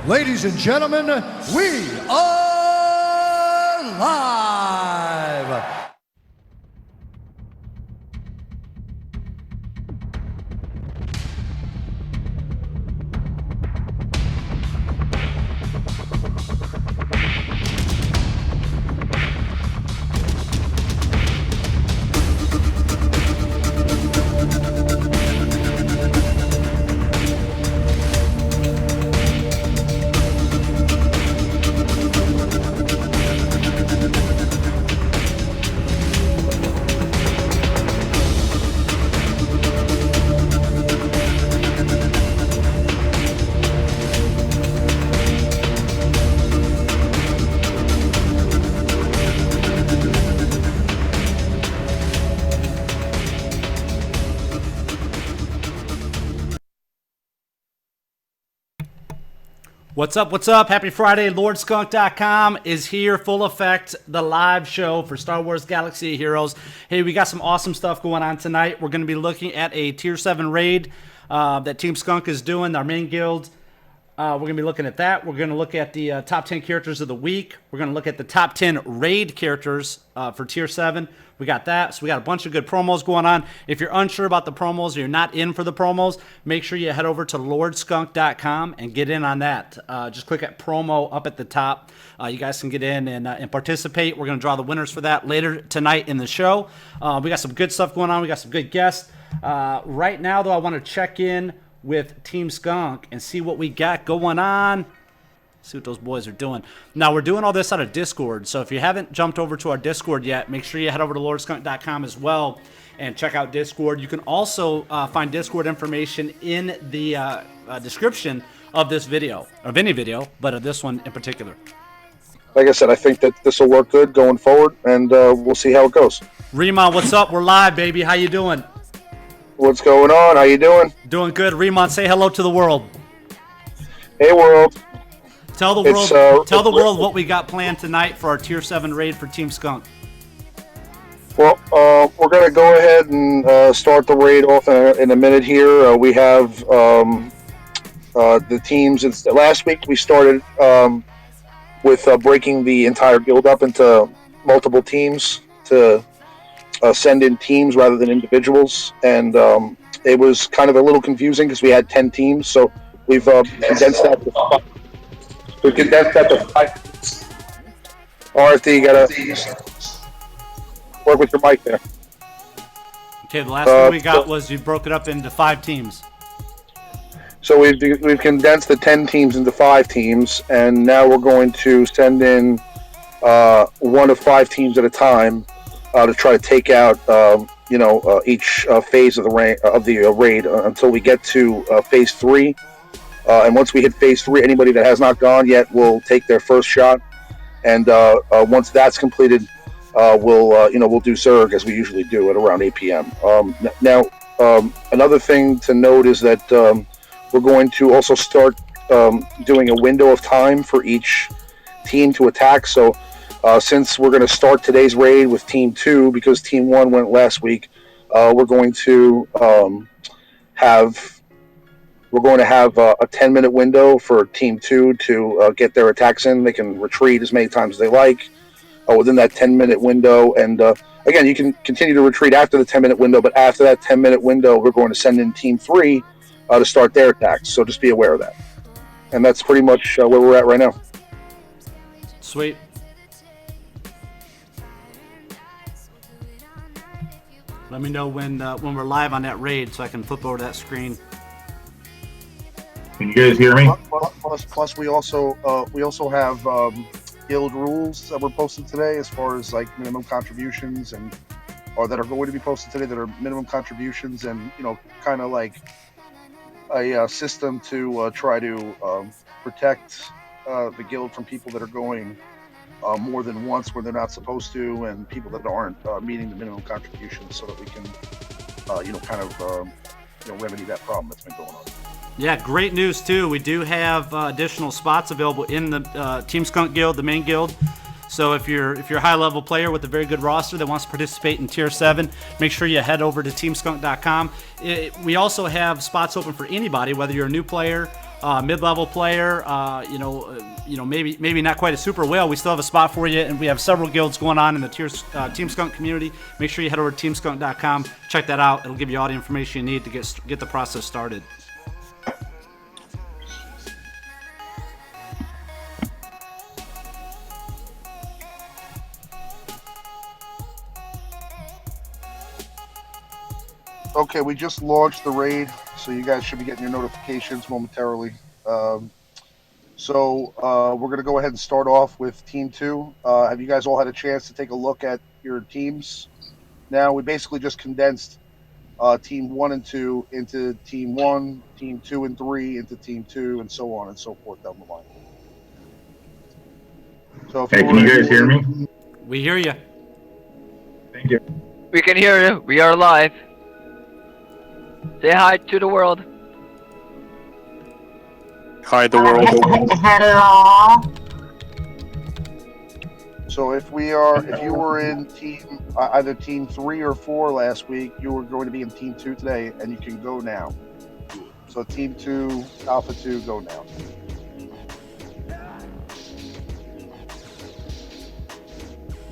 Ladies and gentlemen, we are live. What's up? What's up? Happy Friday. LordSkunk.com is here, full effect, the live show for Star Wars Galaxy of Heroes. Hey, we got some awesome stuff going on tonight. We're going to be looking at a Tier 7 raid that Team Skunk is doing, our main guild. We're going to be looking at that. We're going to look at the top 10 characters of the week. We're going to look at the top 10 raid characters for Tier 7. We got that. So we got a bunch of good promos going on. If you're unsure about the promos or you're not in for the promos, make sure you head over to LordSkunk.com and get in on that. Just click at promo up at the top. You guys can get in and participate. We're going to draw the winners for that later tonight in the show. We got some good stuff going on. We got some good guests. Right now, though, I want to check in with Team Skunk and see what we got going on. See what those boys are doing. Now, we're doing all this out of Discord, so if you haven't jumped over to our Discord yet, make sure you head over to LordSkunk.com as well and check out Discord. You can also find Discord information in the description of this video, of any video, but of this one in particular. Like I said, I think that this will work good going forward, and we'll see how it goes. Remon, what's up? We're live, baby. How you doing? What's going on? How you doing? Doing good. Remon, say hello to the world. Hey, world. Tell the world, tell the world what we got planned tonight for our Tier 7 raid for Team Skunk. Well, we're going to go ahead and start the raid off in a minute here. We have the teams. Last week we started with breaking the entire guild up into multiple teams to send in teams rather than individuals. And it was kind of a little confusing because we had 10 teams. So we've condensed that to 5. We condensed that to 5. RFD, you got to work with your mic there. Okay, the last one we got was you broke it up into 5 teams. So we've condensed the 10 teams into 5 teams, and now we're going to send in 1 of 5 teams at a time to try to take out each phase of the raid until we get to phase 3. And once we hit phase 3, anybody that has not gone yet will take their first shot. And once that's completed, we'll do Zerg as we usually do at around 8 p.m. Now, another thing to note is that we're going to also start doing a window of time for each team to attack. So since we're going to start today's raid with Team 2, because Team 1 went last week, we're going to have a 10-minute window for Team 2 to get their attacks in. They can retreat as many times as they like within that 10-minute window. And again, you can continue to retreat after the 10-minute window, but after that 10-minute window, we're going to send in Team 3 to start their attacks. So just be aware of that. And that's pretty much where we're at right now. Sweet. Let me know when we're live on that raid so I can flip over to that screen. Can you guys hear me? Plus we also have guild rules that were posted today as far as like minimum contributions or that are going to be posted today that are minimum contributions and kind of like a system to try to protect the guild from people that are going more than once where they're not supposed to, and people that aren't meeting the minimum contributions, so that we can remedy that problem that's been going on. Yeah, great news too. We do have additional spots available in the Team Skunk Guild, the main guild. So if you're a high-level player with a very good roster that wants to participate in Tier 7, make sure you head over to TeamSkunk.com. We also have spots open for anybody, whether you're a new player mid-level player, maybe not quite a super whale, we still have a spot for you, and we have several guilds going on in the Team Skunk community. Make sure you head over to teamskunk.com, check that out. It'll give you all the information you need to get the process started. Okay, we just launched the raid, so you guys should be getting your notifications momentarily. We're going to go ahead and start off with Team 2. Have you guys all had a chance to take a look at your teams? Now, we basically just condensed Team 1 and 2 into Team 1, Team 2 and 3 into Team 2, and so on and so forth down the line. So if Hey, can you guys hear me? We hear you. Thank you. We can hear you. We are live. Say hi to the world. Hi, the world. Hello. So if you were in either Team 3 or 4 last week, you were going to be in Team 2 today, and you can go now. So Team 2, Alpha 2, go now.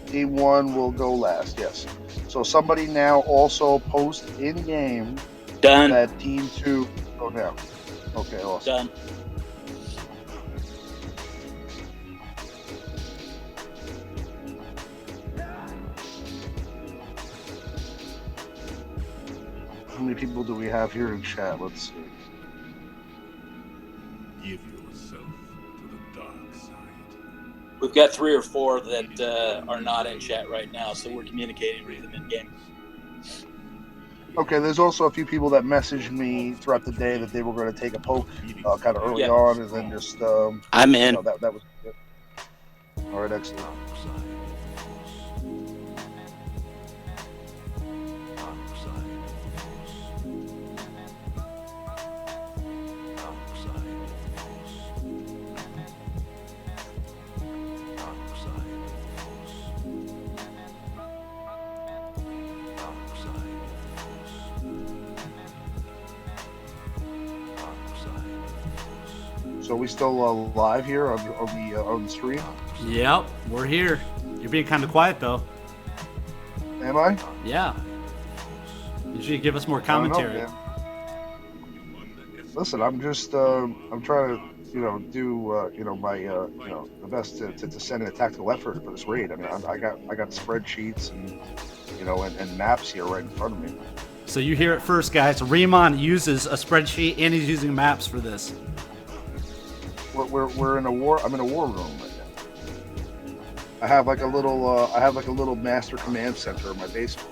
Team 1 will go last, yes. So somebody now also post in-game Done. that Team 2 go now. Okay, awesome. Done. How many people do we have here in chat? Let's see. Give yourself to the dark side. We've got 3 or 4 that are not in chat right now, so we're communicating with them in game. Okay, there's also a few people that messaged me throughout the day that they were going to take a poke kind of early on, and then just I'm in. That was it. All right, excellent. So we still live here on the stream? Yep, we're here. You're being kind of quiet though. Am I? Yeah. You should give us more I don't know, commentary. man. Listen, I'm just I'm trying to do my the best to send in a tactical effort for this raid. I mean, I got spreadsheets and maps here right in front of me. So you hear it first, guys. Riemann uses a spreadsheet and he's using maps for this. We're in a war. I'm in a war room right now. I have like a little master command center in my basement.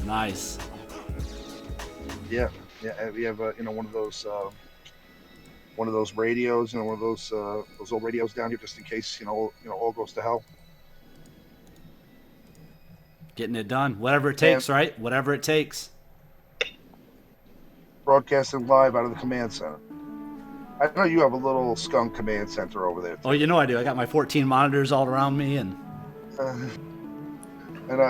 Nice. Yeah. We have one of those radios, one of those old radios down here just in case all goes to hell. Getting it done. Whatever it takes, right? Whatever it takes. Broadcasting live out of the command center. I know you have a little skunk command center over there. Oh, you know I do. I got my 14 monitors all around me, and I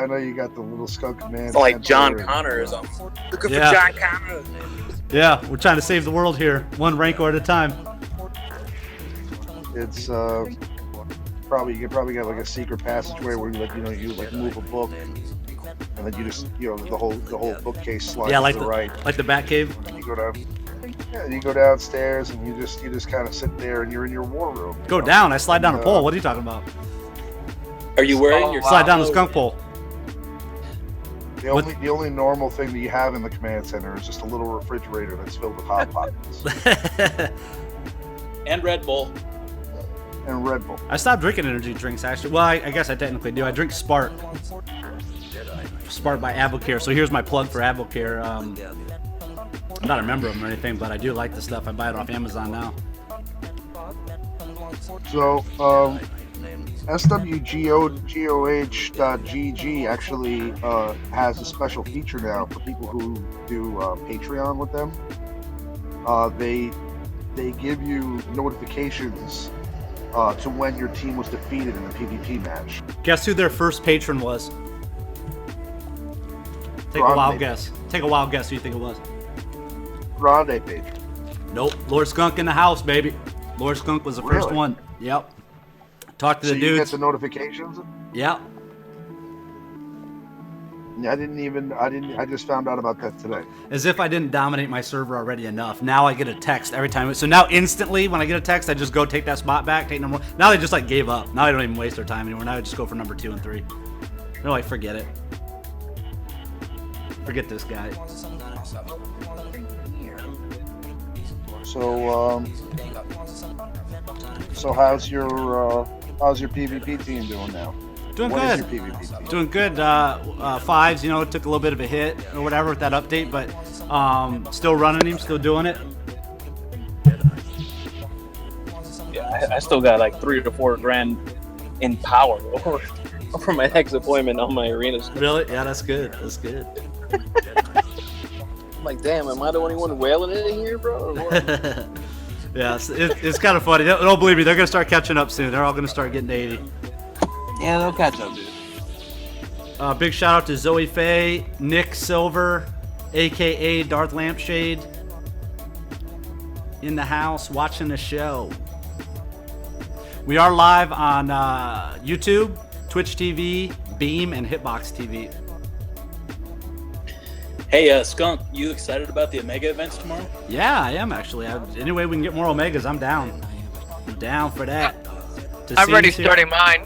know you got the little skunk command. It's like center John Connor is on. Looking Yeah. for John Connor. yeah, we're trying to save the world here, one Rancor at a time. It's you can probably get like a secret passageway where you move a book, and then you just the whole bookcase slides Yeah, like to the right. like the Batcave. You go down. Yeah, you go downstairs and you just kind of sit there and you're in your war room. Go down. I slide down a pole. What are you talking about? Are you wearing your Slide down the skunk pole. The only normal thing that you have in the command center is just a little refrigerator that's filled with hot pockets and Red Bull? and Red Bull. I stopped drinking energy drinks, actually. Well, I guess I technically do. I drink Spark. Spark by Avocare. So here's my plug for Avocare. I'm not a member of them or anything, but I do like the stuff. I buy it off Amazon now. So, SWGOH.GG actually has a special feature now for people who do Patreon with them. They give you notifications to when your team was defeated in a PvP match. Guess who their first patron was? Take a Grande. wild guess. Take a wild guess who you think it was. Grande page. Nope. Lord Skunk in the house, baby. Lord Skunk was the first Really? one. Yep. Talk to So the you get dudes. the notifications? Yep. I didn't. I just found out about that today. As if I didn't dominate my server already enough. Now I get a text every time. So now instantly when I get a text, I just go take that spot back, take number 1. Now they just like gave up. Now I don't even waste their time anymore. Now I just go for number 2 and 3. They're like, forget it. Forget this guy. So how's your PvP team doing now? Doing What good. is your PvP team? Doing good. Fives, you know, it took a little bit of a hit or whatever with that update, but still running him, still doing it. Yeah, I still got like 3 to 4 grand in power over my next appointment on my arenas. Really? Yeah, that's good. That's good. I'm like, damn, am I the only one wailing it in here, bro? Or what? Yeah, it's kind of funny. Don't believe me. They're going to start catching up soon. They're all going to start getting to 80. Yeah, they'll catch up, dude. Big shout out to Zoe Faye, Nick Silver, a.k.a. Darth Lampshade, in the house watching the show. We are live on YouTube, Twitch TV, Beam, and Hitbox TV. Hey, Skunk, you excited about the Omega events tomorrow? Yeah, I am actually. Any way we can get more Omegas, I'm down. I'm down for that. I'm already starting mine.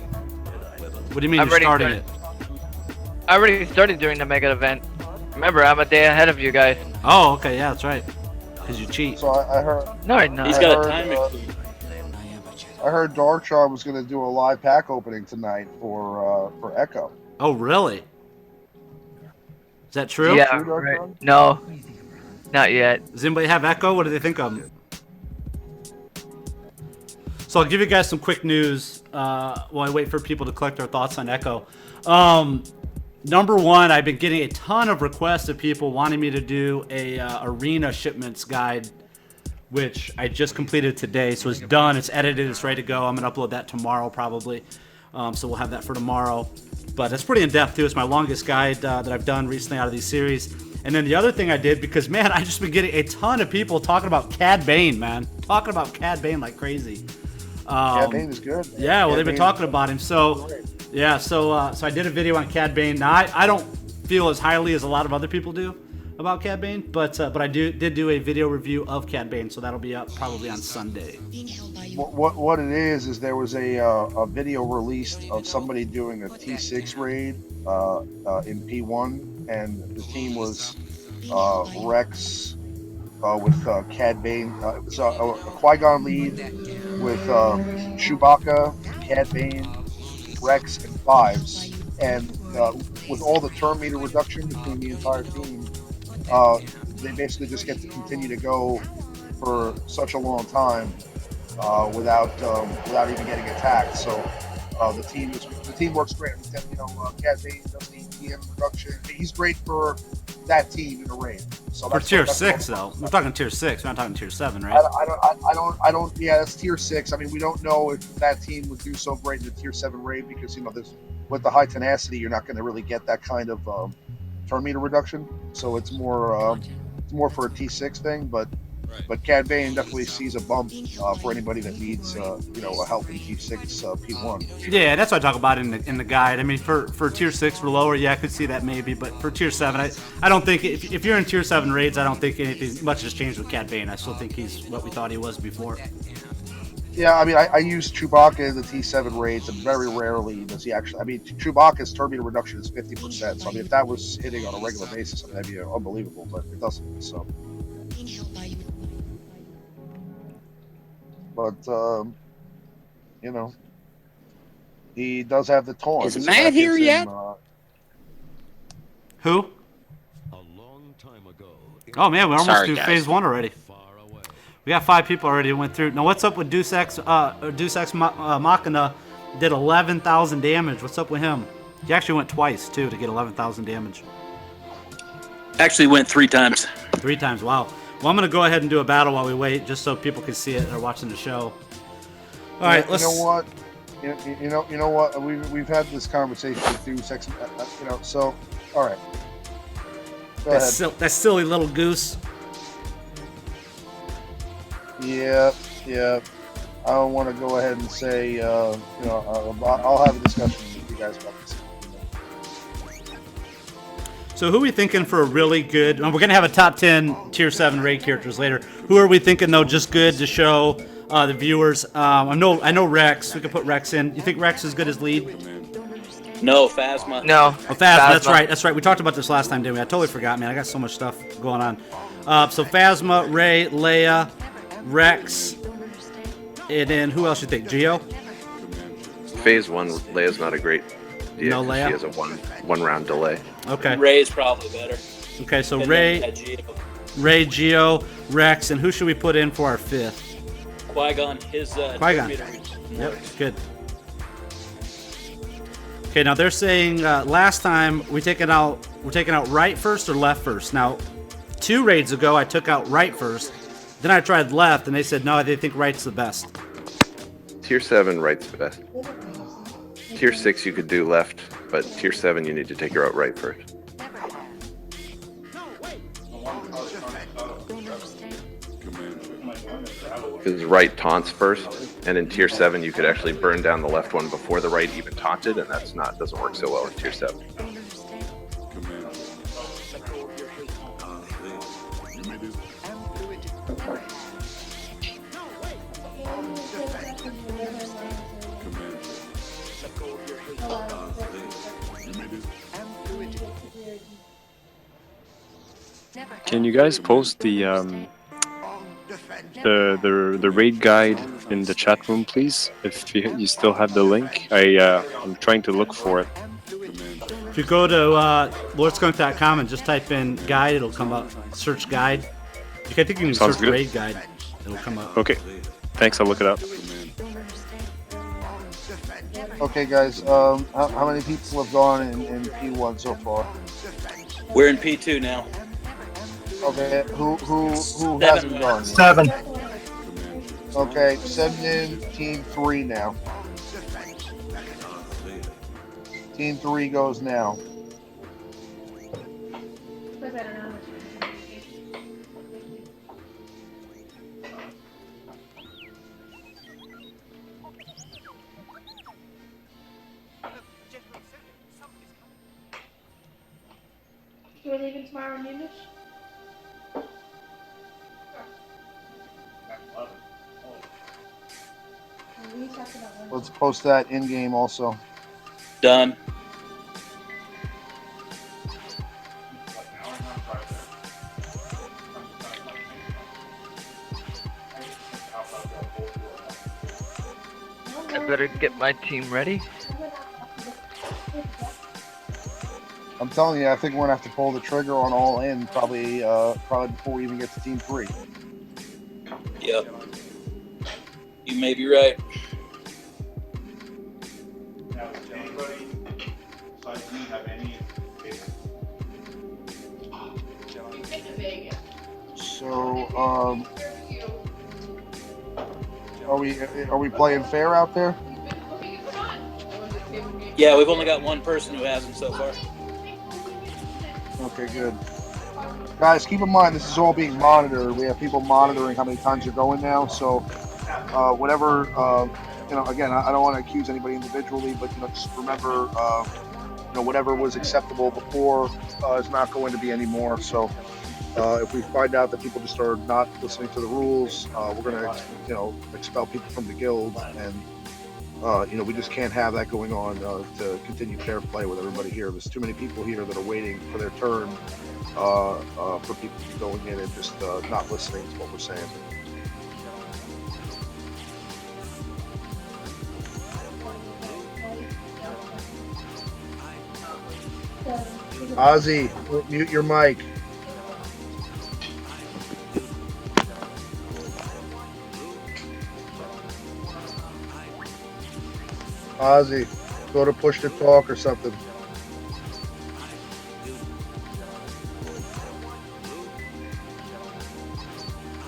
What do you mean I've you're already starting started. it? I already started during the mega event. Remember, I'm a day ahead of you guys. Oh, okay, yeah, that's right. Because you cheat. So I heard. No, I'm not. He's got a time exclusion. I heard Darkchar was going to do a live pack opening tonight for Echo. Oh, really? Is that true? Yeah, True, Dark right. John? No, not yet. Does anybody have Echo? What do they think of him? So I'll give you guys some quick news while I wait for people to collect their thoughts on Echo. Number one, I've been getting a ton of requests of people wanting me to do a arena shipments guide, which I just completed today. So it's done, it's edited, it's ready to go. I'm gonna upload that tomorrow probably. So we'll have that for tomorrow. But it's pretty in-depth too. It's my longest guide that I've done recently out of these series. And then the other thing I did, because man, I've just been getting a ton of people talking about Cad Bane, man. Talking about Cad Bane like crazy. Cad Bane is good. Yeah, well, Cad they've been Bane- talking about him. So, yeah, so I did a video on Cad Bane. Now, I don't feel as highly as a lot of other people do about Cad Bane, but I did do a video review of Cad Bane, so that'll be up probably on Sunday. What it is there was a video released of somebody doing a T6 raid in P1, and the team was Rex with Cad Bane. It was a Qui-Gon lead with Chewbacca, Cad Bane, Rex, and Fives, and with all the turn meter reduction between the entire team, they basically just get to continue to go for such a long time without even getting attacked. So the team works great. You know, Cad Bane does the EM reduction. He's great for that team in a raid. So For that's tier that's 6, though. We're talking tier 6. We're not talking tier 7, right? I don't. Yeah, that's tier 6. I mean, we don't know if that team would do so great in the tier 7 raid because there's with the high tenacity, you're not going to really get that kind of turn meter reduction. So it's more for a T6 thing. But Cad Bane definitely sees a bump for anybody that needs a help in T6 P1. Yeah, that's what I talk about in the guide. I mean, for tier 6 or lower, yeah, I could see that maybe. But for tier 7, I don't think if you're in tier 7 raids, I don't think anything much has changed with Cad Bane. I still think he's what we thought he was before. Yeah, I mean, I use Chewbacca in the T7 raids, and very rarely does he actually. I mean, Chewbacca's turn meter reduction is 50%. So I mean, if that was hitting on a regular basis, I mean, that'd be unbelievable. But it doesn't. So. But he does have the taunt. Is so Matt that here gives yet? him, Who? A long time ago. Oh man, we're almost Sorry, through guys. phase 1 already. Far away. We got 5 people already who went through. Now, what's up with Deus Ex Machina? Did 11,000 damage. What's up with him? He actually went twice too to get 11,000 damage. Actually went 3 times. 3 times. Wow. Well, I'm gonna go ahead and do a battle while we wait, just so people can see it. They're watching the show. All right, let's. You know what? You know what? We've had this conversation with Deus Ex. So all right. Go ahead. That silly little goose. Yeah, yeah. I want to go ahead and say, I'll have a discussion with you guys about this. So who are we thinking for a really good? We're gonna have a top 10 tier 7 raid characters later. Who are we thinking though? Just good to show the viewers. I know Rex. We could put Rex in. You think Rex is good as lead? No, Phasma. No. Oh, Phasma. That's right. We talked about this last time, didn't we? I totally forgot, man. I got so much stuff going on. So Phasma, Ray, Leia, Rex, and then who else you think? Geo? Phase 1, Leia's not a great idea. No Leia? She has a one round delay. Okay. Ray's probably better. Okay, so And Ray, then Geo. Ray, Geo, Rex, and who should we put in for our 5th? Qui-Gon, his Qui-Gon. Yep, good. Okay, now they're saying last time we're taking out right first or left first. Now, 2 raids ago I took out right first, then I tried left, and they said no, they think right's the best. Tier 7, right's the best. Tier 6, you could do left, but Tier 7, you need to take her out right first. Because right taunts first, and in Tier 7, you could actually burn down the left one before the right even taunted, and doesn't work so well in Tier 7. Can you guys post the raid guide in the chat room, please? If you still have the link, I'm trying to look for it. If you go to lordskunk.com and just type in guide, it'll come up. Search guide. I think you can Sounds search good. raid guide. It'll come up. Okay, thanks. I'll look it up. Okay, guys. How many people have gone in P1 so far? We're in P2 now. Okay, who Seven. hasn't gone? 7. Okay, send in Team 3 now. Team 3 goes now. We're leaving tomorrow noonish? Let's post that in game also. Done. I better get my team ready. I'm telling you, I think we're gonna have to pull the trigger on all in probably before we even get to Team 3. Yep. You may be right. So, are we playing fair out there? Yeah, we've only got one person who hasn't so far. Okay, good. Guys, keep in mind this is all being monitored. We have people monitoring how many times you're going now. So, whatever, again, I don't want to accuse anybody individually, but just remember, whatever was acceptable before is not going to be anymore. So, if we find out that people just are not listening to the rules, we're going to, expel people from the guild, and we just can't have that going on to continue fair play with everybody here. There's too many people here that are waiting for their turn for people to be going in and just not listening to what we're saying. Ozzy, mute your mic. Ozzy, go to push to talk or something.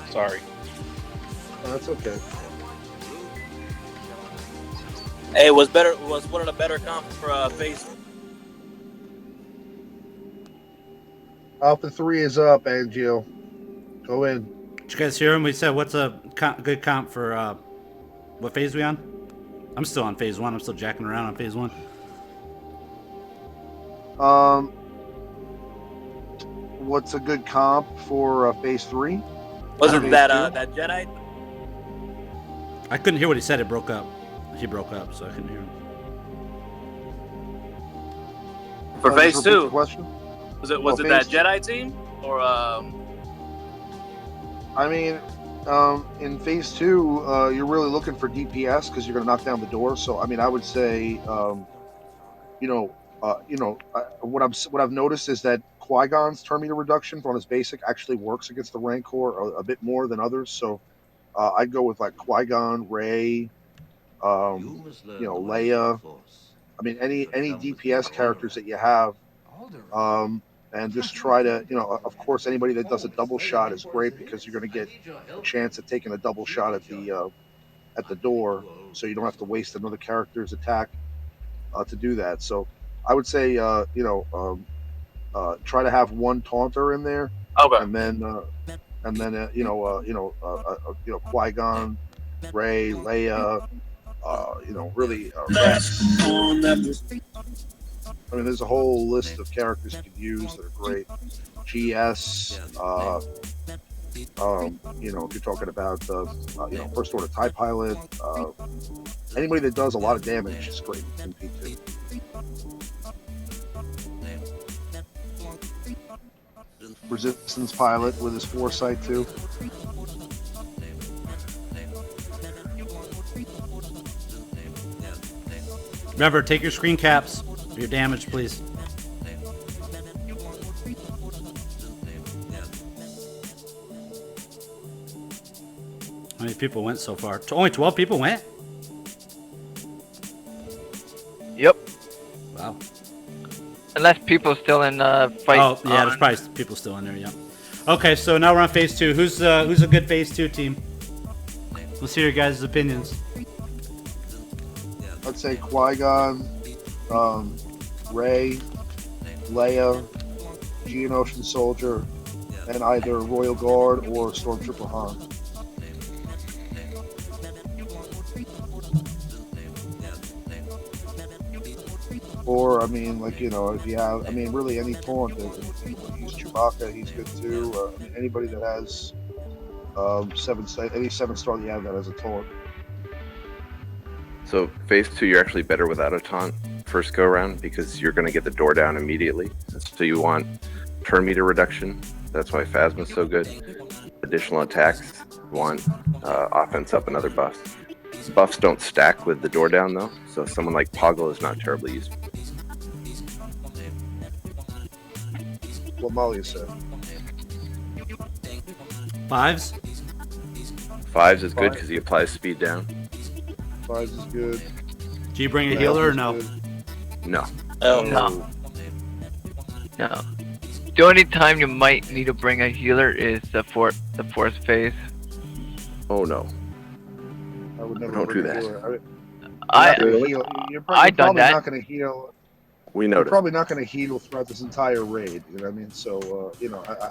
Sorry. Oh, that's okay. Hey, was one of the better comp for phase. Alpha 3 is up, Angel. Go in. Did you guys hear him? We said, what's a good comp for what phase we on? I'm still on phase 1. I'm still jacking around on phase 1. What's a good comp for phase 3? Wasn't that that Jedi? I couldn't hear what he said. It broke up. He broke up, so I couldn't hear him. For phase 2. Question? Was it that Jedi team or? I mean, in phase 2, you're really looking for DPS because you're going to knock down the door. So I mean, I would say, what I've noticed is that Qui-Gon's turn meter reduction on his basic actually works against the Rancor a bit more than others. So I'd go with like Qui-Gon, Rey, Leia. I mean, any DPS characters that you have, and just try to, of course, anybody that does a double shot is great because you're going to get a chance at taking a double shot at the door, so you don't have to waste another character's attack to do that. So I would say, try to have one taunter in there, Okay. and then Qui-Gon, Rey, Leia, really Rex. I mean, there's a whole list of characters you could use that are great. GS, if you're talking about First Order TIE Pilot, anybody that does a lot of damage is great in P2. Resistance Pilot with his foresight too. Remember, take your screen caps for your damage, please. How many people went so far? Only 12 people went? Yep. Wow. Unless people still in fight. Oh, yeah, there's probably people still in there, yeah. Okay, so now we're on phase 2. Who's a good phase 2 team? Let's hear your guys' opinions. I'd say Qui-Gon, Rey, Leia, Geonosian Soldier, and either Royal Guard or Stormtrooper Han. Or, I mean, if you have, really any taunt, if you want to use Chewbacca, he's good too. Anybody that has any 7-star that you have that has a taunt. So phase 2, you're actually better without a taunt first go around because you're going to get the door down immediately. So you want turn meter reduction. That's why Phasma's so good. Additional attacks. You want offense up and other buffs. Buffs don't stack with the door down though. So someone like Poggle is not terribly useful. What Molly said. 5s? 5s is good because he applies speed down. 5s is good. Do you bring a healer or no? No. Oh No. No. The only time you might need to bring a healer is the fourth phase. Oh no. I would never Don't do bring a that. healer. You're I've done probably that. not going to heal. We You're noticed. probably not going to heal throughout this entire raid. You know what I mean? So,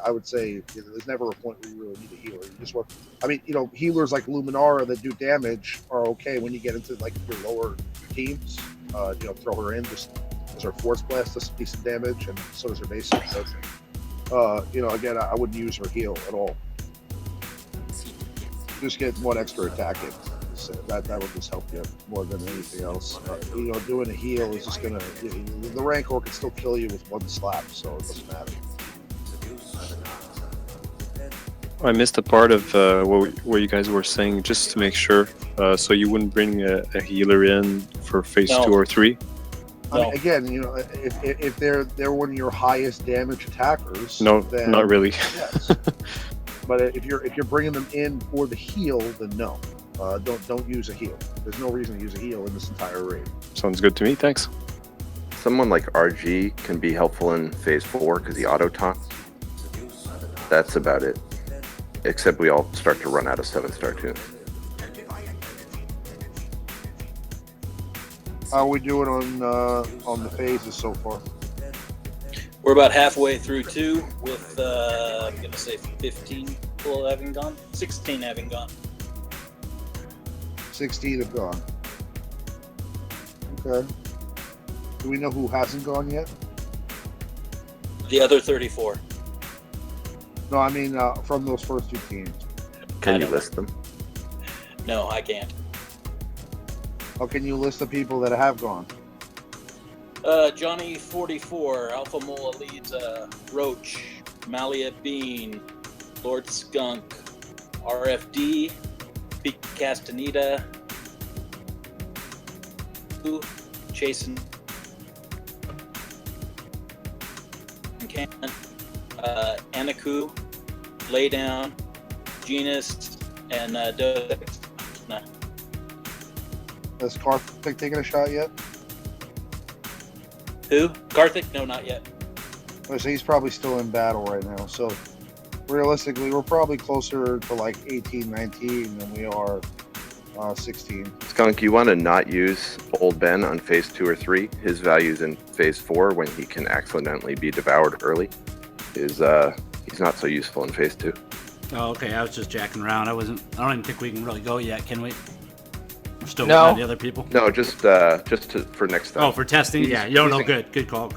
I would say there's never a point where you really need a healer. You just want, healers like Luminara that do damage are okay when you get into like your lower teams. Throw her in just as her Force Blast does decent damage, and so does her basic. But, again, I wouldn't use her heal at all. Just get one extra attack in. So that would just help you more than anything else. Doing a heal is just gonna. The Rancor can still kill you with one slap, so it doesn't matter. I missed a part of what you guys were saying, just to make sure. So you wouldn't bring a healer in for phase 2 or 3? Again, if they're one of your highest damage attackers. No, then, not really. Yes. But if you're bringing them in for the heal, then no. Don't use a heal. There's no reason to use a heal in this entire raid. Sounds good to me, thanks. Someone like RG can be helpful in phase 4 because he auto taunts. That's about it. Except we all start to run out of 7-star tunes. How are we doing on the phases so far? We're about halfway through 2 with I'm gonna say 15 people having gone. 16 having gone. 16 have gone. Okay. Do we know who hasn't gone yet? The other 34. No, I mean from those first two teams. Can you list them? No, I can't. How can you list the people that have gone? Johnny 44, Alpha Mola leads Roach, Malia Bean, Lord Skunk, RFD, Pete Castaneda, Jason Can, Anaku, Laydown, Genus, and Dodex. No. Has Karthik taken a shot yet? Who? Karthik? No, not yet. So he's probably still in battle right now. So realistically, we're probably closer to like 18, 19 than we are 16. Skunk, you want to not use Old Ben on phase 2 or 3. His value's in phase 4 when he can accidentally be devoured early. He's not so useful in phase 2. Oh, okay. I was just jacking around. I don't even think we can really go yet, can we? We're still No. waiting on the other people. No, just for next time. Oh, for testing? Yeah. You don't know. Good call.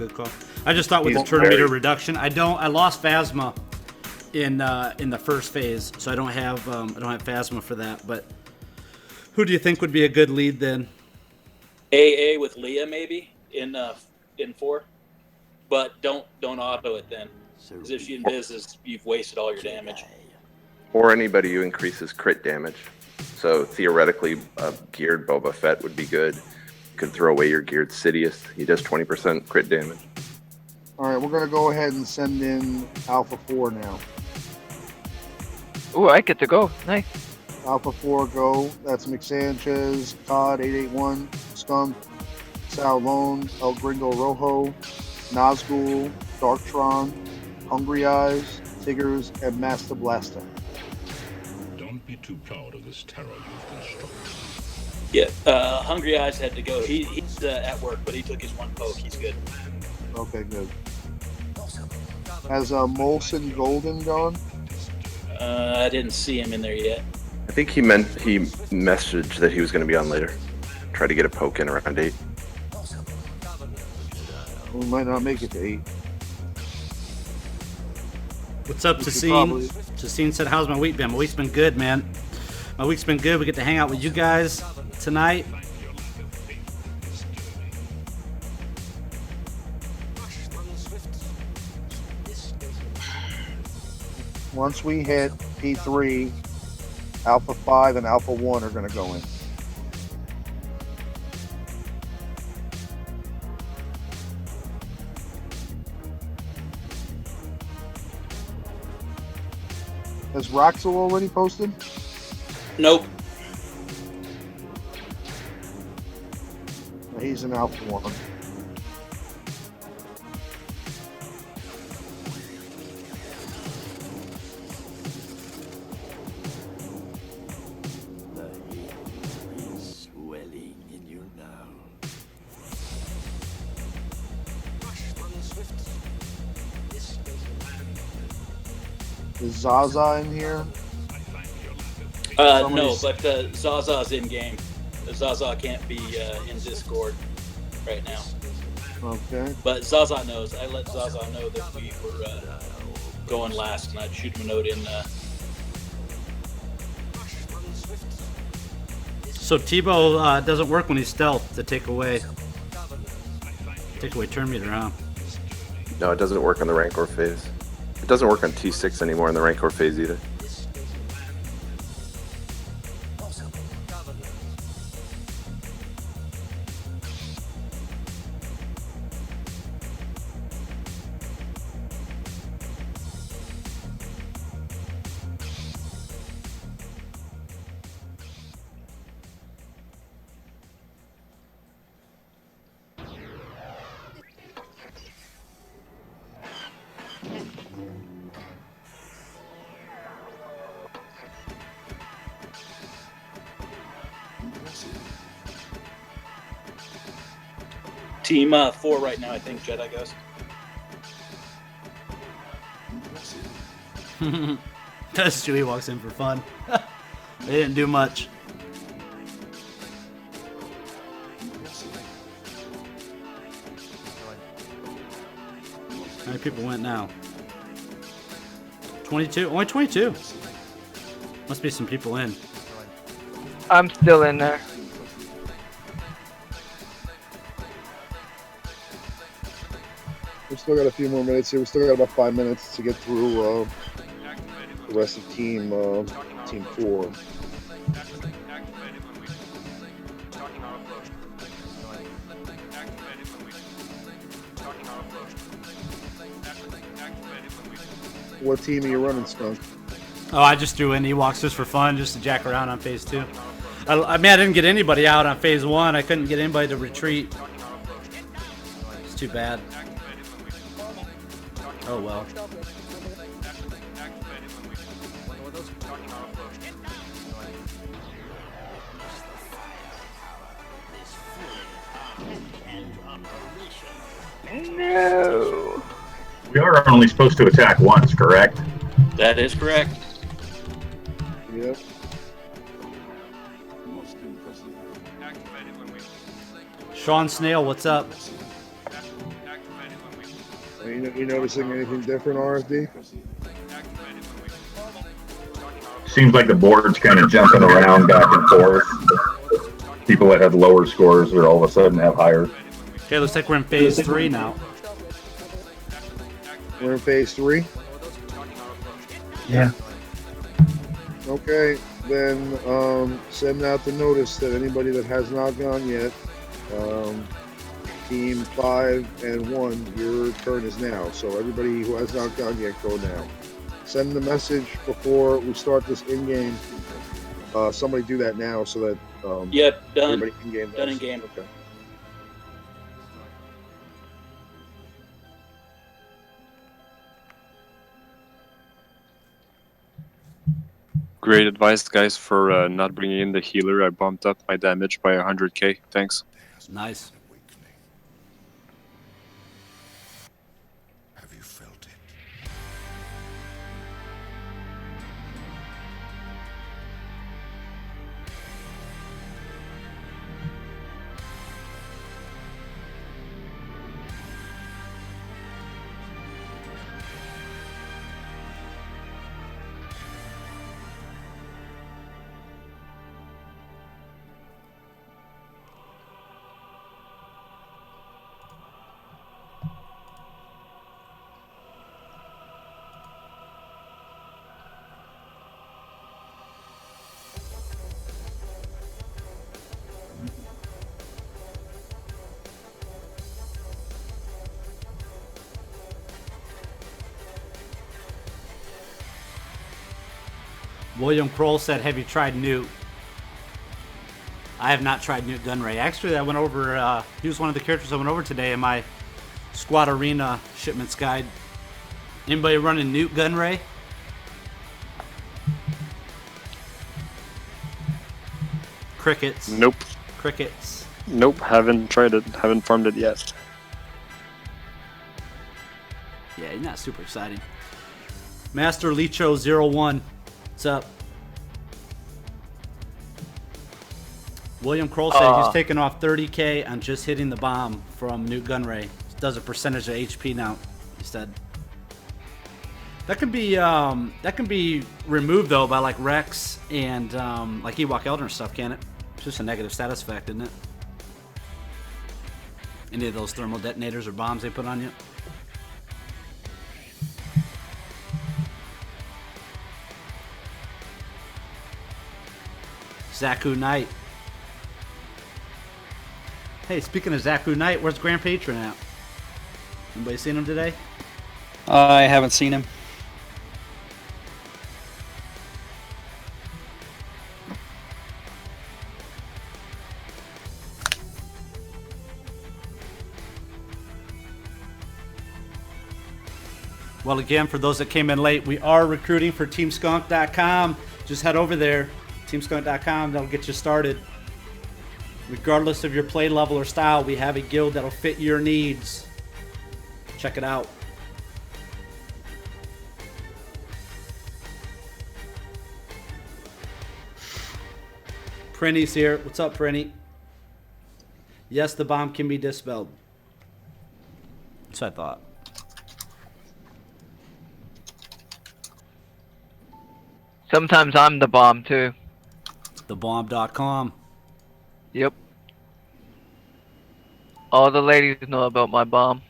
I just thought with the He's turn meter very- reduction, I lost Phasma in the first phase, so I don't have Phasma for that. But who do you think would be a good lead then? AA with Leah maybe in 4, but don't auto it then, because if she invises, you've wasted all your damage. Or anybody who increases crit damage. So theoretically, a geared Boba Fett would be good. You could throw away your geared Sidious. He does 20% crit damage. All right, we're going to go ahead and send in Alpha 4 now. Ooh, I get to go. Nice. Alpha 4 go. That's Mick Sanchez, Todd 881, Skunk, Sal Lone, El Gringo Rojo, Nazgul, Darktron, Hungry Eyes, Tigers, and Master Blaster. Don't be too proud of this terror you've constructed. Yeah, Hungry Eyes had to go. He's at work, but he took his one poke. He's good. Okay, good. Has Molson Golden gone? I didn't see him in there yet. I think he messaged that he was going to be on later. Try to get a poke in around 8. We might not make it to 8. What's up, We should Tassine? probably- Tassine said, how's my week been? My week's been good, man. My week's been good. We get to hang out with you guys tonight. Once we hit P3, Alpha 5 and Alpha 1 are going to go in. Has Roxel already posted? Nope. He's in Alpha 1. Is Zaza in here? No, Somebody's- but Zaza's in game. Zaza can't be in Discord right now. Okay. But Zaza knows. I let Zaza know that we were going last, and I'd shoot him a note in. So Tebow doesn't work when he's stealth to take away turn meter, huh? No, it doesn't work on the Rancor phase. It doesn't work on T6 anymore in the Rancor phase either. Team 4 right now, I think, Jedi Ghost. Stewie walks in for fun. They didn't do much. How many people went now? 22? Only 22. Must be some people in. I'm still in there. We've still got a few more minutes here. We still got about 5 minutes to get through the rest of team 4. What team are you running, Skunk? Oh, I just threw in Ewoks just for fun, just to jack around on phase 2. I mean, I didn't get anybody out on phase 1. I couldn't get anybody to retreat. It's too bad. Oh well. No. We are only supposed to attack once, correct? That is correct. Yep. Sean Snail, what's up? Are you noticing anything different, RFD? Seems like the board's kind of jumping around back and forth. People that have lower scores are all of a sudden have higher. Okay, looks like we're in phase 3 now. We're in phase 3? Yeah. Okay, then send out the notice that anybody that has not gone yet, team 5 and 1, your turn is now. So everybody who has not gone yet, go now. Send the message before we start this in-game. Somebody do that now so that Yep, done. everybody in-game Done does. in game. Okay. Great advice, guys, for not bringing in the healer. I bumped up my damage by 100k. Thanks. Nice. Have you felt it? William Kroll said, have you tried Newt? I have not tried Newt Gunray. Actually, I went over, he was one of the characters I went over today in my Squad Arena Shipments Guide. Anybody running Newt Gunray? Crickets. Nope. Crickets. Nope. Haven't tried it. Haven't farmed it yet. Yeah, he's not super exciting. Master Lecho01. What's up? William Kroll said he's taking off 30k on just hitting the bomb from Newt Gunray. Does a percentage of HP now, he said. That can be removed though by like Rex and like Ewok Elder and stuff, can it? It's just a negative status effect, isn't it? Any of those thermal detonators or bombs they put on you. Zaku Knight. Hey, speaking of Zaku Knight, where's Grand Patron at? Anybody seen him today? I haven't seen him. Well, again, for those that came in late, we are recruiting for TeamSkunk.com. Just head over there, TeamSkunk.com. That'll get you started. Regardless of your play level or style, we have a guild that'll fit your needs. Check it out. Prinny's here. What's up, Prinny? Yes, the bomb can be dispelled. That's what I thought. Sometimes I'm the bomb too. Thebomb.com. Yep. All the ladies know about my bomb.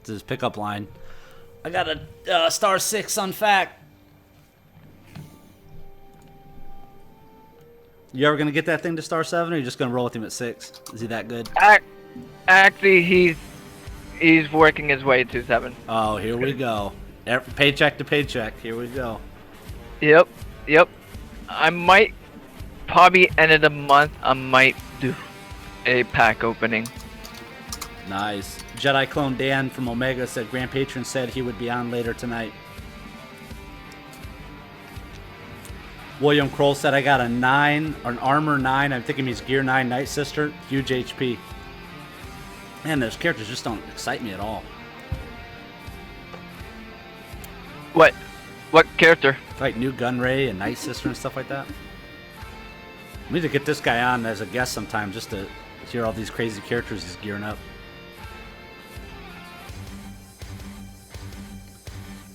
It's his pickup line. I got a star 6 on fact. You ever gonna get that thing to star 7, or are you just gonna roll with him at 6? Is he that good? Actually, he's working his way to 7. Oh, here we go. Paycheck to paycheck. Here we go. Yep. I might, probably end of the month, I might do a pack opening. Nice. Jedi Clone Dan from Omega said Grand Patron said he would be on later tonight. William Kroll said I got a 9, or an armor 9. I'm thinking he's Gear 9 Night Sister. Huge HP. Man, those characters just don't excite me at all. What character? Like New Gunray and Night Sister and stuff like that. We need to get this guy on as a guest sometime just to hear all these crazy characters he's gearing up.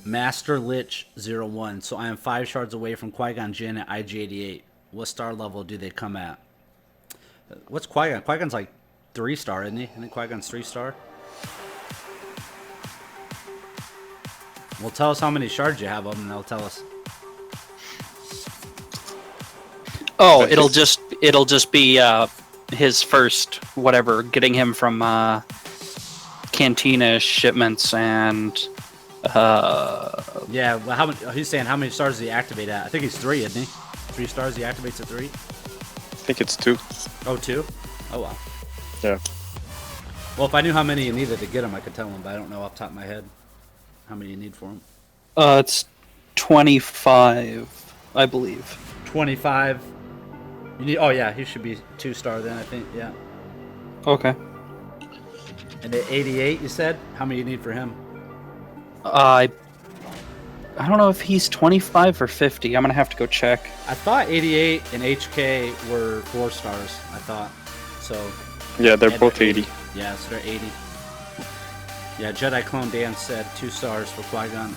Master Lich 01. So I am 5 shards away from Qui-Gon Jinn at IG-88. What star level do they come at? What's Qui-Gon? Qui-Gon's like 3-star, isn't he? I think Qui-Gon's 3-star. Well, tell us how many shards you have of him, and they'll tell us. Oh, it'll just be his first whatever, getting him from Cantina shipments and. Yeah, well, he's saying how many stars does he activate at? I think he's 3, isn't he? 3 stars he activates at 3? I think it's 2. Oh, 2? Oh, wow. Yeah. Well, if I knew how many you needed to get him, I could tell him, but I don't know off the top of my head how many you need for him. It's 25, I believe. 25. You need. Oh, yeah, he should be 2-star then, I think, yeah. Okay. And at 88, you said? How many you need for him? I don't know if he's 25 or 50. I'm gonna have to go check. I thought 88 and HK were 4 stars. I thought so. Yeah, they're both 80. Yeah, so they're 80. Yeah, Jedi Clone Dan said 2 stars for Qui-Gon.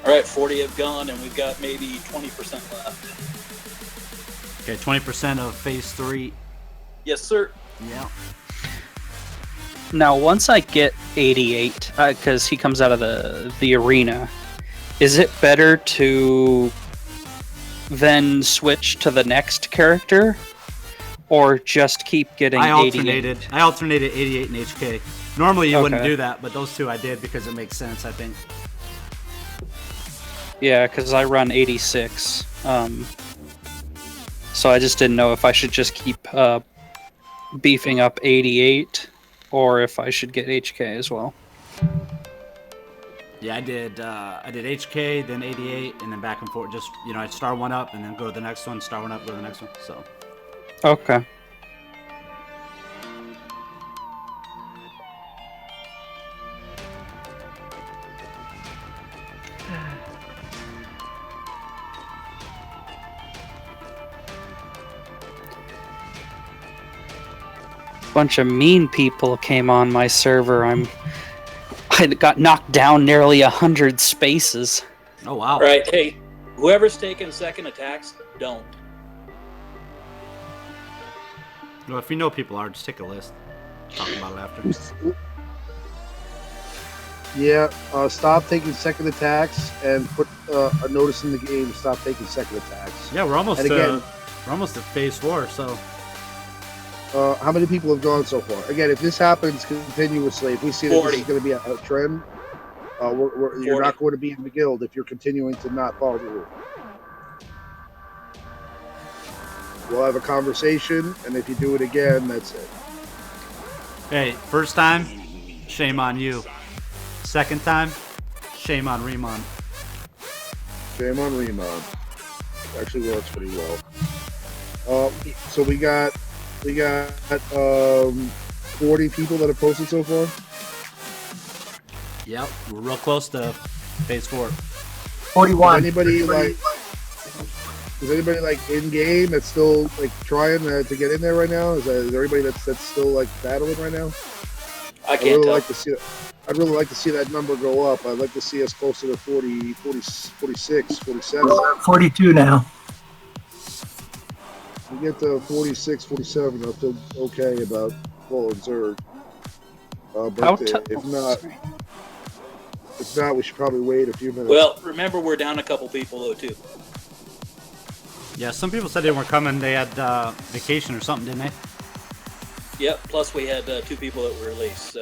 All right, 40 have gone, and we've got maybe 20% left. Okay, 20% of phase 3. Yes, sir. Yeah. Now, once I get 88, because he comes out of the arena, is it better to then switch to the next character, or just keep getting 88? I alternated 88 and HK. Normally you wouldn't do that, but those two I did because it makes sense, I think. Yeah, because I run 86. So I just didn't know if I should just keep beefing up 88, or if I should get HK as well. Yeah, I did HK, then 88, and then back and forth. Just, I'd star one up and then go to the next one, star one up, go to the next one. So. Okay. Bunch of mean people came on my server. I got knocked down nearly 100 spaces. Oh wow! All right, hey, whoever's taking second attacks, don't. Well, if you know people are, just take a list. Talk about it after. Yeah, stop taking second attacks and put a notice in the game. Stop taking second attacks. Yeah, we're almost again, we're almost at phase 4. So. How many people have gone so far? Again, if this happens continuously, if we see that 40. this is going to be a trend, you're not going to be in the guild if you're continuing to not follow the rule. We'll have a conversation, and if you do it again, that's it. Hey, first time, shame on you. Second time, shame on Remon. Shame on Remon. Actually works pretty well. So we got 40 people that have posted so far. Yep, we're real close to phase 4. 41. Is anybody like in game that's still like trying to get in there right now? Is there anybody that's still like battling right now? I can't tell. I'd really like to see that number go up. I'd like to see us closer to 40, 46, 47. 42 now. We get to 46, 47, I'll feel okay about full Zerg. But if not, we should probably wait a few minutes. Well, remember we're down a couple people though too. Yeah, some people said they weren't coming. They had vacation or something, didn't they? Yep. Plus we had 2 people that were released.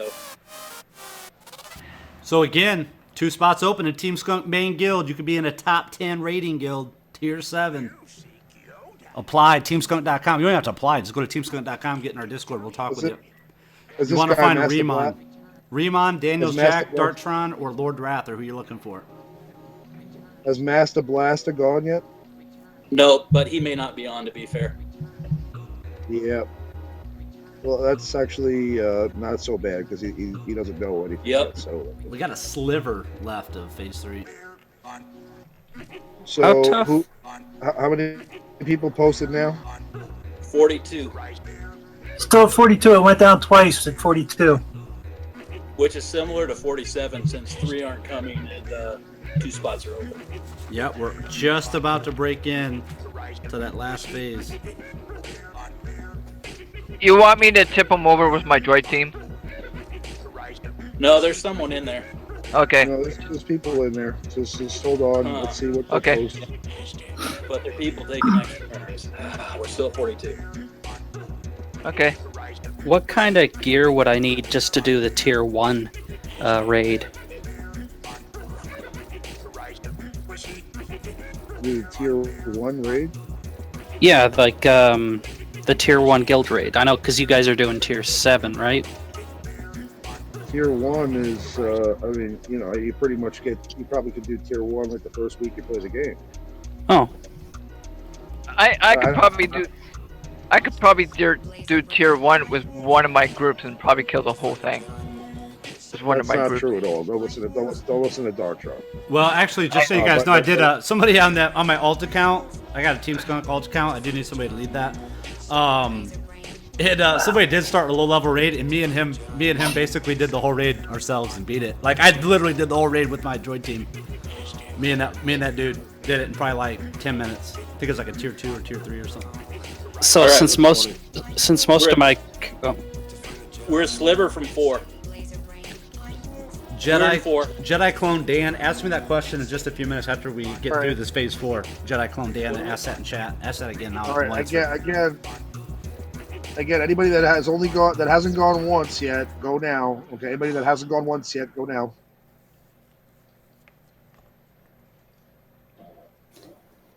So again, 2 spots open in Team Skunk main guild. You could be in a top 10 rating guild, tier 7. Apply, teamskunk.com. You don't have to apply. Just go to teamskunk.com, get in our Discord. We'll talk with you. You want to find a Remon, Daniels Jack, Dartron, or Lord Wrath, or who you're looking for. Has Master Blaster gone yet? No, but he may not be on, to be fair. Yeah. Well, that's actually not so bad because he doesn't know anything. Yep. So we got a sliver left of phase 3. So how tough? How many people posted now? 42. Still 42. It went down twice at 42. Which is similar to 47 since 3 aren't coming and 2 spots are open. Yep, we're just about to break in to that last phase. You want me to tip them over with my droid team? No, there's someone in there. Okay. No, there's people in there. Just hold on. Let's see what they post. But the people taking extra turns. We're still at 42. Okay. What kind of gear would I need just to do the tier 1 raid? The tier 1 raid? Yeah, like the tier 1 guild raid. I know because you guys are doing tier 7, right? Tier 1 is, I mean, you know, you pretty much you probably could do tier 1 like the first week you play the game. Oh. I could probably do tier 1 with one of my groups and probably kill the whole thing. Just one of my groups. That's not true at all. Don't listen to Darktron. Well, actually, just so you guys know, I did somebody on my alt account. I got a Team Skunk alt account. I do need somebody to lead that. Somebody did start a low level raid, and me and him basically did the whole raid ourselves and beat it. Like I literally did the whole raid with my droid team. Me and that dude did it in probably like 10 minutes. I think it was like a tier 2 or tier 3 or something. So right. since most of my we're a sliver from 4. Jedi Clone Dan, ask me that question in just a few minutes after we get through this phase 4. Jedi Clone Dan, ask that in chat. Ask that again now. All right, again, anybody that hasn't gone once yet, go now. Okay, anybody that hasn't gone once yet, go now.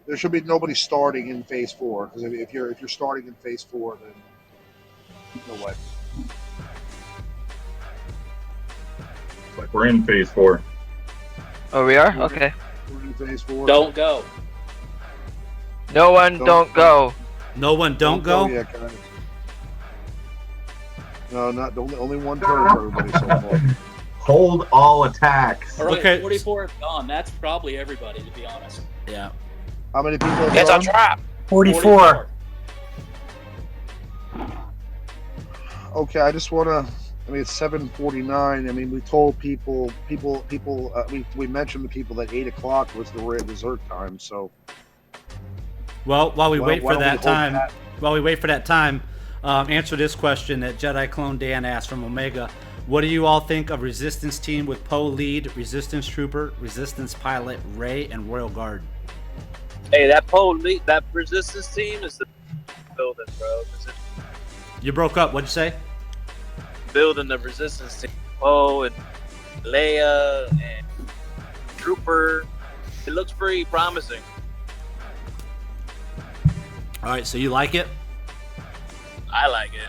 There should be nobody starting in phase 4 because if you're starting in phase 4, then no way. Like we're in phase 4. Oh, we are? Okay. We're in phase 4. Don't go. No one don't go. No one don't go? Yeah, guys. No, not only one turn for everybody so far. Hold all attacks. All right, Okay. 44 have gone. That's probably everybody, to be honest. Yeah. How many people have It's gone? a trap. 44. Okay, I just want to. I mean, it's 7:49. I mean, we told people. We mentioned to people that 8 o'clock was the dessert time. So. Well, while we wait for that time, answer this question that Jedi Clone Dan asked from Omega. What do you all think of Resistance team with Poe lead, Resistance Trooper, Resistance Pilot, Rey, and Royal Guard? Hey, that that Resistance team is the building, bro. You broke up. What'd you say? Building the Resistance team. Poe and Leia and Trooper. It looks pretty promising. All right, so you like it? I like it.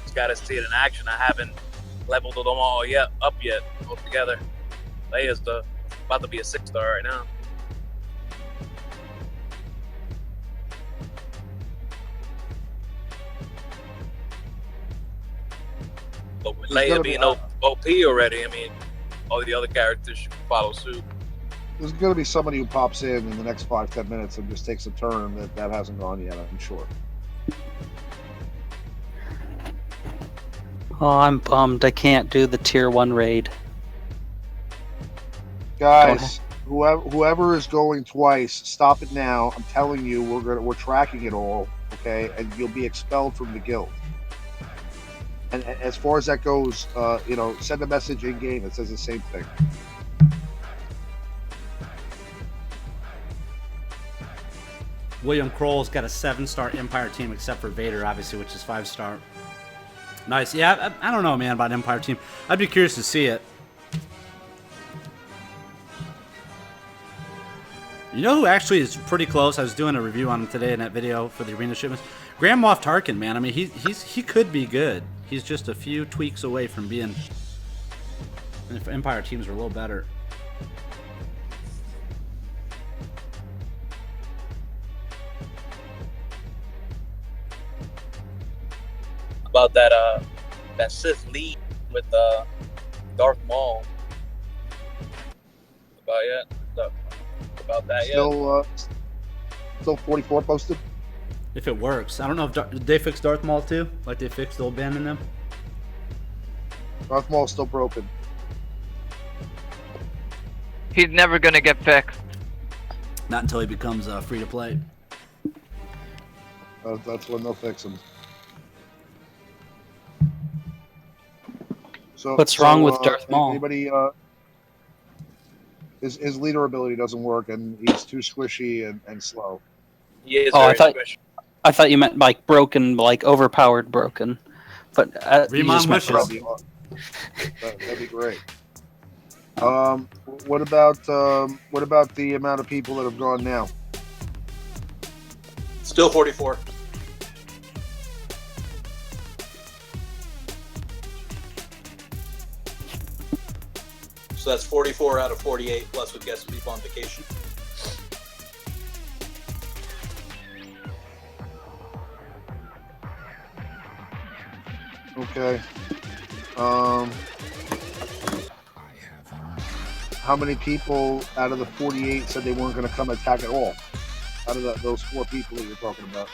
Just got to see it in action. I haven't leveled them all up yet, both together. Leia's about to be a 6-star right now. But with There's gonna Leia be- being OP already, I mean, all the other characters should follow suit. There's going to be somebody who pops in the next 5-10 minutes and just takes a turn that hasn't gone yet, I'm sure. Oh, I'm bummed. I can't do the tier 1 raid. Guys, whoever is going twice, stop it now. I'm telling you, we're tracking it all, okay? And you'll be expelled from the guild. And as far as that goes, send a message in game that says the same thing. William Kroll's got a 7-star Empire team, except for Vader, obviously, which is 5-star. Nice. Yeah, I don't know, man, about Empire team. I'd be curious to see it. You know who actually is pretty close? I was doing a review on him today in that video for the arena shipments. Grand Moff Tarkin, man. I mean, he could be good. He's just a few tweaks away from being. If Empire teams are a little better. About that Sith lead with Darth Maul. About that yet? Still 44 posted. If it works, I don't know if did they fix Darth Maul too, like they fixed old Ben and them. Darth Maul's still broken. He's never gonna get fixed. Not until he becomes free to play. That's when they'll fix him. So What's wrong with Darth Maul? Anybody? His leader ability doesn't work, and he's too squishy and slow. He is I squishy. thought you meant like broken, like overpowered broken. But you just meant that'd be great. What about the amount of people that have gone now? Still 44. So that's 44 out of 48, plus with guest people on vacation. Okay. How many people out of the 48 said they weren't going to come attack at all? Out of those 4 people that you're talking about?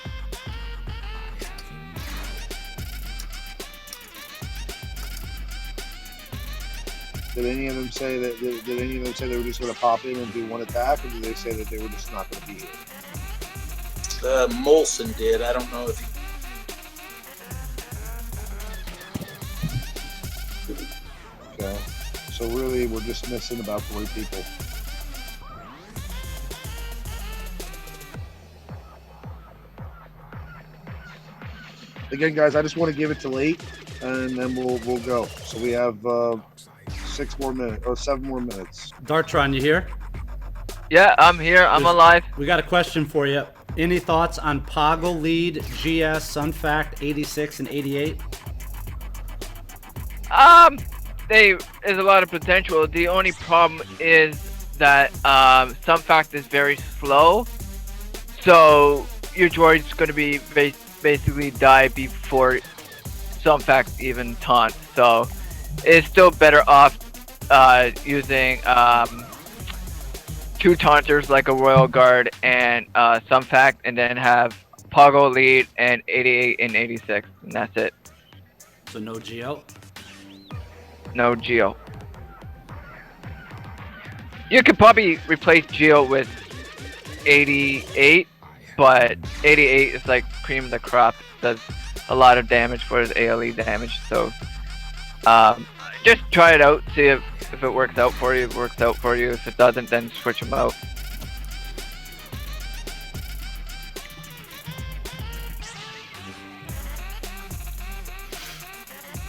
Did any of them say that? Did any of them say they were just going to pop in and do one attack, or did they say that they were just not going to be here? Molson did. I don't know if he. Okay. So really, we're just missing about 40 people. Again, guys, I just want to give it to late, and then we'll go. So we have 6 more minutes or 7 more minutes. Dartron, you here? Yeah, I'm here. I'm alive. We got a question for you. Any thoughts on Poggle Lead, GS, Sunfact, 86 and 88? There's a lot of potential. The only problem is that Sunfact is very slow, so your droid's going to be basically die before Sunfact even taunts. So it's still better off using 2 taunters like a Royal Guard and Sunfact, and then have Poggle Lead and 88 and 86, and that's it. So no Geo? No Geo. You could probably replace Geo with 88, but 88 is like cream of the crop. It does a lot of damage for his AoE damage, so just try it out, see if it works out for you. It works out for you. If it doesn't, then switch them out.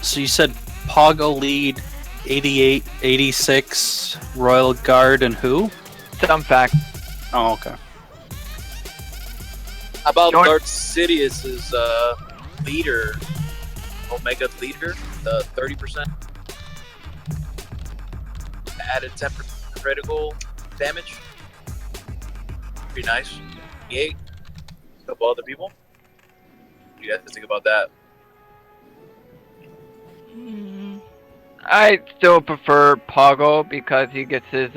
So you said Poggle Lead, 88, 86, Royal Guard, and who? Sunfact. Oh, okay. How about Darth Sidious's leader, Omega leader, the 30%? Added 10% critical damage. Pretty nice. 8. A couple other people. What do you guys think about that? I still prefer Pogo because he gets his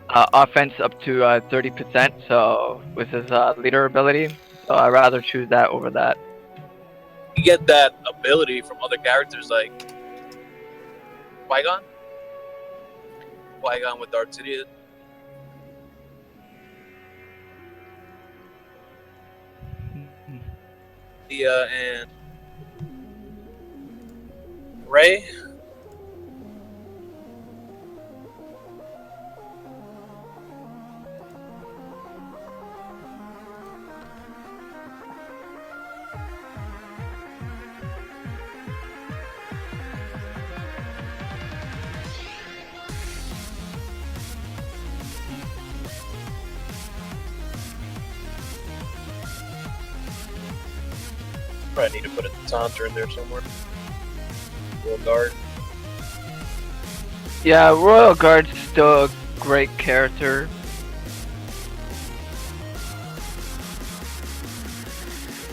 offense up to 30%. So with his leader ability, so I'd rather choose that over that. You get that ability from other characters like Qui-Gon. Qui-Gon with Darth Sidious. And Ray. Probably need to put a Taunter in there somewhere. Royal Guard. Yeah, Royal Guard's still a great character.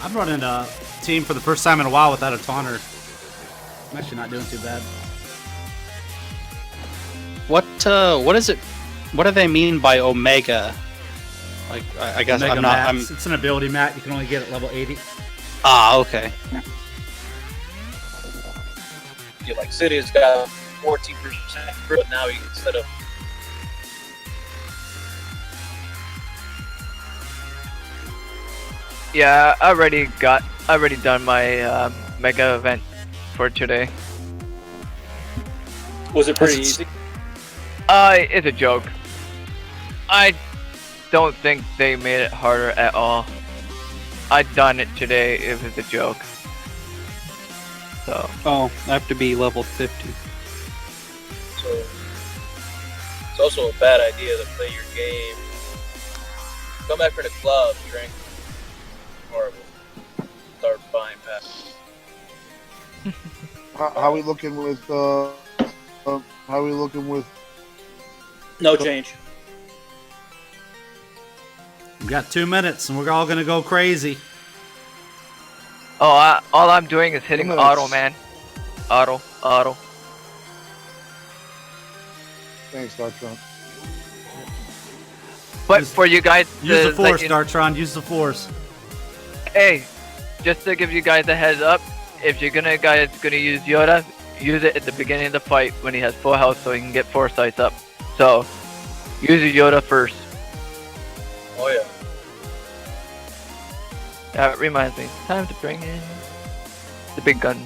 I'm running a team for the first time in a while without a taunter. I'm actually not doing too bad. What is it? What do they mean by Omega? Like, I guess Omega I'm not. mats. It's an ability mat. You can only get at level 80. Ah, okay. Yeah, like City's got 14%, but now you can set up. Yeah, I already done my mega event for today. Was it pretty easy? It's a joke. I don't think they made it harder at all. I done it today. It was a joke. So. Oh, I have to be level 50. So it's also a bad idea to play your game. Come back for the club, drink. Horrible. Start buying packs. How we looking with? How we looking with? No change. We got 2 minutes, and we're all gonna go crazy. Oh, all I'm doing is hitting Nice. auto, man. Auto. Thanks, Dartron. But for you guys, Use the to force, let you- Dartron. Use the force. Hey, just to give you guys a heads up, if you're gonna use Yoda, use it at the beginning of the fight when he has full health, so he can get foresights up. So, use your Yoda first. Oh yeah. That reminds me, time to bring in the big guns.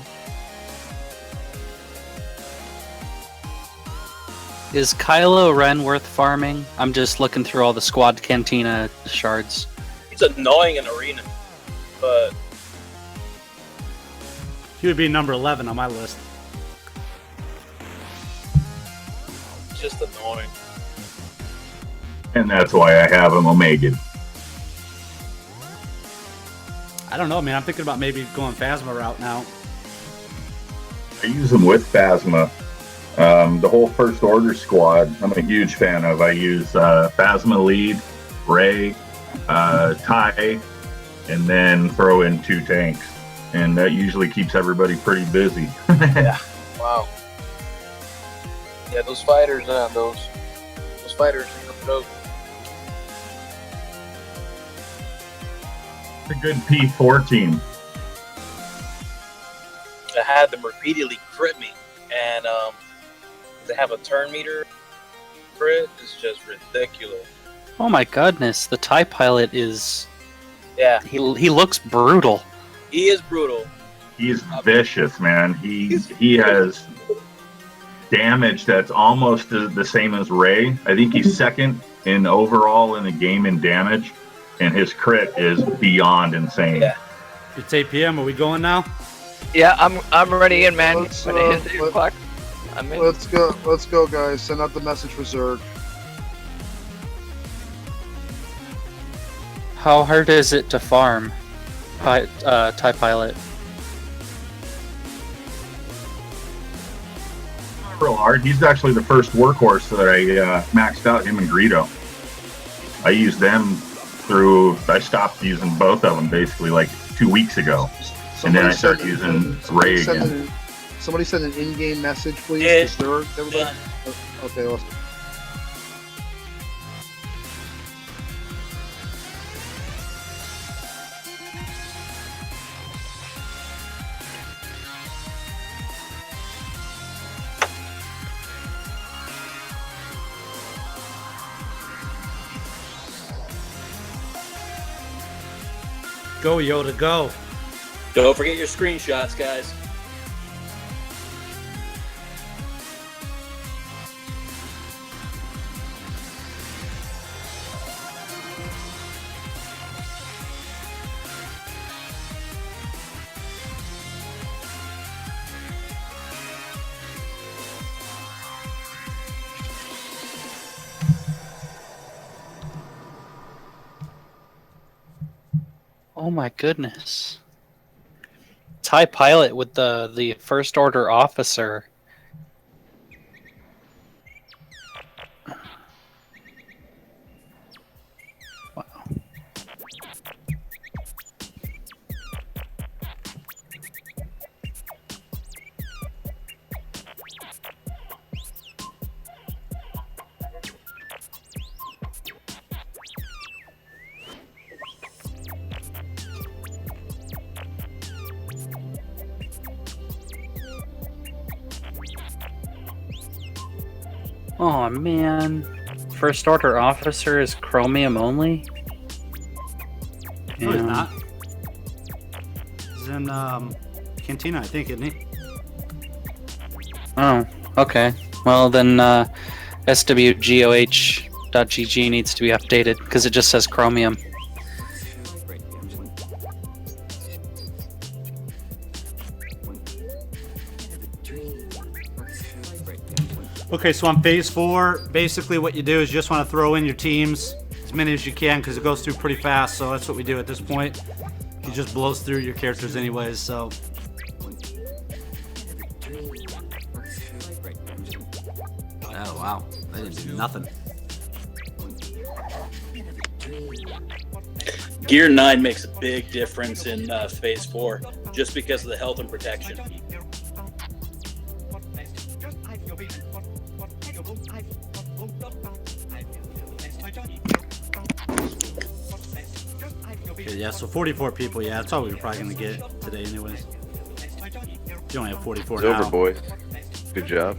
Is Kylo Ren worth farming? I'm just looking through all the squad cantina shards. He's annoying in arena, but He would be number 11 on my list. it's just annoying. And that's why I have him Omega. I don't know, man. I'm thinking about maybe going Phasma route now. I use them with Phasma. The whole First Order squad, I'm a huge fan of. I use Phasma lead, Ray, Ty, and then throw in 2 tanks. And that usually keeps everybody pretty busy. Yeah. Wow. Yeah, those fighters, those fighters are dope. A good P14. I had them repeatedly crit me, and they have a turn meter crit. It's just ridiculous. Oh my goodness, the TIE pilot is... Yeah. He looks brutal. He is brutal. He's vicious, man. He has damage that's almost the same as Ray. I think he's second in overall in the game in damage, and his crit is beyond insane. Yeah. It's 8 p.m. Are we going now? Yeah, I'm already in, man. Let's, When it hits 8 o'clock, I'm in. Let's go, guys. Send out the message for Zerg. How hard is it to farm TIE pilot? Not real hard. He's actually the first workhorse that I maxed out, him and Greedo. I used them I stopped using both of them basically like 2 weeks ago. And then I started using Ray again. Somebody send an in-game message, please. Yeah. To stir everybody. Yeah. Okay, awesome. Go, Yoda, go. Don't forget your screenshots, guys. Oh my goodness. TIE pilot with the first order officer. Wow. Oh man. First order officer is chromium only? No, he's not. He's in Cantina, I think, isn't he? Oh, okay. Well then SWGOH.gg needs to be updated because it just says chromium. Okay, so on phase 4, basically what you do is you just want to throw in your teams, as many as you can, because it goes through pretty fast, so that's what we do at this point. It just blows through your characters anyways, so... Oh, wow. They didn't do nothing. Gear 9 makes a big difference in Phase 4, just because of the health and protection. Okay, yeah, so 44 people, yeah, that's all we were probably going to get today anyways. You only have 44 It's now. over, boys. Good job.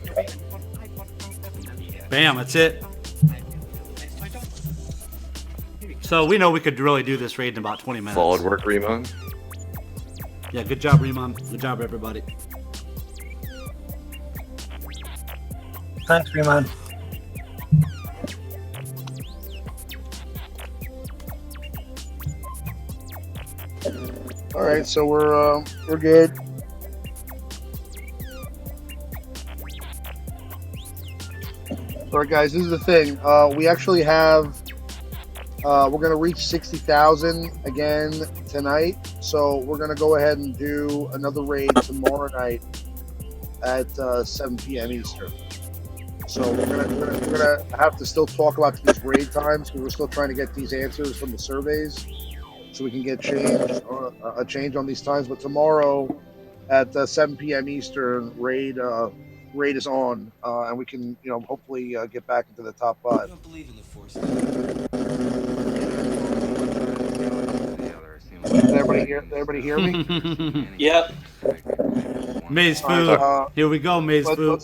Bam, that's it. So we know we could really do this raid in about 20 minutes. Solid work, Remon. Yeah, good job, Remon. Good job, everybody. Thanks, Remon. All right, so we're good. All right, guys, this is the thing. We actually have. We're gonna reach 60,000 again tonight, so we're gonna go ahead and do another raid tomorrow night at 7 p.m. Eastern. So we're gonna have to still talk about these raid times because we're still trying to get these answers from the surveys, so we can get a change on these times. But tomorrow at 7 p.m. Eastern, raid is on, and we can hopefully get back into the top 5. I don't believe in the Force. Did everybody hear me? Yep. Maze food. Here we go, Maze food.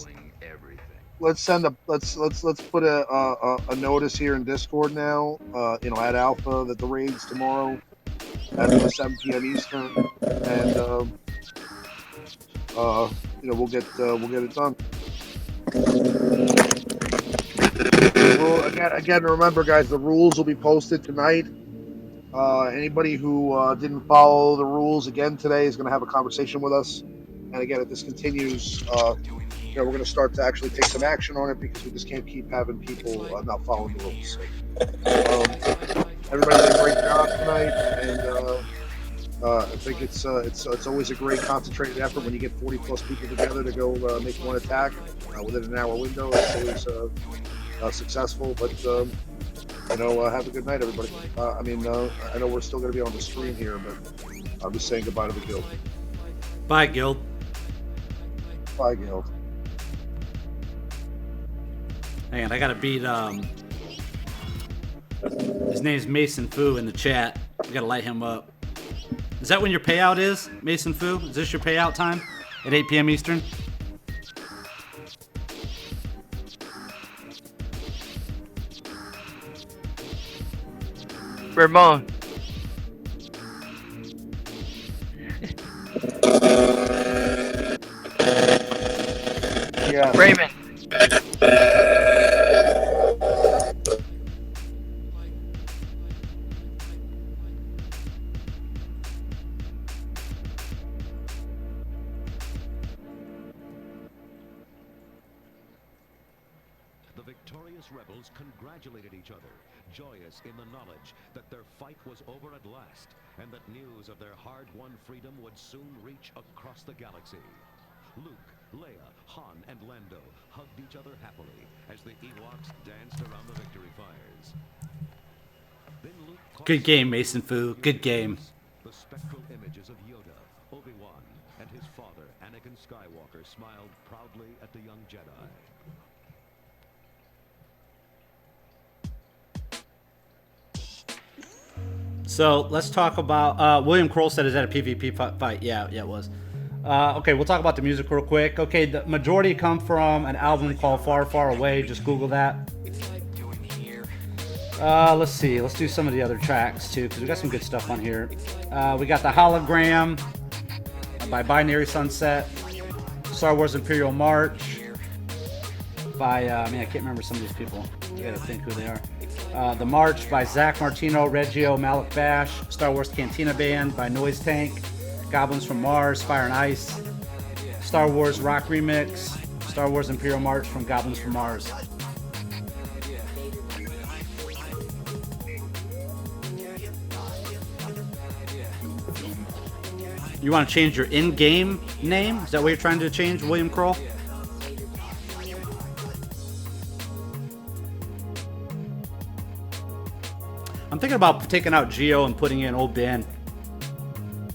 Let's put a notice here in Discord now. At Alpha that the raid's tomorrow at 7 p.m. Eastern, and we'll get it done. Well, again, remember, guys, the rules will be posted tonight. Anybody who didn't follow the rules again today is going to have a conversation with us. And again, if this continues, we're going to start to actually take some action on it because we just can't keep having people not following the rules. Everybody did a great job tonight, and I think it's always a great concentrated effort when you get 40 plus people together to go make one attack within an hour window. It's always successful, but. Have a good night, everybody. I know we're still going to be on the stream here, but I'm just saying goodbye to the guild. Bye, guild. Spy Guild. Hang on, I gotta beat his name's Mason Fu in the chat. I gotta light him up. Is that when your payout is, Mason Fu? Is this your payout time at 8 p.m. Eastern? Ramon. Yeah. Raymond. The victorious rebels congratulated each other, joyous in the knowledge that their fight was over at last, and that news of their hard-won freedom would soon reach across the galaxy. Luke, Leia, Han, and Lando hugged each other happily as the Ewoks danced around the victory fires. Then Luke Good game, Mason Fu. Good game. the spectral images of Yoda, Obi-Wan, and his father, Anakin Skywalker, smiled proudly at the young Jedi. So let's talk about William Kroll said, is that a PvP fight? Yeah, it was. Okay, we'll talk about the music real quick. Okay, the majority come from an album called Far, Far Away. Just Google that. Let's see. Let's do some of the other tracks too, because we got some good stuff on here. We got The Hologram by Binary Sunset. Star Wars Imperial March by, I can't remember some of these people. I gotta think who they are. The March by Zach Martino, Reggio, Malik Bash. Star Wars Cantina Band by Noise Tank. Goblins from Mars, Fire and Ice. Star Wars Rock Remix. Star Wars Imperial March from Goblins from Mars. You want to change your in-game name? Is that what you're trying to change, William Kroll? I'm thinking about taking out Geo and putting in Old Ben.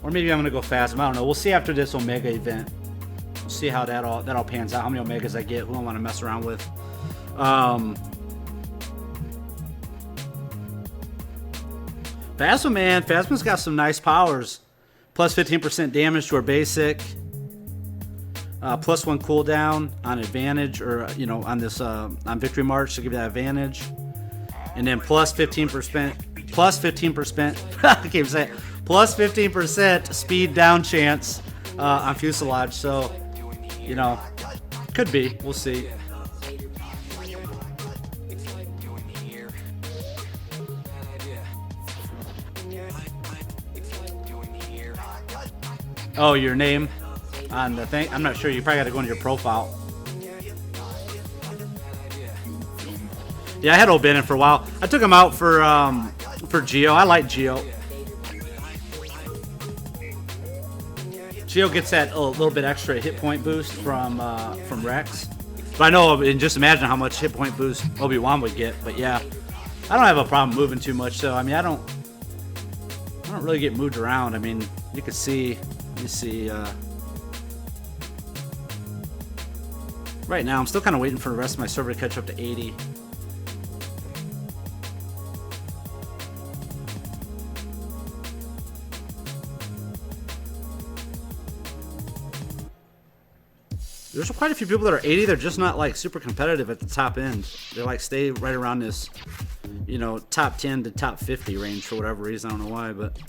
Or maybe I'm going to go fast. I don't know. We'll see after this Omega event. We'll see how that all pans out. How many Omegas I get. Who I want to mess around with. Phasma, man. Phasma's got some nice powers. Plus 15% damage to her basic. Plus 1 cooldown on advantage, or on this on Victory March to give you that advantage. And then plus 15%. I can't even say it. Plus 15% speed down chance on Fuselage. So, could be. We'll see. Oh, your name on the thing? I'm not sure. You probably got to go into your profile. Yeah, I had O'Bannon for a while. I took him out for Geo. I like Geo. Geo gets that little bit extra hit point boost from Rex. But I know, and just imagine how much hit point boost Obi-Wan would get. But yeah, I don't have a problem moving too much. So I don't really get moved around. You can see. Let me see. Right now, I'm still kind of waiting for the rest of my server to catch up to 80. There's quite a few people that are 80. They're just not like super competitive at the top end. They like stay right around this, top 10 to top 50 range for whatever reason. I don't know why, but.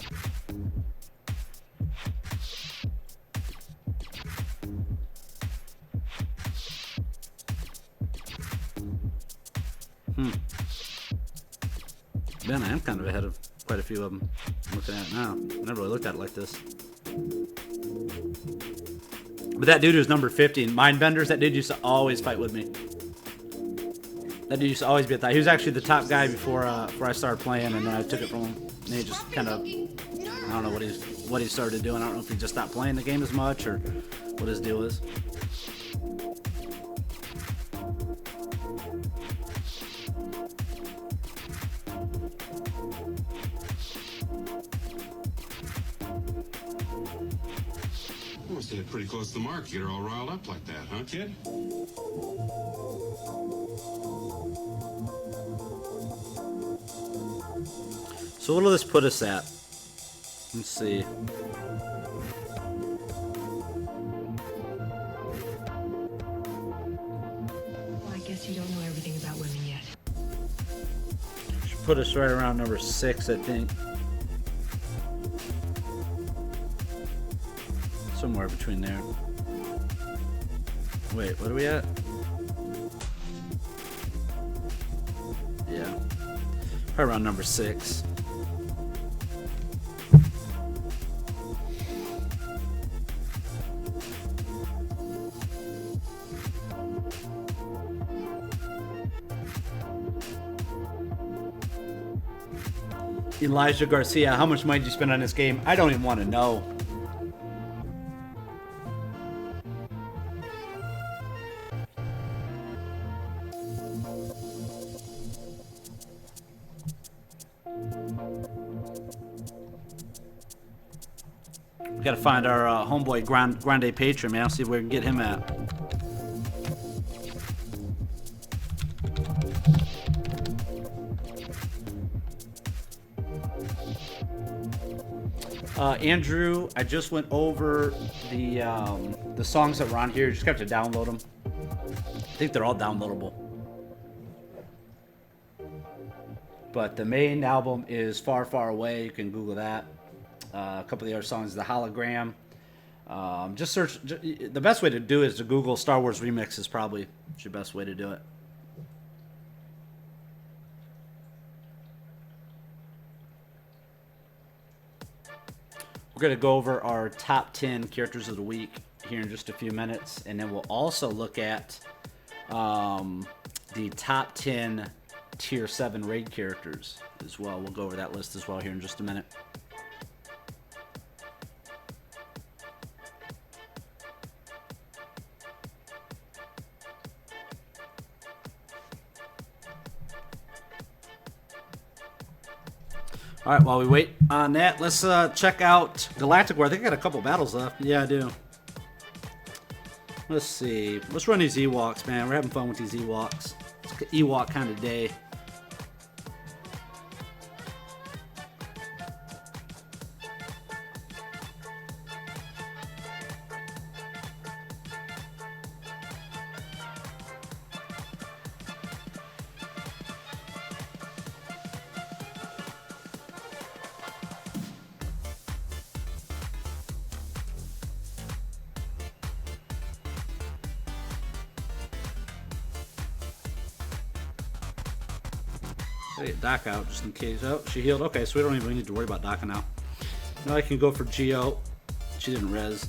Ben, I am kind of ahead of quite a few of them. I'm looking at it now. I never really looked at it like this. But that dude who's number 50 in Mindbenders, that dude used to always fight with me. That dude used to always be at that. He was actually the top guy before I started playing, and then I took it from him. And he just kind of, I don't know what he started doing. I don't know if he just stopped playing the game as much or what his deal is. You must have hit pretty close to the mark. You get her all riled up like that, huh, kid? So what'll this put us at? Let's see. Well, I guess you don't know everything about women yet. Should put us right around number 6, I think. Somewhere between there. Wait, what are we at? Yeah. Probably around number 6. Elijah Garcia, how much money did you spend on this game? I don't even want to know. We gotta find our homeboy Grande Patron, man. I'll see if we can get him at. Andrew, I just went over the songs that were on here. You just have to download them. I think they're all downloadable. But the main album is Far, Far Away. You can Google that. A couple of the other songs, The Hologram. Just search. The best way to do it is to Google Star Wars remixes. Probably it's your best way to do it. We're going to go over our top 10 characters of the week here in just a few minutes. And then we'll also look at the top 10 Tier 7 raid characters as well. We'll go over that list as well here in just a minute. All right, while we wait on that, let's check out Galactic War. I think I got a couple battles left. Yeah, I do. Let's see. Let's run these Ewoks, man. We're having fun with these Ewoks. It's an Ewok kind of day. Get Doc out just in case. Oh, she healed. Okay, so we don't even need to worry about Doc now. Now I can go for Geo. She didn't res.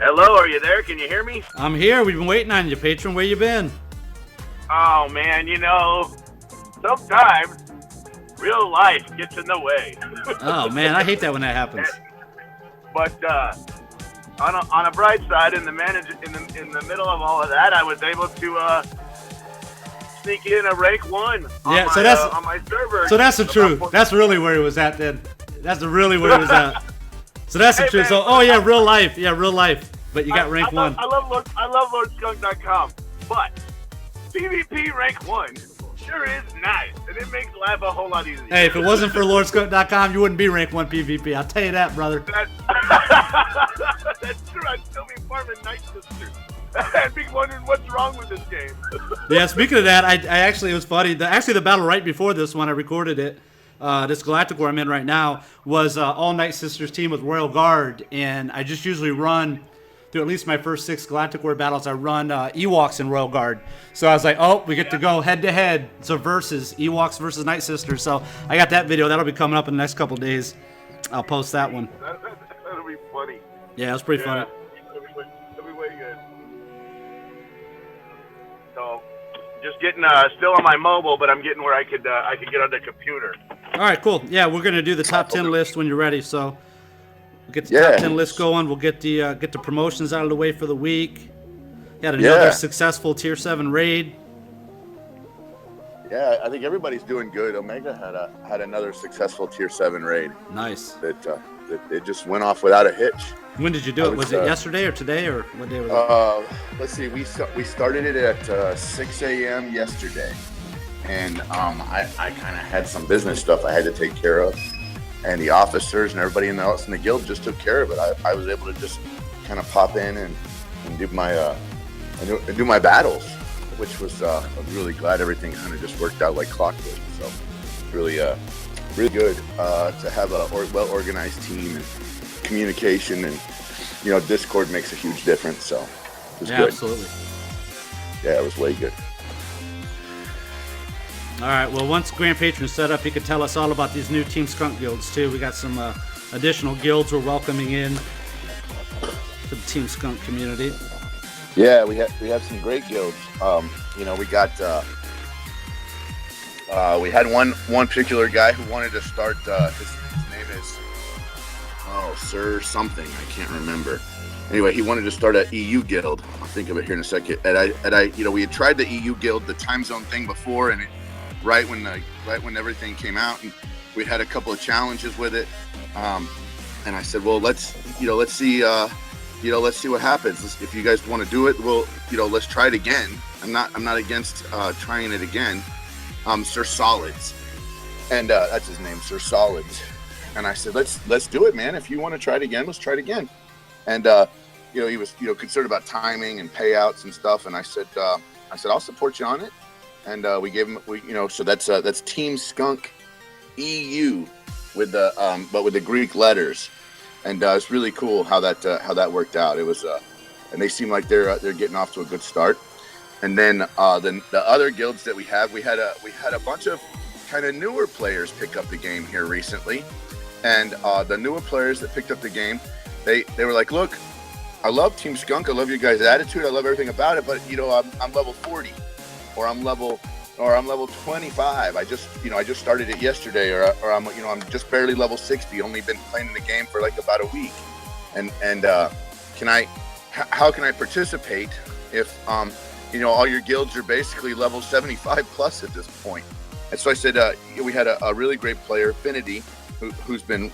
Hello, are you there? Can you hear me? I'm here. We've been waiting on you, patron. Where you been? Oh, man, you know, sometimes real life gets in the way. Oh, man, I hate that when that happens. But on a bright side, in the middle of all of that, I was able to sneak in a rank 1 on my server. So that's the truth. That's really where he was at then. That's really where he was at. So that's the truth. Man, So, oh yeah, real life. Yeah, real life. But you got rank 1. I love LordSkunk.com, but PvP rank 1 sure is nice, and it makes life a whole lot easier. Hey, if it wasn't for LordScope.com, you wouldn't be rank 1 PvP. I'll tell you that, brother. That's true. I'd still be farming Night Sisters. I'd be wondering what's wrong with this game. Yeah, speaking of that, I actually, it was funny. The battle right before this one, I recorded it. This Galactic War I'm in right now was all Night Sisters team with Royal Guard, and I just usually run through at least my first 6 Galactic War battles. I run Ewoks and Royal Guard. So I was like, oh, we get to go head to head. So versus Ewoks versus Night Sisters. So I got that video. That'll be coming up in the next couple days. I'll post that one. That'll be funny. Yeah, it was pretty funny. That'll be way good. So, just getting still on my mobile, but I'm getting where I could get on the computer. All right, cool. Yeah, we're gonna do the top 10 list when you're ready. So we'll get the top 10 list going. We'll get the promotions out of the way for the week. Had another successful Tier 7 raid. Yeah, I think everybody's doing good. Omega had another successful Tier 7 raid. Nice. That it just went off without a hitch. When did you do it? Was it yesterday or today, or what day was it? Let's see. We started it at 6 a.m. yesterday, and I kind of had some business stuff I had to take care of, and the officers and everybody else in the guild just took care of it. I was able to just kind of pop in and do my battles, which was I'm really glad everything kind of just worked out like clockwork. So really good to have a well organized team and communication, and Discord makes a huge difference. So it was good. Absolutely. Yeah, it was way good. All right. Well, once Grand Patron's set up, he could tell us all about these new Team Skunk guilds too. We got some additional guilds we're welcoming in to the Team Skunk community. Yeah, we have some great guilds. We got we had one particular guy who wanted to start. His name is Sir something. I can't remember. Anyway, he wanted to start an EU guild. I'll think of it here in a second. And I we had tried the EU guild, the time zone thing before, and right when everything came out, and we had a couple of challenges with it. And I said, well, let's see. Let's see what happens. If you guys want to do it, let's try it again. I'm not against trying it again. Sir Solids, and that's his name, Sir Solids. And I said, let's do it, man. If you want to try it again, let's try it again. And he was concerned about timing and payouts and stuff. And I said I'll support you on it. And we gave him so that's Team Skunk EU with the Greek letters. And it's really cool how that worked out. It was, and they seem like they're getting off to a good start. And then the other guilds that we had a bunch of kind of newer players pick up the game here recently. And the newer players that picked up the game, they were like, look, I love Team Skunk, I love your guys' attitude, I love everything about it, but I'm level 40, or I'm level 25. I just started it yesterday, or I'm just barely level 60. Only been playing the game for like about a week, and how can I participate if all your guilds are basically level 75 plus at this point? And so I said we had a really great player, Finity, who's been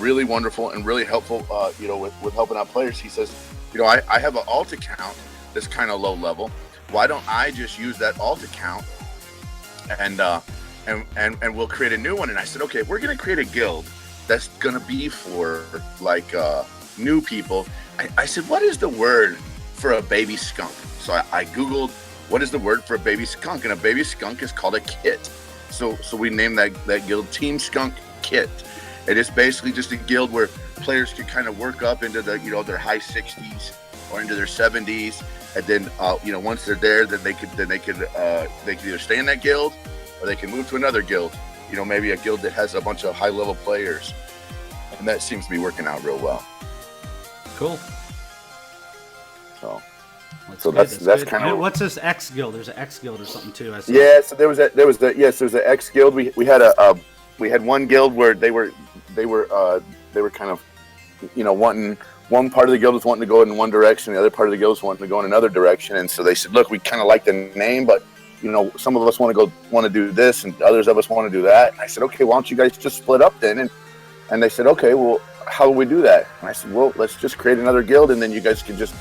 really wonderful and really helpful with helping out players. He says, I have an alt account that's kind of low level. Why don't I just use that alt account and we'll create a new one? And I said, okay, we're going to create a guild that's going to be for like new people. I said, what is the word for a baby skunk? So I Googled, what is the word for a baby skunk? And a baby skunk is called a kit. So we named that guild Team Skunk Kit. It is basically just a guild where players can kind of work up into the their high 60s or into their 70s, and then once they're there, then they could either stay in that guild or they can move to another guild. Maybe a guild that has a bunch of high level players, and that seems to be working out real well. Cool. So that's kind of what's this X guild? There's an X guild or something too. Yeah, so there was an X guild. We had one guild where they were kind of wanting, one part of the guild was wanting to go in one direction, the other part of the guild was wanting to go in another direction, and so they said, look, we kind of like the name, but some of us want to do this, and others of us want to do that. And I said, okay, why don't you guys just split up then? And they said, okay, well, how do we do that? And I said, well, let's just create another guild, and then you guys can just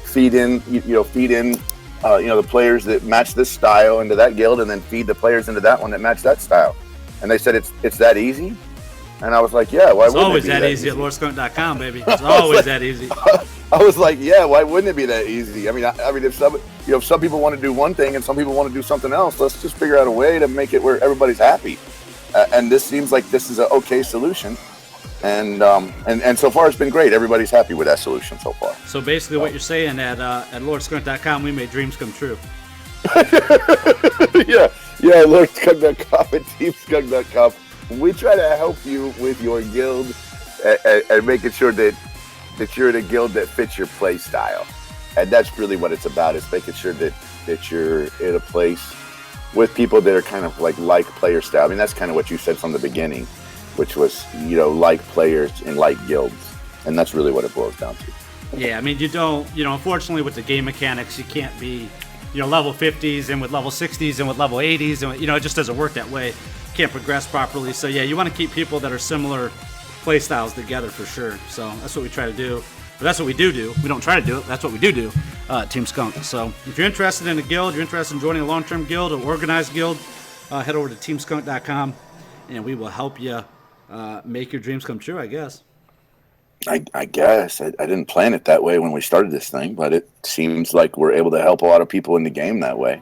feed in the players that match this style into that guild, and then feed the players into that one that match that style. And they said it's that easy. And I was like, yeah, why wouldn't it be that easy? It's always that easy at lordskunk.com, baby. It's always that easy. I was like, yeah, why wouldn't it be that easy? I mean, if some people want to do one thing and some people want to do something else, let's just figure out a way to make it where everybody's happy. And this seems like this is an okay solution. And so far it's been great. Everybody's happy with that solution so far. So basically, what you're saying at lordskunk.com, we made dreams come true. Yeah, lordskunk.com and teamskunk.com. We try to help you with your guild and making sure that you're in a guild that fits your play style. And that's really what it's about, is making sure that you're in a place with people that are kind of like player style. I mean, that's kind of what you said from the beginning, which was, like players in like guilds. And that's really what it boils down to. Yeah, I mean, you don't, unfortunately with the game mechanics, you can't be level 50s and with level 60s and with level 80s, and it just doesn't work that way. Can't progress properly. So yeah, you want to keep people that are similar play styles together for sure. So that's what we try to do. But that's what we do. We don't try to do it. That's what we do. Team Skunk. So if you're interested in a guild, you're interested in joining a long-term guild, an organized guild, head over to teamskunk.com, and we will help you make your dreams come true, I guess. I guess. I didn't plan it that way when we started this thing, but it seems like we're able to help a lot of people in the game that way.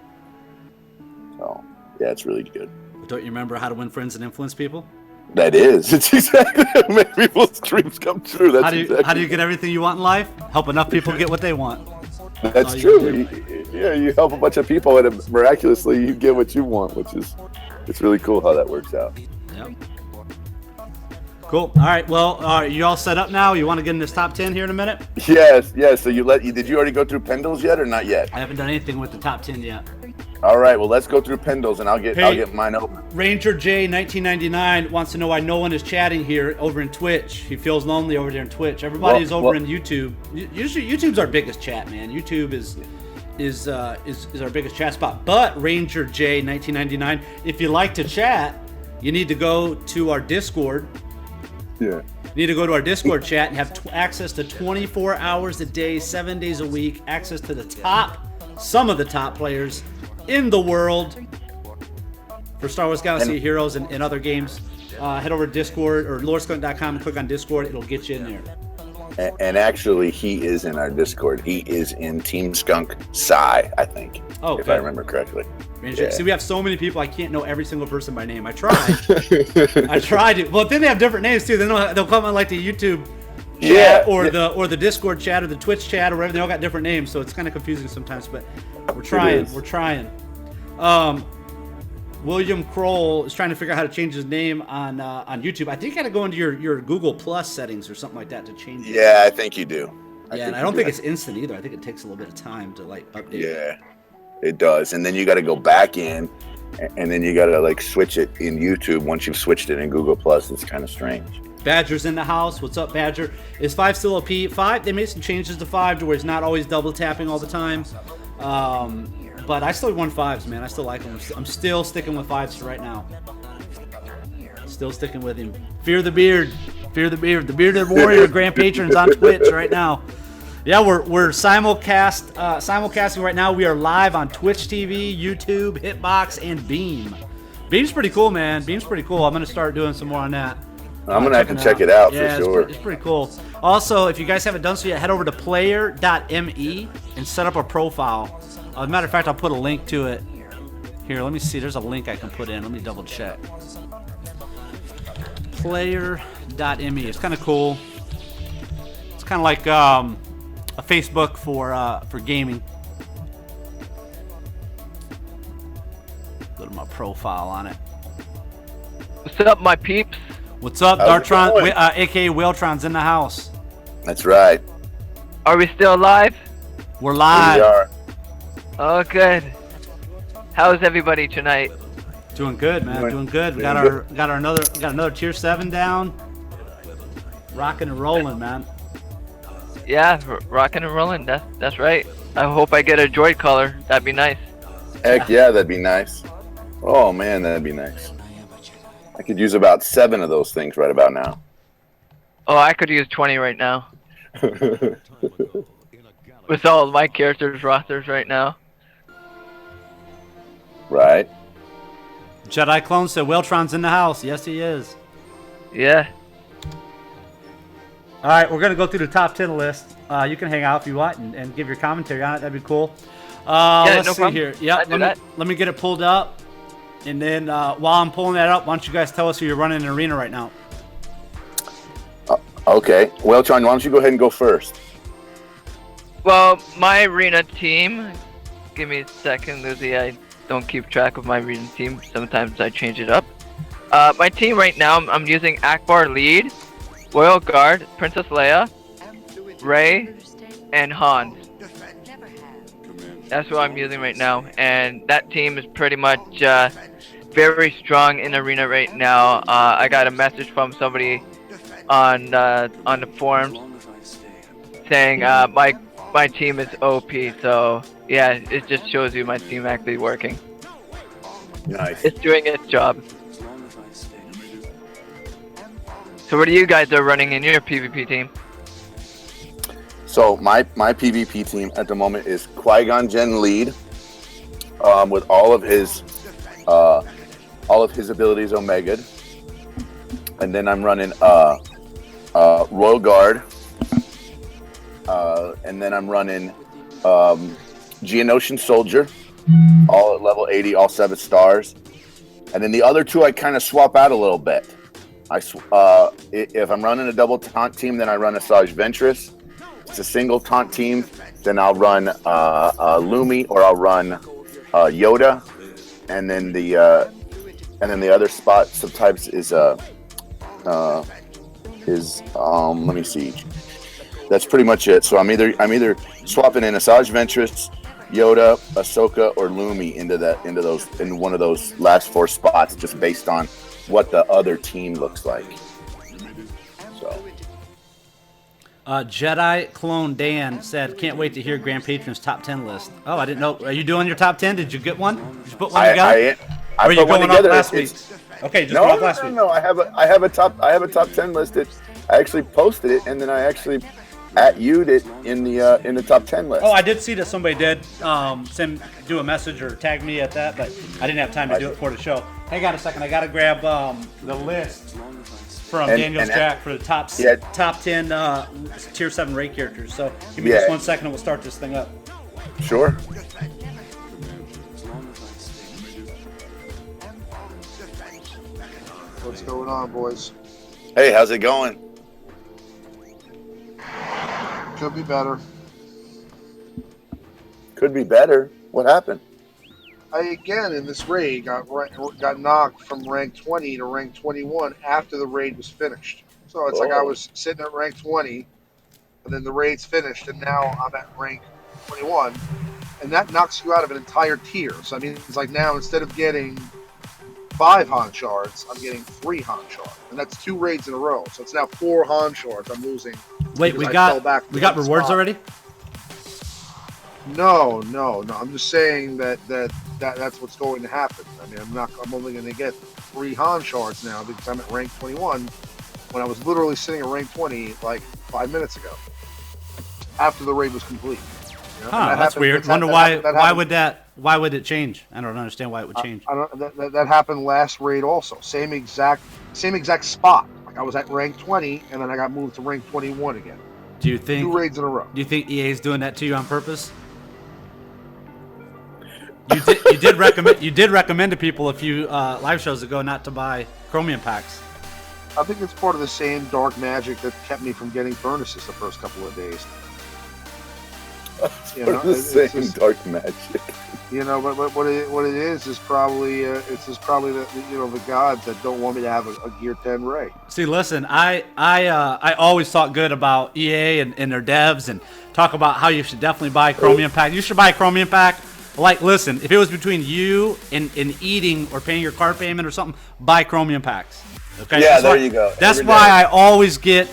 So, yeah, it's really good. But don't you remember how to win friends and influence people? That is. It's exactly what make people's dreams come true. That's how do you get everything you want in life? Help enough people get what they want. That's true. You help a bunch of people, and miraculously you get what you want, it's really cool how that works out. Yep. Cool. All right. Well, are you all set up now? You want to get in this top 10 here in a minute? Yes. So did you already go through Pendles yet or not yet? I haven't done anything with the top 10 yet. All right. Well, let's go through Pendles, and I'll get mine open. Ranger J 1999 wants to know why no one is chatting here over in Twitch. He feels lonely over there in Twitch. Everybody's over in YouTube. Usually, YouTube's our biggest chat, man. YouTube is our biggest chat spot. But Ranger J 1999, if you like to chat, you need to go to our Discord. Yeah. You need to go to our Discord chat and have access to 24 hours a day, 7 days a week, access to some of the top players in the world for Star Wars Galaxy Heroes and other games. Head over to Discord or lordskunk.com and click on Discord. It'll get you in there. And actually, he is in our Discord. He is in Team Skunk Psy, I think, if I remember correctly. Yeah. See, we have so many people, I can't know every single person by name. I tried. I tried to. Well, then they have different names, too. They'll come on like the YouTube chat or the Discord chat or the Twitch chat or whatever. They all got different names, so it's kind of confusing sometimes. But we're trying. We're trying. William Kroll is trying to figure out how to change his name on YouTube. I think you got to go into your Google Plus settings or something like that to change it. Yeah, I think you do. And I don't think it's instant either. I think it takes a little bit of time to update. Yeah, it does. And then you got to go back in, and then you got to switch it in YouTube. Once you've switched it in Google Plus, it's kind of strange. Badger's in the house. What's up, Badger? Is 5 still OP? 5, they made some changes to 5 to where it's not always double tapping all the time. But I still want 5s, man. I still like them. I'm still sticking with 5s right now. Still sticking with him. Fear the Beard. Fear the Beard. The Bearded Warrior Grand Patron's on Twitch right now. Yeah, we're simulcasting right now. We are live on Twitch TV, YouTube, Hitbox, and Beam. Beam's pretty cool, man. Beam's pretty cool. I'm going to start doing some more on that. I'm going to have to check it out for sure. It's pretty cool. Also, if you guys haven't done so yet, head over to player.me and set up a profile. As a matter of fact, I'll put a link to it. Here, let me see. There's a link I can put in. Let me double check. Player.me. It's kind of cool. It's kind of like a Facebook for gaming. Go to my profile on it. What's up, my peeps? What's up, Dartron? AKA Whaltron's in the house. That's right. Are we still live? We're live. We are. Oh, good. How's everybody tonight? Doing good, man. Doing good. We got another tier 7 down. Rocking and rolling, man. Yeah, rocking and rolling. That's right. I hope I get a droid color. That'd be nice. Heck yeah, that'd be nice. Oh man, that'd be nice. I could use about 7 of those things right about now. Oh, I could use 20 right now. With all of my characters rosters right now. Right. Jedi Clone said Whaltron's in the house. Yes, he is. Yeah. All right, we're going to go through the top 10 list. You can hang out if you want and give your commentary on it. That'd be cool. Let's see here. Yeah, let me get it pulled up. And then while I'm pulling that up, why don't you guys tell us who you're running in Arena right now? Okay. Whaltron, why don't you go ahead and go first? Well, my Arena team... Give me a second, Lizzie. I don't keep track of my Arena team. Sometimes I change it up. My team right now, I'm using Akbar Lead, Royal Guard, Princess Leia, Rey, and Han. That's what I'm using right now, and that team is pretty much very strong in Arena right now. I got a message from somebody on the forums saying my team is OP, so Yeah, it just shows you my team actually working. Nice. It's doing its job. So what do you guys are running in your PvP team? So my PvP team at the moment is Qui-Gon Jinn lead, with all of his abilities Omega'd, and then I'm running Royal Guard, and then I'm running Geonosian Soldier, all at level 80, all 7 stars, and then the other 2 I kind of swap out a little bit. If I'm running a double taunt team, then I run Asajj Ventress. If it's a single taunt team, then I'll run Lumi, or I'll run Yoda, and then the other spot subtypes is let me see. That's pretty much it. So I'm either swapping in Asajj Ventress, Yoda, Ahsoka, or Lumi into one of those last 4 spots, just based on what the other team looks like. So Jedi Clone Dan said, "Can't wait to hear Grand Patron's top 10 list." Oh, I didn't know. Are you doing your top 10? Did you get one? Did you put one together? I or are you put one going together. off last week? Okay, just no, go off last week. No, I have a top 10 listed. I actually posted it, and then I actually @U'd it in the top 10 list. Oh, I did see that somebody did do a message or tag me at that, but I didn't have time to do it for the show. Hang on a second. I got to grab the list from Daniel's Jack for the top 10 tier 7 raid characters. So give me just 1 second and we'll start this thing up. Sure. What's going on, boys? Hey, how's it going? Could be better. Could be better. What happened? I again in this raid got knocked from rank 20 to rank 21 after the raid was finished. So it's like I was sitting at rank 20, and then the raid's finished, and now I'm at rank 21, and that knocks you out of an entire tier. So I mean, it's like now instead of getting 5 Han shards, I'm getting 3 Han shards, and that's 2 raids in a row. So it's now 4 Han shards I'm losing. Wait, we got rewards already? No. I'm just saying that's what's going to happen. I mean, I'm only going to get 3 Han shards now because I'm at rank 21 when I was literally sitting at rank 20 like 5 minutes ago after the raid was complete. You know? That's weird. Wonder why would it change? I don't understand why it would change. That happened last raid also. Same exact spot. Like I was at rank 20 and then I got moved to rank 21 again. Do you think 2 raids in a row? Do you think EA is doing that to you on purpose? You did recommend to people a few live shows ago not to buy Chromium packs. I think it's part of the same dark magic that kept me from getting furnaces the first couple of days. Dark magic. You know, but what it is probably it's just probably the gods that don't want me to have a Gear 10 raid. See, listen, I always talk good about EA and their devs and talk about how you should definitely buy Chromium pack. You should buy a Chromium pack. Like, listen, if it was between you and eating or paying your car payment or something, buy Chromium packs. Okay. Yeah, there you go. That's why I always get.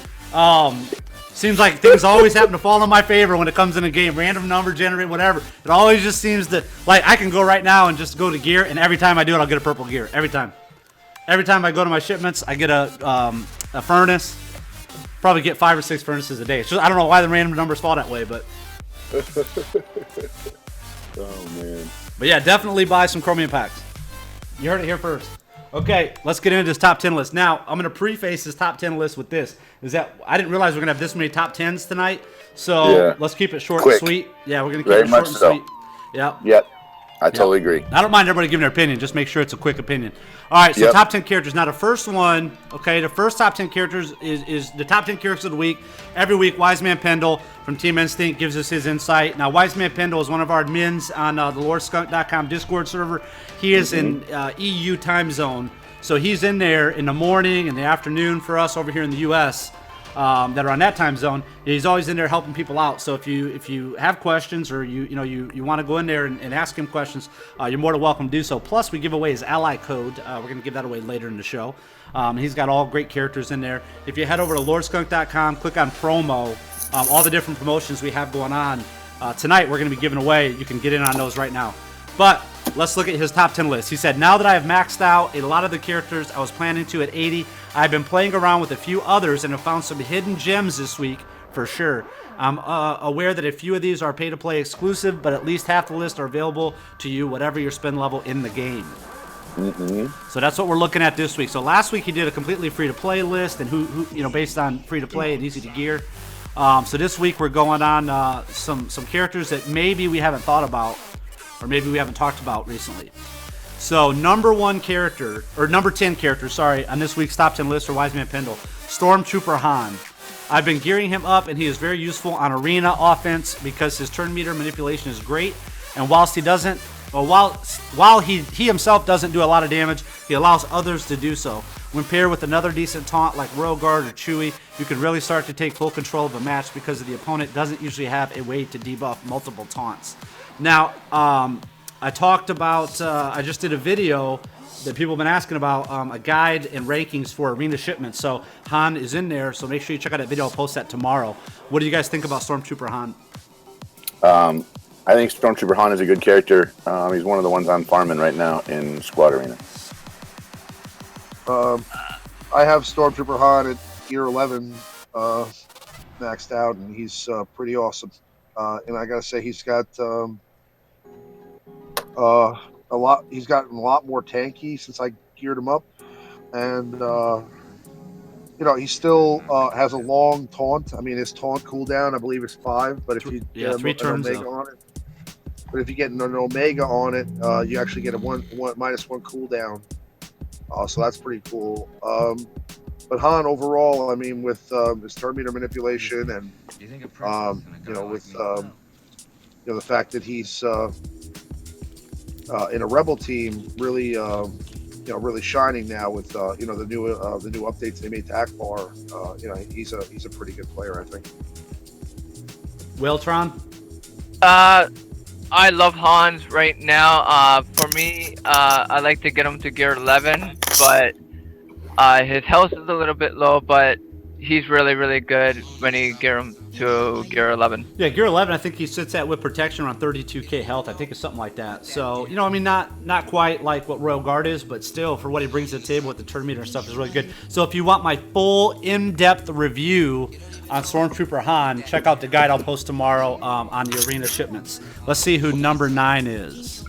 Seems like things always happen to fall in my favor when it comes in a game. Random number generate, whatever. It always just seems that, like, I can go right now and just go to gear, and every time I do it, I'll get a purple gear. Every time. Every time I go to my shipments, I get a furnace. Probably get 5 or 6 furnaces a day. It's just, I don't know why the random numbers fall that way, but. Oh, man. But yeah, definitely buy some Chromium packs. You heard it here first. Okay, let's get into this top 10 list. Now, I'm going to preface this top 10 list with this. Is that I didn't realize we're going to have this many top 10s tonight. So let's keep it short and sweet. Yeah, we're going to keep it short and sweet. Yeah. Yep. I totally agree. I don't mind everybody giving their opinion. Just make sure it's a quick opinion. All right, so top 10 characters. Now, the first one, okay, the first top 10 characters is the top 10 characters of the week. Every week, Wiseman Pendle from Team Instinct gives us his insight. Now, Wiseman Pendle is one of our admins on the LordSkunk.com Discord server. He is in EU time zone. So he's in there in the morning and the afternoon for us over here in the U.S. That are on that time zone. He's always in there helping people out. So if you have questions or you want to go in there and ask him questions, you're more than welcome to do so. Plus, we give away his ally code. We're going to give that away later in the show. He's got all great characters in there. If you head over to LordSkunk.com, click on promo, all the different promotions we have going on. Tonight, we're going to be giving away. You can get in on those right now. But let's look at his top 10 list. He said, now that I have maxed out a lot of the characters I was planning to at 80, I've been playing around with a few others and have found some hidden gems this week for sure. I'm aware that a few of these are pay-to-play exclusive, but at least half the list are available to you, whatever your spend level in the game. So that's what we're looking at this week. So last week he did a completely free-to-play list, and who based on free-to-play and easy to gear. So this week we're going on some characters that maybe we haven't thought about, or maybe we haven't talked about recently. So number 10 character, on this week's top 10 list for Wiseman Pendle, Stormtrooper Han. I've been gearing him up, and he is very useful on arena offense because his turn meter manipulation is great, and whilst he doesn't, while he himself doesn't do a lot of damage, he allows others to do so. When paired with another decent taunt like Royal Guard or Chewie, you can really start to take full control of a match because the opponent doesn't usually have a way to debuff multiple taunts. Now, I talked about, I just did a video that people have been asking about, a guide and rankings for arena shipments. So Han is in there, so make sure you check out that video. I'll post that tomorrow. What do you guys think about Stormtrooper Han? I think Stormtrooper Han is a good character. He's one of the ones I'm farming right now in Squad Arena. I have Stormtrooper Han at gear 11 maxed out, and he's pretty awesome. And I gotta say, he's got a lot. He's gotten a lot more tanky since I geared him up, and he still has a long taunt. I mean, his taunt cooldown, I believe, is 5. But if you get 3 turns Omega on it, but if you get an Omega on it, you actually get a -1 cooldown. So that's pretty cool. But Han overall, I mean, with his turn meter manipulation and with the fact that he's in a Rebel team, really really shining now with the new updates they made to Akbar. He's a pretty good player, I think. Wiltron? I love Hans right now. For me, I like to get him to gear 11, but his health is a little bit low, but he's really, really good when you gear him to gear 11. Yeah, gear 11, I think he sits at with protection around 32k health. I think it's something like that. So, not quite like what Royal Guard is, but still, for what he brings to the table with the turn meter and stuff is really good. So if you want my full in-depth review on Stormtrooper Han, check out the guide I'll post tomorrow on the arena shipments. Let's see who number 9 is.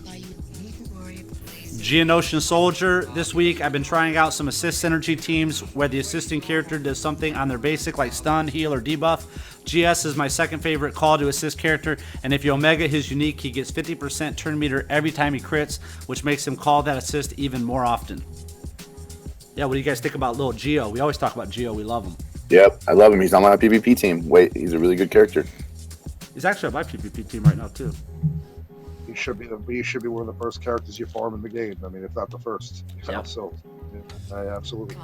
Geonosian Soldier. This week, I've been trying out some assist synergy teams where the assisting character does something on their basic like stun, heal, or debuff. GS is my second favorite call to assist character, and if you Omega his unique, he gets 50% turn meter every time he crits, which makes him call that assist even more often. Yeah, what do you guys think about little Geo? We always talk about Geo. We love him. Yep, I love him. He's on my PvP team. He's a really good character. He's actually on my PvP team right now, too. He should be one of the first characters you farm in the game. I mean, if not the first. Yeah. So, absolutely.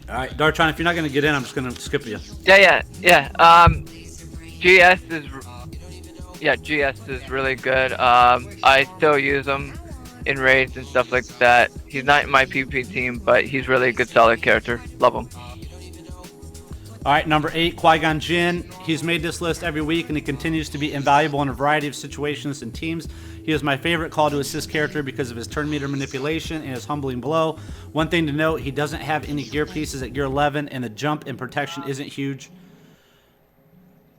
All right, Dartron, if you're not going to get in, I'm just going to skip you. Yeah. GS is really good. I still use him in raids and stuff like that. He's not in my PvP team, but he's really a good, solid character. Love him. All right, number 8, Qui-Gon Jinn. He's made this list every week, and he continues to be invaluable in a variety of situations and teams. He is my favorite call to assist character because of his turn meter manipulation and his humbling blow. One thing to note, he doesn't have any gear pieces at gear 11, and the jump in protection isn't huge.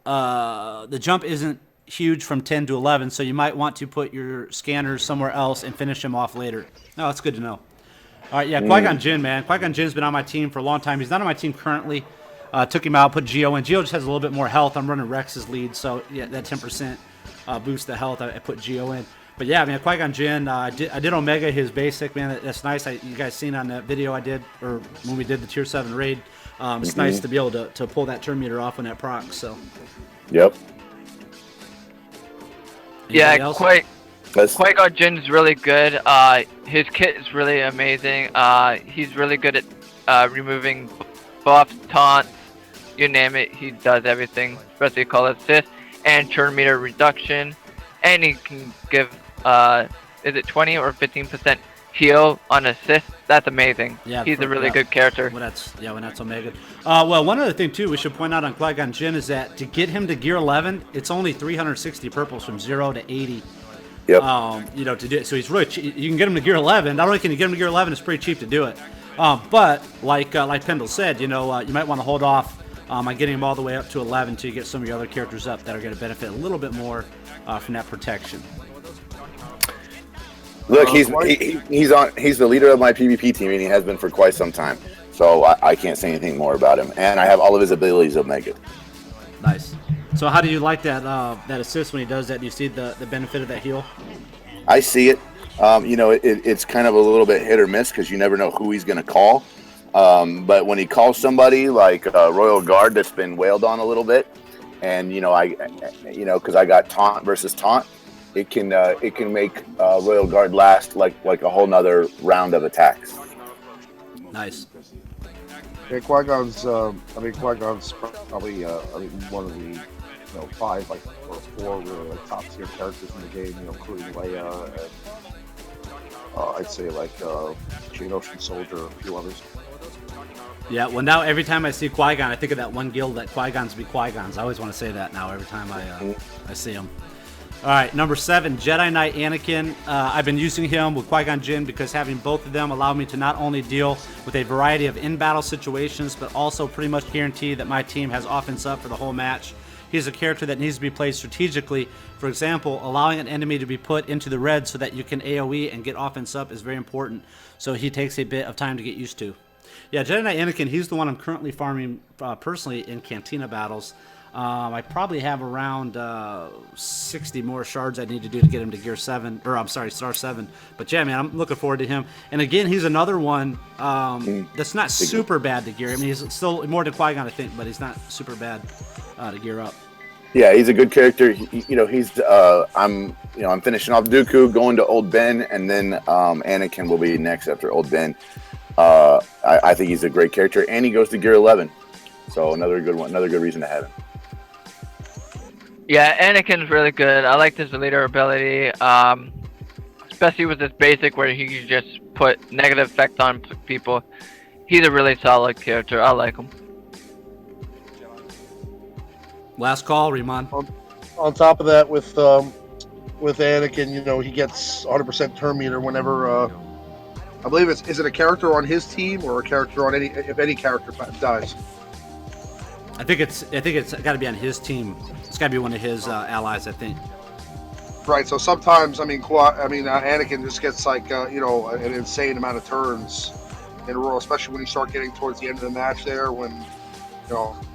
The jump isn't huge from 10 to 11, so you might want to put your scanners somewhere else and finish him off later. No, that's good to know. All right, yeah, Qui-Gon Jinn, man. Qui-Gon Jinn's been on my team for a long time. He's not on my team currently. Took him out, put Geo in. Geo just has a little bit more health. I'm running Rex's lead, so yeah, that 10% boost the health. I put Geo in. But yeah, man, Qui-Gon Jinn, I did Omega his basic, man. That's nice. You guys seen on that video I did, or when we did the Tier 7 raid. It's nice to be able to pull that turn meter off on that proc, so. Yep. Yeah, Qui-Gon Jinn is really good. His kit is really amazing. He's really good at removing buffs, taunts, you name it. He does everything, especially call assist and turn meter reduction. And he can give, is it 20 or 15% heal on assist, that's amazing. Yeah, He's a really good character. When that's Omega. Well, one other thing too we should point out on Qui-Gon Jinn is that to get him to gear 11, it's only 360 purples from 0 to 80. Yep. To do it. So he's really you can get him to gear 11. Not only can you get him to gear 11, it's pretty cheap to do it. But like Pendle said, you might want to hold off on getting him all the way up to 11 until you get some of your other characters up that are going to benefit a little bit more from that protection. Look, he's the leader of my PvP team, and he has been for quite some time. So I can't say anything more about him, and I have all of his abilities Omega. Nice. So how do you like that that assist when he does that? Do you see the benefit of that heal? I see it. It's kind of a little bit hit or miss because you never know who he's going to call. But when he calls somebody like Royal Guard that's been wailed on a little bit, and because I got taunt versus taunt, it can make Royal Guard last like a whole nother round of attacks. Nice. Yeah, Qui-Gon's probably one of the 5 or 4 really top tier characters in the game, including Leia and I'd say Jade Ocean Soldier, a few others. Yeah, well now every time I see Qui-Gon, I think of that one guild that Qui-Gons be Qui-Gons. I always want to say that now every time I see him. All right, number 7, Jedi Knight Anakin. I've been using him with Qui-Gon Jinn because having both of them allow me to not only deal with a variety of in-battle situations, but also pretty much guarantee that my team has offense up for the whole match. He's a character that needs to be played strategically. For example, allowing an enemy to be put into the red so that you can AoE and get offense up is very important. So he takes a bit of time to get used to. Yeah, Jedi Knight Anakin, he's the one I'm currently farming personally in Cantina battles. I probably have around 60 more shards I need to do to get him to gear 7, or I'm sorry, star 7. But yeah, man, I'm looking forward to him. And again, he's another one that's not super bad to gear. I mean, he's still more than Qui-Gon, I think, but he's not super bad to gear up. Yeah, he's a good character. I'm finishing off Dooku, going to Old Ben, and then Anakin will be next after Old Ben. I think he's a great character, and he goes to gear 11. So another good one, another good reason to have him. Yeah, Anakin's really good. I like his leader ability, especially with this basic where he can just put negative effect on people. He's a really solid character. I like him. Last call, Riemann. On top of that, with Anakin, he gets 100% turn meter whenever. I believe is it a character on his team or a character on any character dies? I think it's got to be on his team. It's got to be one of his allies, I think. Right. So sometimes, Anakin just gets an insane amount of turns in a row, especially when you start getting towards the end of the match there, when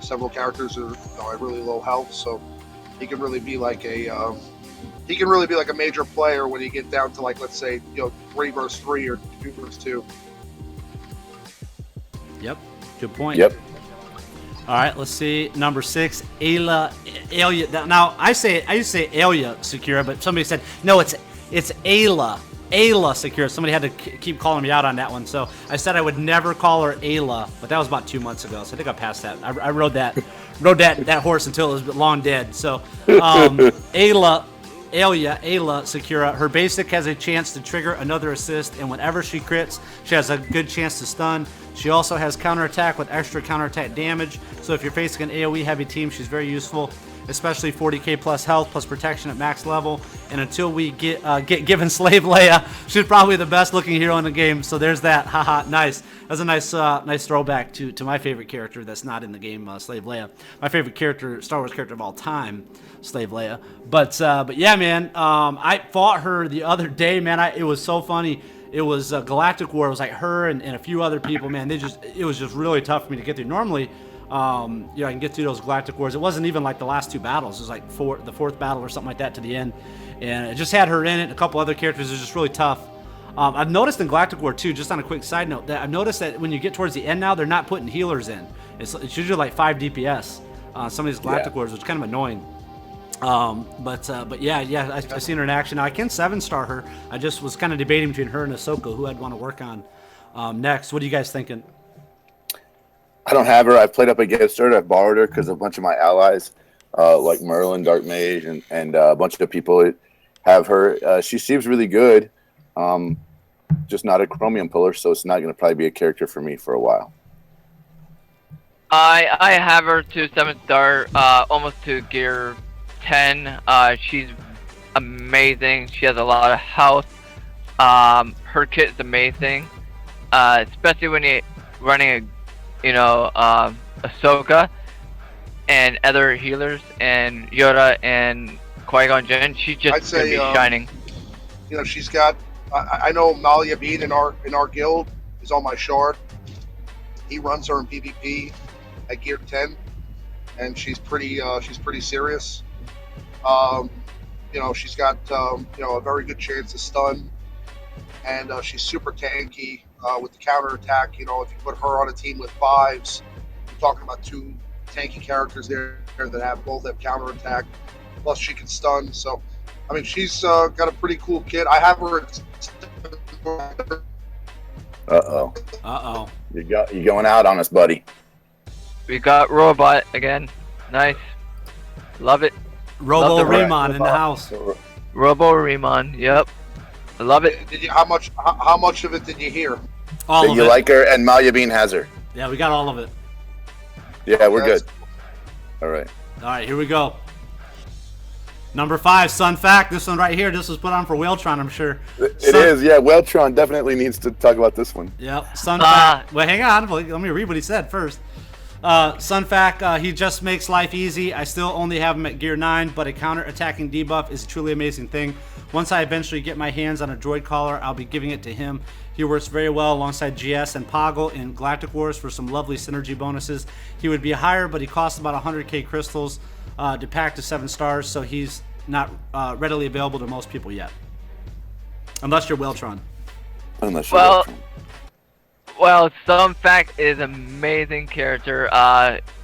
several characters are at really low health. So he can really be like a major player when you get down to let's say 3 versus 3 or 2 versus 2. Yep. Good point. Yep. All right, let's see. Number 6, Aelia. Now I used to say Aelia Secura, but somebody said no. It's Ayla Secura. Somebody had to keep calling me out on that one, so I said I would never call her Ayla, but that was about 2 months ago. So I think I passed that. I rode that horse until it was long dead. So Aelia Secura. Her basic has a chance to trigger another assist, and whenever she crits, she has a good chance to stun. She also has counterattack with extra counterattack damage, so if you're facing an AoE heavy team, she's very useful, especially 40k plus health plus protection at max level. And until we get given Slave Leia, she's probably the best looking hero in the game. So there's that. Haha, nice. That's a nice throwback to my favorite character that's not in the game, Slave Leia. My favorite character, Star Wars character of all time, Slave Leia. But yeah, man, I fought her the other day, man. It was so funny. It was Galactic War. It was like her and a few other people, man. It was just really tough for me to get through. Normally, I can get through those Galactic Wars. It wasn't even like the last 2 battles. It was like the 4th battle or something like that to the end. And it just had her in it. A couple other characters. It was just really tough. I've noticed in Galactic War too, just on a quick side note, that I've noticed that when you get towards the end now, they're not putting healers in. It's usually like 5 DPS. Some of these Galactic Wars, which is kind of annoying. But yeah, I've seen her in action. Now I can 7-star her. I just was kind of debating between her and Ahsoka, who I'd want to work on next. What are you guys thinking? I don't have her. I've played up against her. I've borrowed her because a bunch of my allies, like Merlin, Dark Mage, and a bunch of people have her. She seems really good. just not a chromium puller, so it's not going to probably be a character for me for a while. I have her to 7-star, almost to gear 10. She's amazing. She has a lot of health. Her kit is amazing, especially when you're running Ahsoka and other healers and Yoda and Qui-Gon Jinn. She's just gonna be shining. She's got. I know Malia Bean in our guild is on my shard. He runs her in PvP at gear 10, and she's pretty serious. She's got a very good chance to stun, and she's super tanky with the counter attack. If you put her on a team with 5s, you're talking about 2 tanky characters there that both have counter attack, plus she can stun. So, I mean, she's got a pretty cool kit. I have her. You're going out on us, buddy. We got Robot again. Nice. Love it. Robo Remon in the house. Robo Remon. Yep. I love it. How much of it did you hear? All of you it. like her, and Malia Bean has her. Yeah, we got all of it. Yeah, we're good. All right. All right, here we go. Number 5, Sun Fact. This one right here. This was put on for Whaltron, I'm sure. It is, yeah. Whaltron definitely needs to talk about this one. Yep. Sun Fact. Well, hang on. Let me read what he said first. Sun Fact, he just makes life easy. I still only have him at gear 9, but a counter-attacking debuff is a truly amazing thing. Once I eventually get my hands on a droid collar, I'll be giving it to him. He works very well alongside GS and Poggle in Galactic Wars for some lovely synergy bonuses. He would be higher, but he costs about 100k crystals to pack to 7 stars, so he's not readily available to most people yet. Unless you're Whaltron. Well, Sun Fact is an amazing character.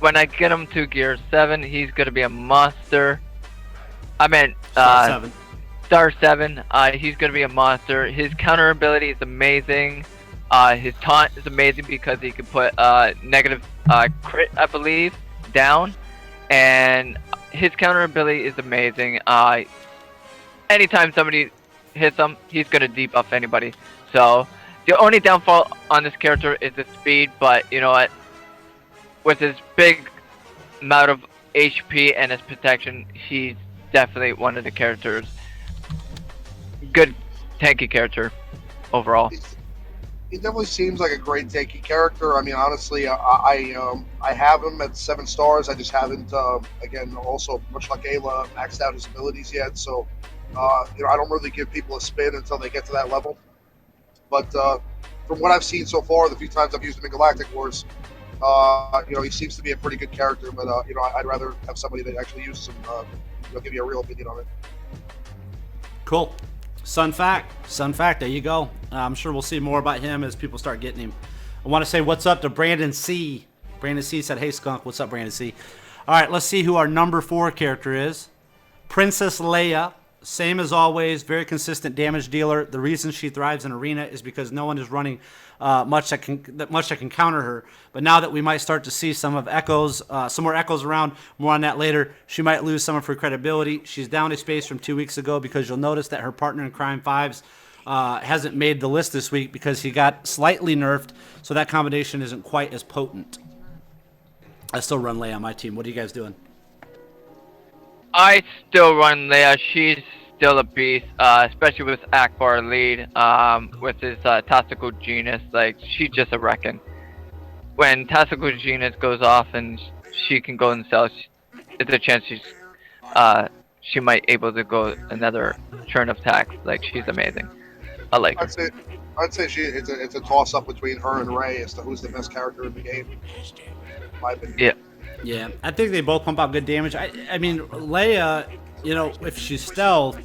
When I get him to gear 7, he's gonna be a monster. I meant Star 7. He's gonna be a monster. His counter ability is amazing. His taunt is amazing because he can put negative crit, I believe, down, and his counter ability is amazing. Anytime somebody hits him, he's gonna debuff anybody. So the only downfall on this character is the speed, but you know what? With his big amount of HP and his protection, he's definitely one of the characters. Good tanky character overall. He definitely seems like a great tanky character. I mean, honestly, I have him at 7 stars. I just haven't, again, also much like Ayla, maxed out his abilities yet. So, I don't really give people a spin until they get to that level. But from what I've seen so far, the few times I've used him in Galactic Wars, he seems to be a pretty good character. But I'd rather have somebody that actually uses him, give you a real opinion on it. Cool. Sun Fact, there you go. I'm sure we'll see more about him as people start getting him. I want to say what's up to Brandon C. Brandon C said, hey, Skunk. What's up, Brandon C? All right, let's see who our number 4 character is. Princess Leia. Same as always, very consistent damage dealer. The reason she thrives in Arena is because no one is running much that can counter her. But now that we might start to see some more echoes around, more on that later, she might lose some of her credibility. She's down a space from 2 weeks ago because you'll notice that her partner in crime 5s hasn't made the list this week because he got slightly nerfed, so that combination isn't quite as potent. I still run Leia on my team. What are you guys doing? I still run Leia. She's still a beast, especially with Akbar lead, with his tactical genius. Like, she's just a wrecking. When tactical genius goes off and she can go in cells, there's a chance she might able to go another turn of attacks. Like, she's amazing. I like her. I'd say it's a toss up between her and Rey as to who's the best character in the game. In my opinion. Yeah, I think they both pump out good damage. I mean, Leia, if she's stealth,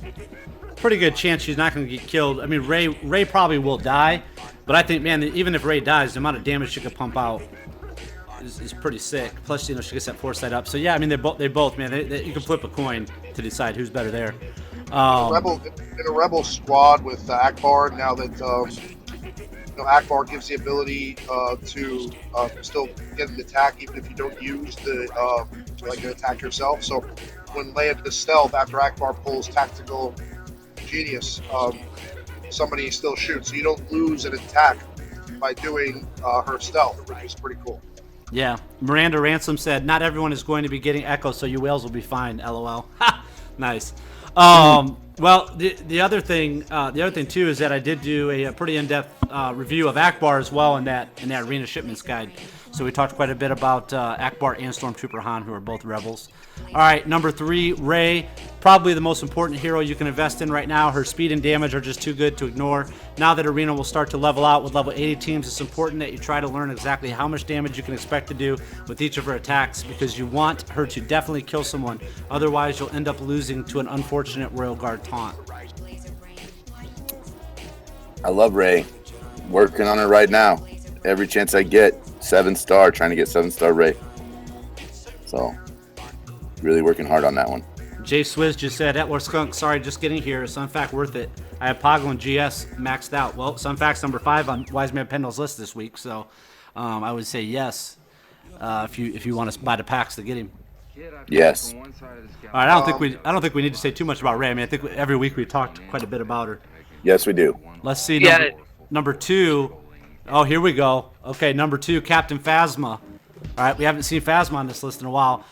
pretty good chance she's not going to get killed. I mean, Rey probably will die, but I think, man, even if Rey dies, the amount of damage she could pump out is pretty sick. Plus, she gets that foresight up. So yeah, I mean, they both, man. You can flip a coin to decide who's better there. In a rebel squad with Akbar, now that Akbar gives the ability to still get an attack even if you don't use the an attack yourself. So when Leia does stealth after Akbar pulls tactical genius, somebody still shoots. So you don't lose an attack by doing her stealth, which is pretty cool. Yeah. Miranda Ransom said, not everyone is going to be getting Echo, so you whales will be fine. LOL. Ha! Nice. Well, the other thing too is that I did do a pretty in-depth review of Akbar as well in that arena shipments guide. So we talked quite a bit about Akbar and Stormtrooper Han, who are both rebels. All right, number 3, Rey, probably the most important hero you can invest in right now. Her speed and damage are just too good to ignore. Now that Arena will start to level out with level 80 teams, it's important that you try to learn exactly how much damage you can expect to do with each of her attacks, because you want her to definitely kill someone. Otherwise, you'll end up losing to an unfortunate Royal Guard taunt. I love Rey. Working on her right now. Every chance I get, 7-star, trying to get 7-star Rey. So, really working hard on that one. Jay Swizz just said, Etler Skunk, sorry, just getting here. Sunfact worth it. I have Poggle and GS maxed out. Well, Sunfact's number 5 on Wise Man Pendle's list this week, so I would say yes if you want to buy the packs to get him. Yes. All right, I don't think we need to say too much about Rey. I mean, I think every week we talked quite a bit about her. Yes, we do. Let's see. Number 2. Oh, here we go. Okay, number 2, Captain Phasma. All right, we haven't seen Phasma on this list in a while.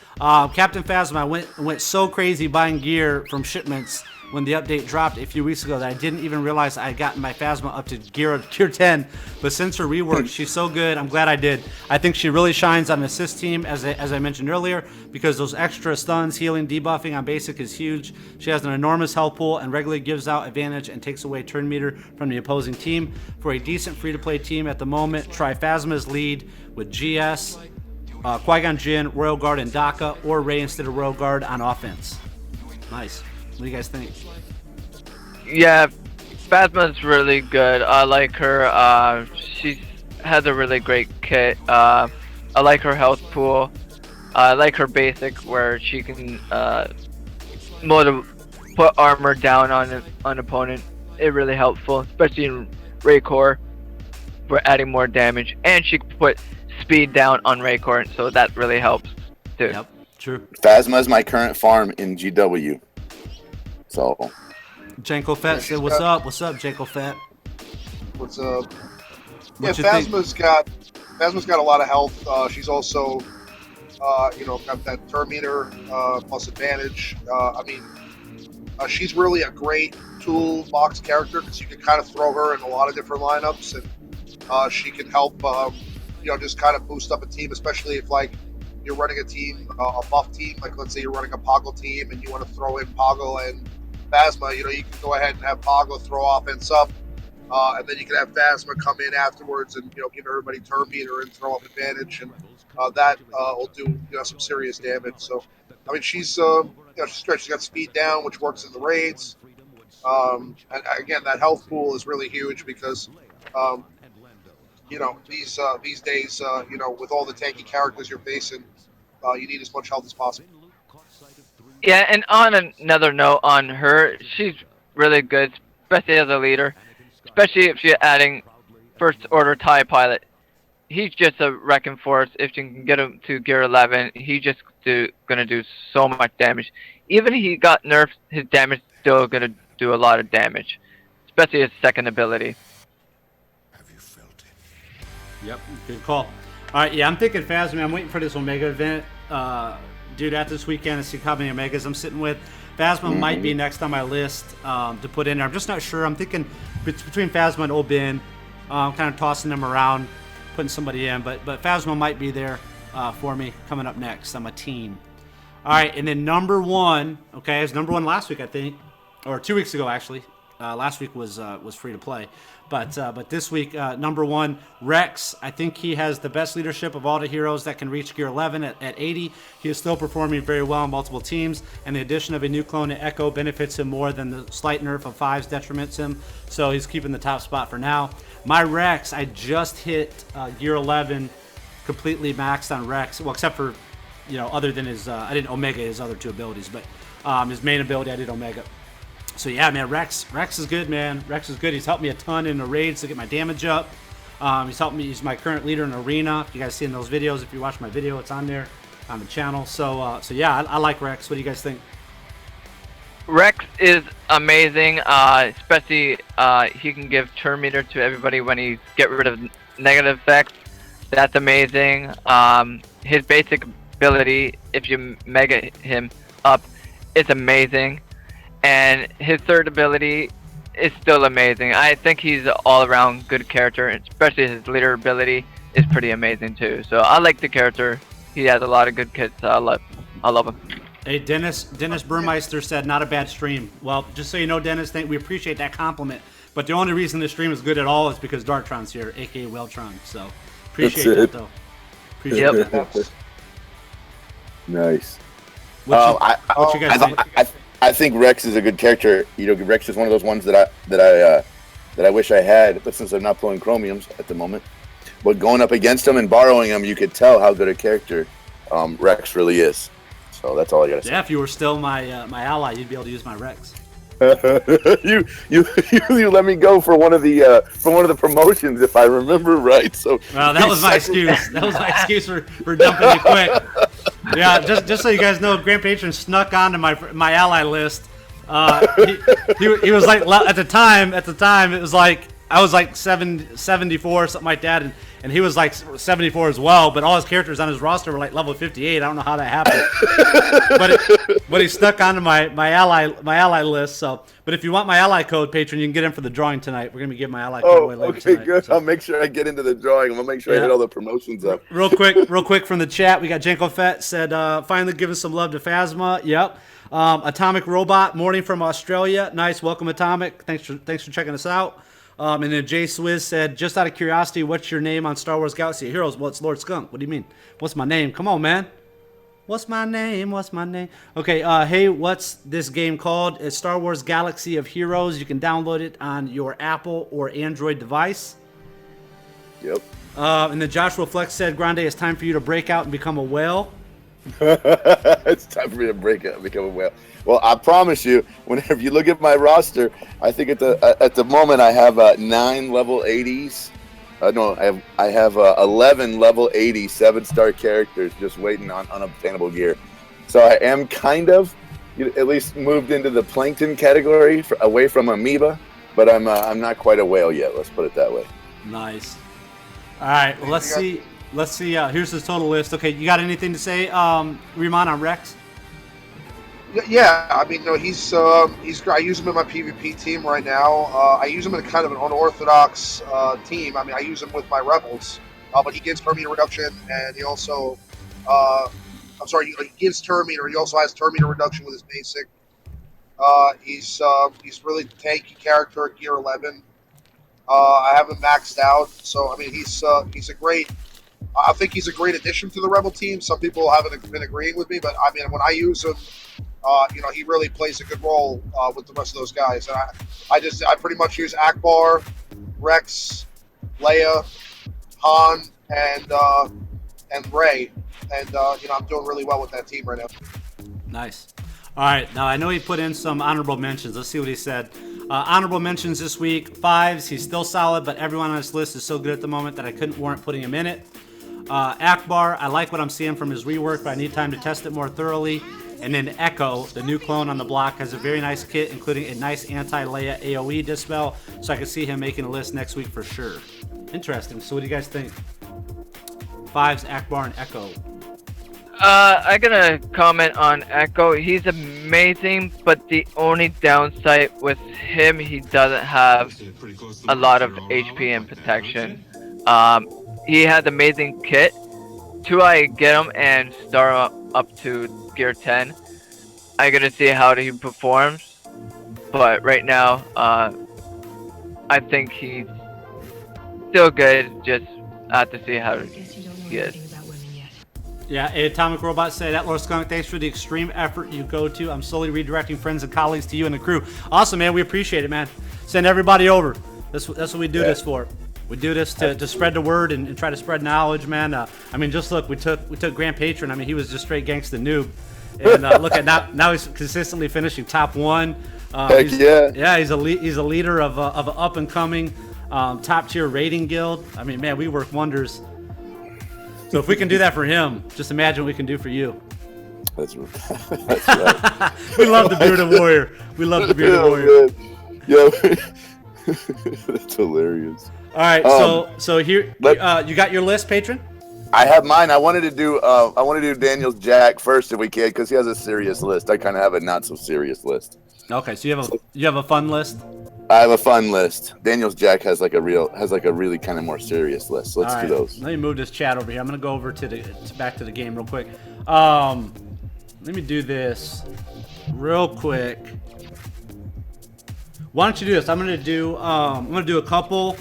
Captain Phasma went so crazy buying gear from shipments when the update dropped a few weeks ago that I didn't even realize I had gotten my Phasma up to gear 10. But since her rework, she's so good. I'm glad I did. I think she really shines on an assist team, as I mentioned earlier, because those extra stuns, healing, debuffing on basic is huge. She has an enormous health pool and regularly gives out advantage and takes away turn meter from the opposing team. For a decent free-to-play team at the moment, try Phasma's lead with GS, Qui-Gon Jinn, Royal Guard, and Daka, or Rey instead of Royal Guard on offense. Nice. What do you guys think? Yeah, Phasma's really good. I like her. She has a really great kit. I like her health pool. I like her basic where she can put armor down on an opponent. It's really helpful, especially in Rancor for adding more damage. And she can put speed down on Rancor, so that really helps too. Yep, true. Phasma is my current farm in GW. So, Janko Fett said, "What's up? What's up, Janko Fett? What's up?" What you Phasma's got a lot of health. She's also, got that turn meter plus advantage. She's really a great toolbox character because you can kind of throw her in a lot of different lineups, and she can help, just kind of boost up a team, especially if you're running a team, a buff team. Like let's say you're running a Poggle team and you want to throw in Poggle and Phasma, you can go ahead and have Poggle throw offense up, and then you can have Phasma come in afterwards and give everybody turn meter and throw up advantage, and that will do some serious damage. So, I mean, she's stretched. She's got speed down, which works in the raids, and again, that health pool is really huge because, these days, with all the tanky characters you're facing, you need as much health as possible. Yeah, and on another note on her, she's really good, especially as a leader. Especially if you're adding First Order TIE Pilot. He's just a wrecking force. If you can get him to gear 11, he's just gonna do so much damage. Even if he got nerfed, his damage is still gonna do a lot of damage. Especially his second ability. Yep, good call. All right, yeah, I'm thinking Phasma. I'm waiting for this Omega event. Dude, after this weekend to see how many Omegas I'm sitting with. Phasma might be next on my list to put in there. I'm just not sure. I'm thinking between Phasma and Obin, kind of tossing them around, putting somebody in. But Phasma might be there for me coming up next. I'm a team. All right, and then number 1. Okay, it was number 1 last week, I think, or 2 weeks ago actually. Last week was free to play. But this week, number 1, Rex. I think he has the best leadership of all the heroes that can reach gear 11 at 80. He is still performing very well on multiple teams, and the addition of a new clone to Echo benefits him more than the slight nerf of 5s detriments him. So he's keeping the top spot for now. My Rex, I just hit gear 11, completely maxed on Rex. Well, except for, other than his, I didn't Omega his other 2 abilities, but his main ability I did Omega. So yeah, man, Rex is good, man. Rex is good. He's helped me a ton in the raids to get my damage up. He's helped me. He's my current leader in Arena. If you guys seen those videos, if you watch my video, it's on there on the channel. So yeah, I like Rex. What do you guys think? Rex is amazing, especially he can give turn meter to everybody when he get rid of negative effects. That's amazing. His basic ability, if you mega him up, is amazing. And his third ability is still amazing. I think he's an all-around good character, especially his leader ability is pretty amazing too. So I like the character. He has a lot of good kits. So I love him. Hey, Dennis Burmeister said, not a bad stream. Well, just so you know, Dennis, we appreciate that compliment. But the only reason this stream is good at all is because Dartron's here, a.k.a. Weltron. So appreciate that, though. Appreciate that. Nice. What you guys think? I think Rex is a good character. You know, Rex is one of those ones that I wish I had, but since I'm not pulling chromiums at the moment. But going up against him and borrowing him, you could tell how good a character Rex really is. So that's all I gotta say. Yeah, if you were still my ally, you'd be able to use my Rex. you let me go for one of the promotions, if I remember right. So well, that was my excuse. That was my excuse for dumping you quick. Yeah, just so you guys know, Grand Patron snuck onto my ally list. He was like at the time it was like I was like 74 or something like that, and he was like 74 as well. But all his characters on his roster were like level 58. I don't know how that happened, but he stuck onto my ally list. So, but if you want my ally code, Patron, you can get in for the drawing tonight. We're gonna be giving my ally code away later tonight. Good. So. I'll make sure I get into the drawing. I'll make sure I hit all the promotions up. Real quick from the chat, we got Janko Fett said, finally giving some love to Phasma. Yep. Atomic Robot, morning from Australia. Nice, welcome Atomic. Thanks for checking us out. And then Jay Swizz said, just out of curiosity, what's your name on Star Wars Galaxy of Heroes? Well, it's Lord Skunk. What do you mean? What's my name? Come on, man. What's my name? Okay, hey, what's this game called? It's Star Wars Galaxy of Heroes. You can download it on your Apple or Android device. Yep. And then Joshua Flex said, Grande, it's time for you to break out and become a whale. It's time for me to break out and become a whale. Well, I promise you, whenever you look at my roster, I think at the moment I have 9 level 80s. No, I have 11 level 80 7-star characters just waiting on unobtainable gear. So I am kind of at least moved into the plankton category away from amoeba, but I'm not quite a whale yet. Let's put it that way. Nice. All right, well, let's see. Here's his total list. Okay, you got anything to say, Riemann, on Rex? Yeah, I mean, no, he's I use him in my PvP team right now. I use him in kind of an unorthodox team. I mean, I use him with my rebels, but he gives turn meter reduction, and he also, he gives turn meter. He also has turn meter reduction with his basic. He's really tanky character at gear 11. I have him maxed out, so I mean, he's a great. I think he's a great addition to the rebel team. Some people haven't been agreeing with me, but I mean, when I use him. He really plays a good role with the rest of those guys. And I pretty much use Akbar, Rex, Leia, Han, and Rey. And, I'm doing really well with that team right now. Nice. All right. Now, I know he put in some honorable mentions. Let's see what he said. Honorable mentions this week. 5s. He's still solid, but everyone on this list is so good at the moment that I couldn't warrant putting him in it. Akbar, I like what I'm seeing from his rework, but I need time to test it more thoroughly. And then Echo, the new clone on the block, has a very nice kit, including a nice anti-Leia AoE dispel, so I can see him making a list next week for sure. Interesting. So what do you guys think? 5s, Akbar, and Echo. I'm gonna comment on Echo. He's amazing, but the only downside with him, he doesn't have a lot of HP and protection. He has amazing kit. Till I get him and start up to gear 10, I'm gonna see how he performs. But right now, I think he's still good. Just have to see how he is. Yeah, Atomic Robot said, that Lord Skunk, thanks for the extreme effort you go to. I'm slowly redirecting friends and colleagues to you and the crew. Awesome, man. We appreciate it, man. Send everybody over. That's what we do this for. We do this to spread the word and try to spread knowledge, man. I mean, just look, we took Grand Patron. I mean, he was just straight gangsta noob, and look at now he's consistently finishing top 1. He's a leader of an up and coming top tier rating guild. I mean, man, we work wonders. So if we can do that for him, just imagine what we can do for you. That's right. We love the bearded warrior. We love the bearded warrior. Yeah, that's hilarious. All right, so here you got your list, patron. I have mine. I wanted to do Daniel's Jack first if we can, because he has a serious list. I kind of have a not so serious list. Okay, so you have a fun list. I have a fun list. Daniel's Jack has like a really kind of more serious list. So let's do those. Let me move this chat over here. I'm gonna go over back to the game real quick. Let me do this real quick. Why don't you do this? I'm gonna do a couple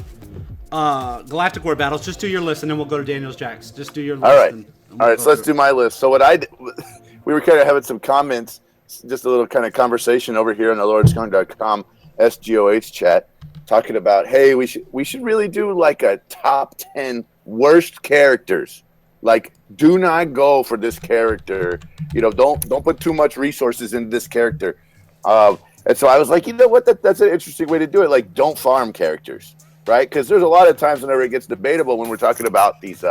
Galactic War battles. Just do your list, and then we'll go to Daniel's Jacks. Just do your list. All right. So let's do my list. So we were kind of having some comments, just a little kind of conversation over here on the LordSkunk.com SGOH chat, talking about, hey, we should really do like a top 10 worst characters. Like, do not go for this character. Don't put too much resources into this character. And so I was like, you know what? That's an interesting way to do it. Like, don't farm characters, right? Because there's a lot of times whenever it gets debatable when we're talking about these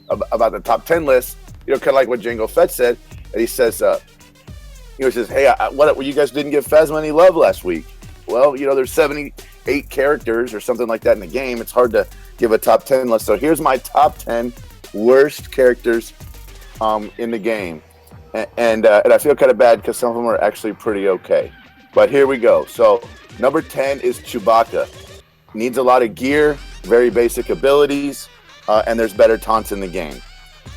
about the top 10 lists. Kind of like what Django Fett said. And he says, he says, hey, what you guys didn't give Phasma any love last week? Well, there's 78 characters or something like that in the game. It's hard to give a top 10 list. So here's my top 10 worst characters in the game. And I feel kind of bad because some of them are actually pretty okay. But here we go. So number 10 is Chewbacca. Needs a lot of gear, very basic abilities, and there's better taunts in the game.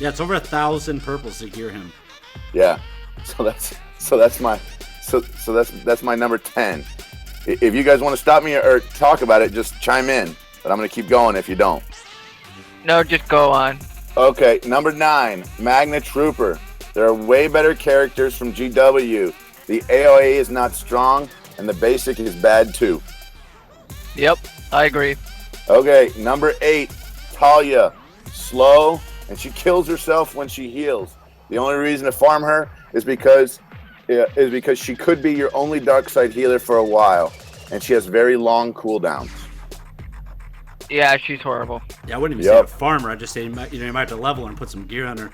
Yeah, it's over 1,000 purples to gear him. Yeah. So that's my number 10. If you guys want to stop me or talk about it, just chime in. But I'm going to keep going if you don't. No, just go on. Okay, number 9, Magna Trooper. There are way better characters from GW. The AOA is not strong, and the basic is bad too. Yep, I agree. Okay, number 8, Talia. Slow, and she kills herself when she heals. The only reason to farm her is because she could be your only dark side healer for a while, and she has very long cooldowns. Yeah, she's horrible. Yeah, I wouldn't even say a farmer. I'd just say you might have to level her and put some gear on her.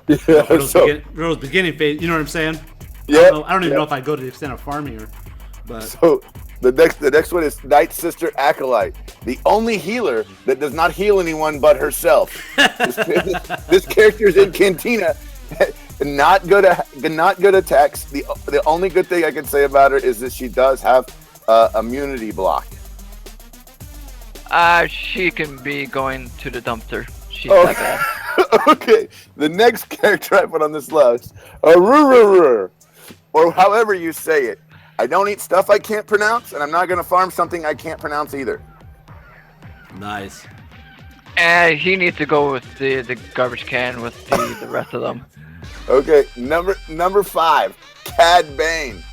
Yeah, Rose beginning phase. You know what I'm saying? Yeah. I don't even know if I go to the extent of farming her. But so the next one is Night Sister Acolyte, the only healer that does not heal anyone but herself. This character is in Cantina. Not good attacks. The only good thing I can say about her is that she does have immunity block. She can be going to the dumpster. She's that bad. Okay. The next character I put on this list, or however you say it. I don't eat stuff I can't pronounce, and I'm not going to farm something I can't pronounce either. Nice. And he needs to go with the garbage can with the rest of them. Okay, number 5, Cad Bane.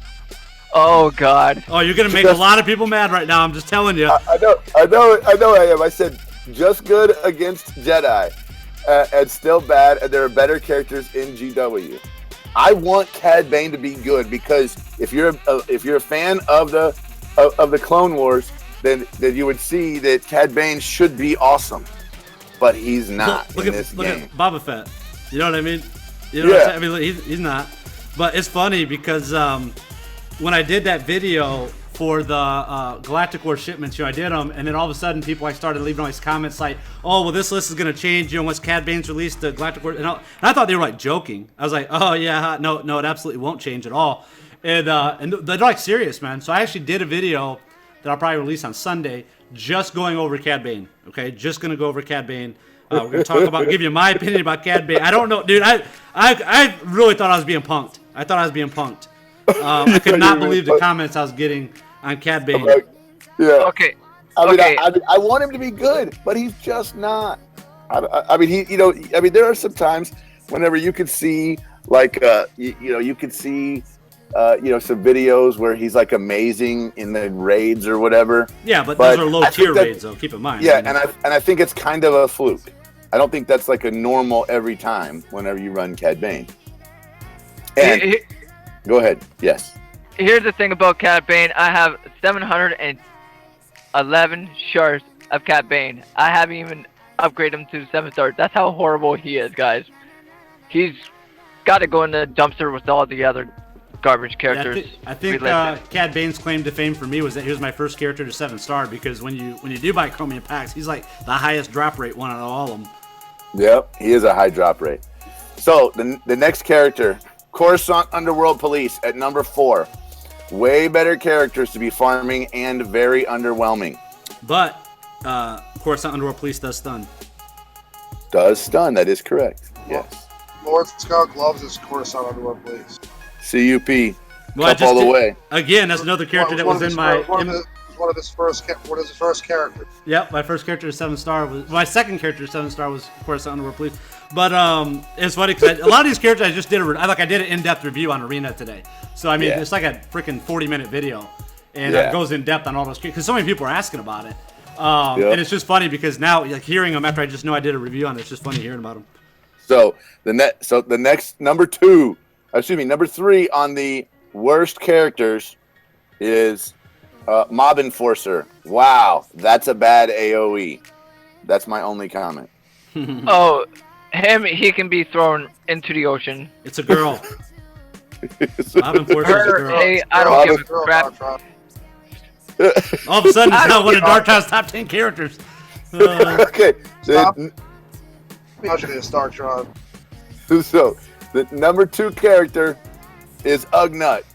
Oh God. Oh, you're gonna make a lot of people mad right now. I'm just telling you. I know I am. I said just good against Jedi, and still bad. And there are better characters in GW. I want Cad Bane to be good because if you're a fan of the Clone Wars, then you would see that Cad Bane should be awesome, but he's not. Look in at this game. Boba Fett. You know what I mean? You know what I'm saying? I mean, he's not. But it's funny because when I did that video for the Galactic War shipments, I did them, and then all of a sudden people started leaving all these comments like, "Oh, well, this list is gonna change, once Cad Bane's released the Galactic War." And I thought they were joking. I was like, "Oh yeah, no, it absolutely won't change at all." And they're serious, man. So I actually did a video that I'll probably release on Sunday, just going over Cad Bane. Okay, just gonna go over Cad Bane. We're gonna talk about, give you my opinion about Cad Bane. I don't know, dude. I really thought I was being punked. I could not believe the comments I was getting on Cad Bane. Yeah. Okay. I want him to be good, but he's just not. I mean, there are some times whenever you could see, you could see, some videos where he's amazing in the raids or whatever. Yeah, but those are low tier raids, though. Keep in mind. Yeah, and I think it's kind of a fluke. I don't think that's a normal every time whenever you run Cad Bane. And go ahead. Yes. Here's the thing about Cad Bane. I have 711 shards of Cad Bane. I haven't even upgraded him to 7 stars. That's how horrible he is, guys. He's got to go in the dumpster with all the other garbage characters. I think Cad Bane's claim to fame for me was that he was my first character to 7-star, because when you do buy Chromium packs, he's like the highest drop rate one out of all of them. Yep, he is a high drop rate. So the next character, Coruscant Underworld Police at number 4. Way better characters to be farming and very underwhelming. But Coruscant Underworld Police does stun. Does stun, that is correct. Yes. Lord Skunk loves his Coruscant Underworld Police. CUP. Well, Up all the way. Again, that's another character that was in my... One of his first characters. Yep, my first character to 7-star was... My second character to 7-star was Coruscant Underworld Police. But it's funny because a lot of these characters I just did I did an in-depth review on Arena today. So I mean, it's like a freaking 40-minute video, and it goes in depth on all those characters because so many people are asking about it. And it's just funny because now, like, hearing them after I just know I did a review on it, it's just funny hearing about them. So the next number 3 on the worst characters is Mob Enforcer. Wow, that's a bad AOE. That's my only comment. Oh. He can be thrown into the ocean. It's a girl. Mob Enforcer is a girl. Hey, I don't give a crap. All of a sudden, it's now one of Darktown's top 10 characters. Okay. Stop. I should have Star Tron. So, the number 2 character is Ugnut.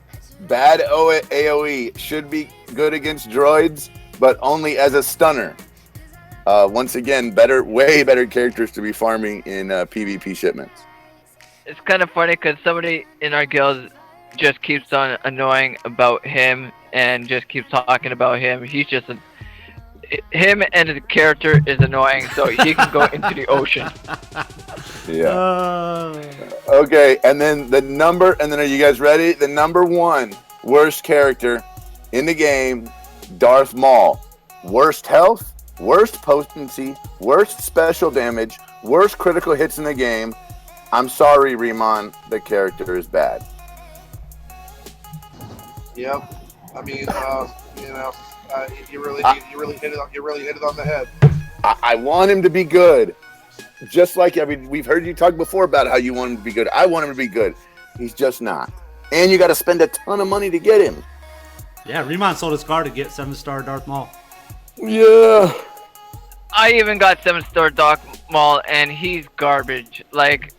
Bad AOE. Should be good against droids, but only as a stunner. Once again, way better characters to be farming in PvP shipments. It's kind of funny because somebody in our guild just keeps on annoying about him and just keeps talking about him. He's just him and the character is annoying, so he can go into the ocean. Yeah. Okay, and then are you guys ready? The number 1 worst character in the game, Darth Maul. Worst health, worst potency, worst special damage, worst critical hits in the game. I'm sorry, Riemann, the character is bad. Yep. I mean, you really hit it on the head. I want him to be good. Just like we've heard you talk before about how you want him to be good. I want him to be good. He's just not. And you got to spend a ton of money to get him. Yeah, Riemann sold his car to get 7-star Darth Maul. Yeah. I even got 7-star Darth Maul, and he's garbage. Like,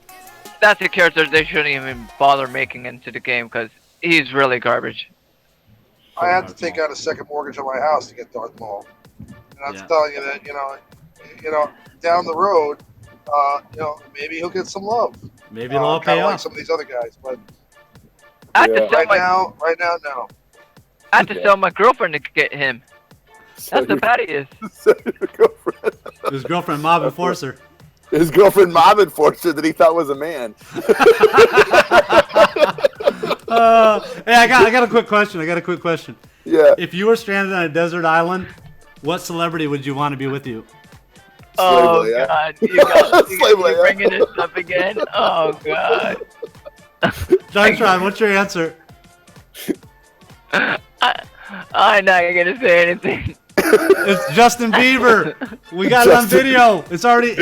that's a character they shouldn't even bother making into the game because he's really garbage. I had to take out a second mortgage on my house to get Darth Maul, and I'm telling you that down the road, maybe he'll get some love. Maybe it'll all pay off. Like some of these other guys, but right now, no. I had to sell my girlfriend to get him. That's how bad he is. His girlfriend, Mob Enforcer. His girlfriend, Mob Enforcer, that he thought was a man. Hey, I got a quick question. Yeah. If you were stranded on a desert island, what celebrity would you want to be with you? Oh, God. You're bringing this up again? Oh, God. Darktron, what's your answer? I'm not going to say anything. It's Justin Bieber. We got it on video. It's already.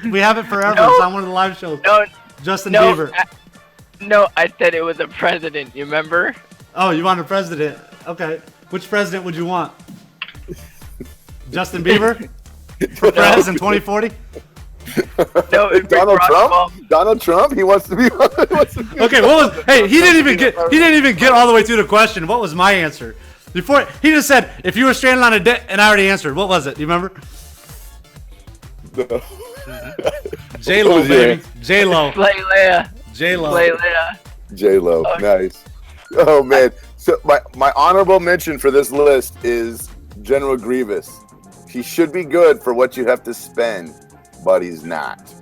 We have it forever. It's on one of the live shows. Justin Bieber. I said it was a president. You remember? Oh, you want a president? Okay. Which president would you want? Justin Bieber for president in 2040? No, Donald Trump. Donald Trump. He wants to be. Okay. What was? Hey, he didn't even get all the way through the question. What was my answer? Before he just said, if you were stranded on and I already answered. What was it? Do you remember? J-Lo, baby. J-Lo. Slay Leia. J-Lo. Slay Leia. J-Lo. Nice. Oh, man. So my honorable mention for this list is General Grievous. He should be good for what you have to spend, but he's not.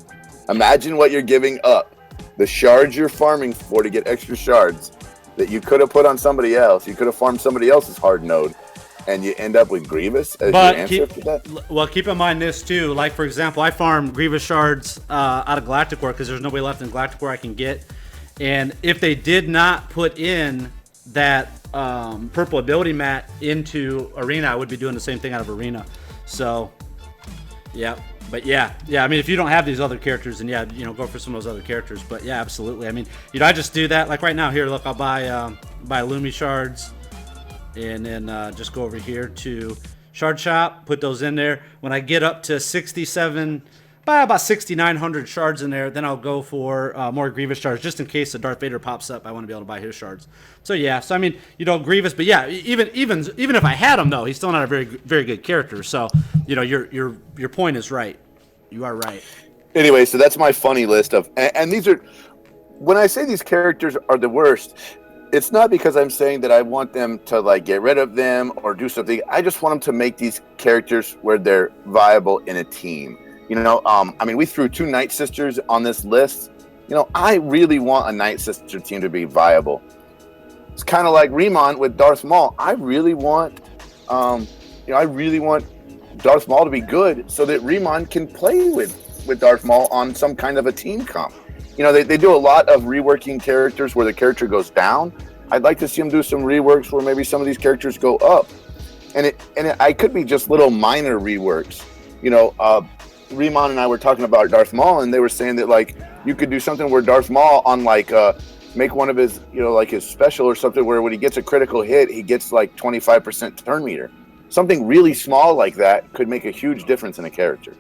Imagine what you're giving up. The shards you're farming for to get extra shards that you could have put on somebody else. You could have farmed somebody else's hard node, and you end up with Grievous as your answer for that? Well, keep in mind this, too. Like, for example, I farmed Grievous shards out of Galactic War because there's nobody left in Galactic War I can get. And if they did not put in that purple ability mat into Arena, I would be doing the same thing out of Arena. So, yeah. But yeah. I mean, if you don't have these other characters, then yeah, go for some of those other characters. But yeah, absolutely. I mean, I just do that. Like right now, here, look, I'll buy Lumi shards, and then just go over here to Shard Shop, put those in there. When I get up to 67, buy about 6,900 shards in there, then I'll go for more Grievous shards, just in case the Darth Vader pops up. I want to be able to buy his shards. So yeah, I mean, Grievous, but yeah, even if I had him though, he's still not a very good character. So your point is right. You are right. Anyway, so that's my funny list of, and these are, when I say these characters are the worst, it's not because I'm saying that I want them to like get rid of them or do something. I just want them to make these characters where they're viable in a team. I mean, we threw 2 Night Sisters on this list. I really want a Night Sister team to be viable. It's kind of like Remon with Darth Maul. I really want Darth Maul to be good so that Remon can play with Darth Maul on some kind of a team comp. They do a lot of reworking characters where the character goes down. I'd like to see them do some reworks where maybe some of these characters go up. And I could be just little minor reworks. Remon and I were talking about Darth Maul, and they were saying that like you could do something where Darth Maul on like make one of his like his special or something where when he gets a critical hit he gets like 25% turn meter. Something really small like that could make a huge difference in a character.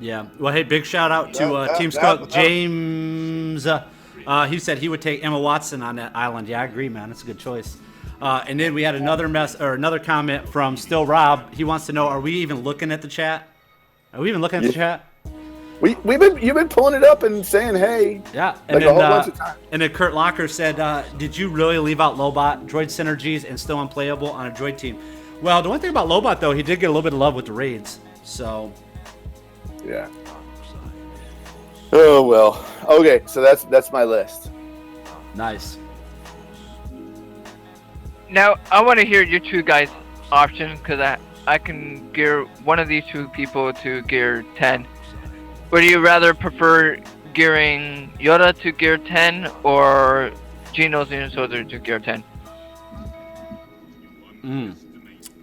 Yeah. Well, hey, big shout out to Team Scout James. He said he would take Emma Watson on that island. Yeah, I agree, man. That's a good choice. And then we had another comment from Still Rob. He wants to know: are we even looking at the chat? Are we even looking at the chat? You've been pulling it up and saying, hey. Yeah. And then, a whole bunch of times. And then Kurt Locker said, did you really leave out Lobot, droid synergies, and still unplayable on a droid team? Well, the one thing about Lobot, though, he did get a little bit of love with the raids. So. Yeah. Oh, well. Okay, so that's my list. Nice. Now, I want to hear your two guys' option, because I can gear one of these two people to gear 10. Would you rather prefer gearing Yoda to gear 10 or Geno's Union Soldier to gear 10?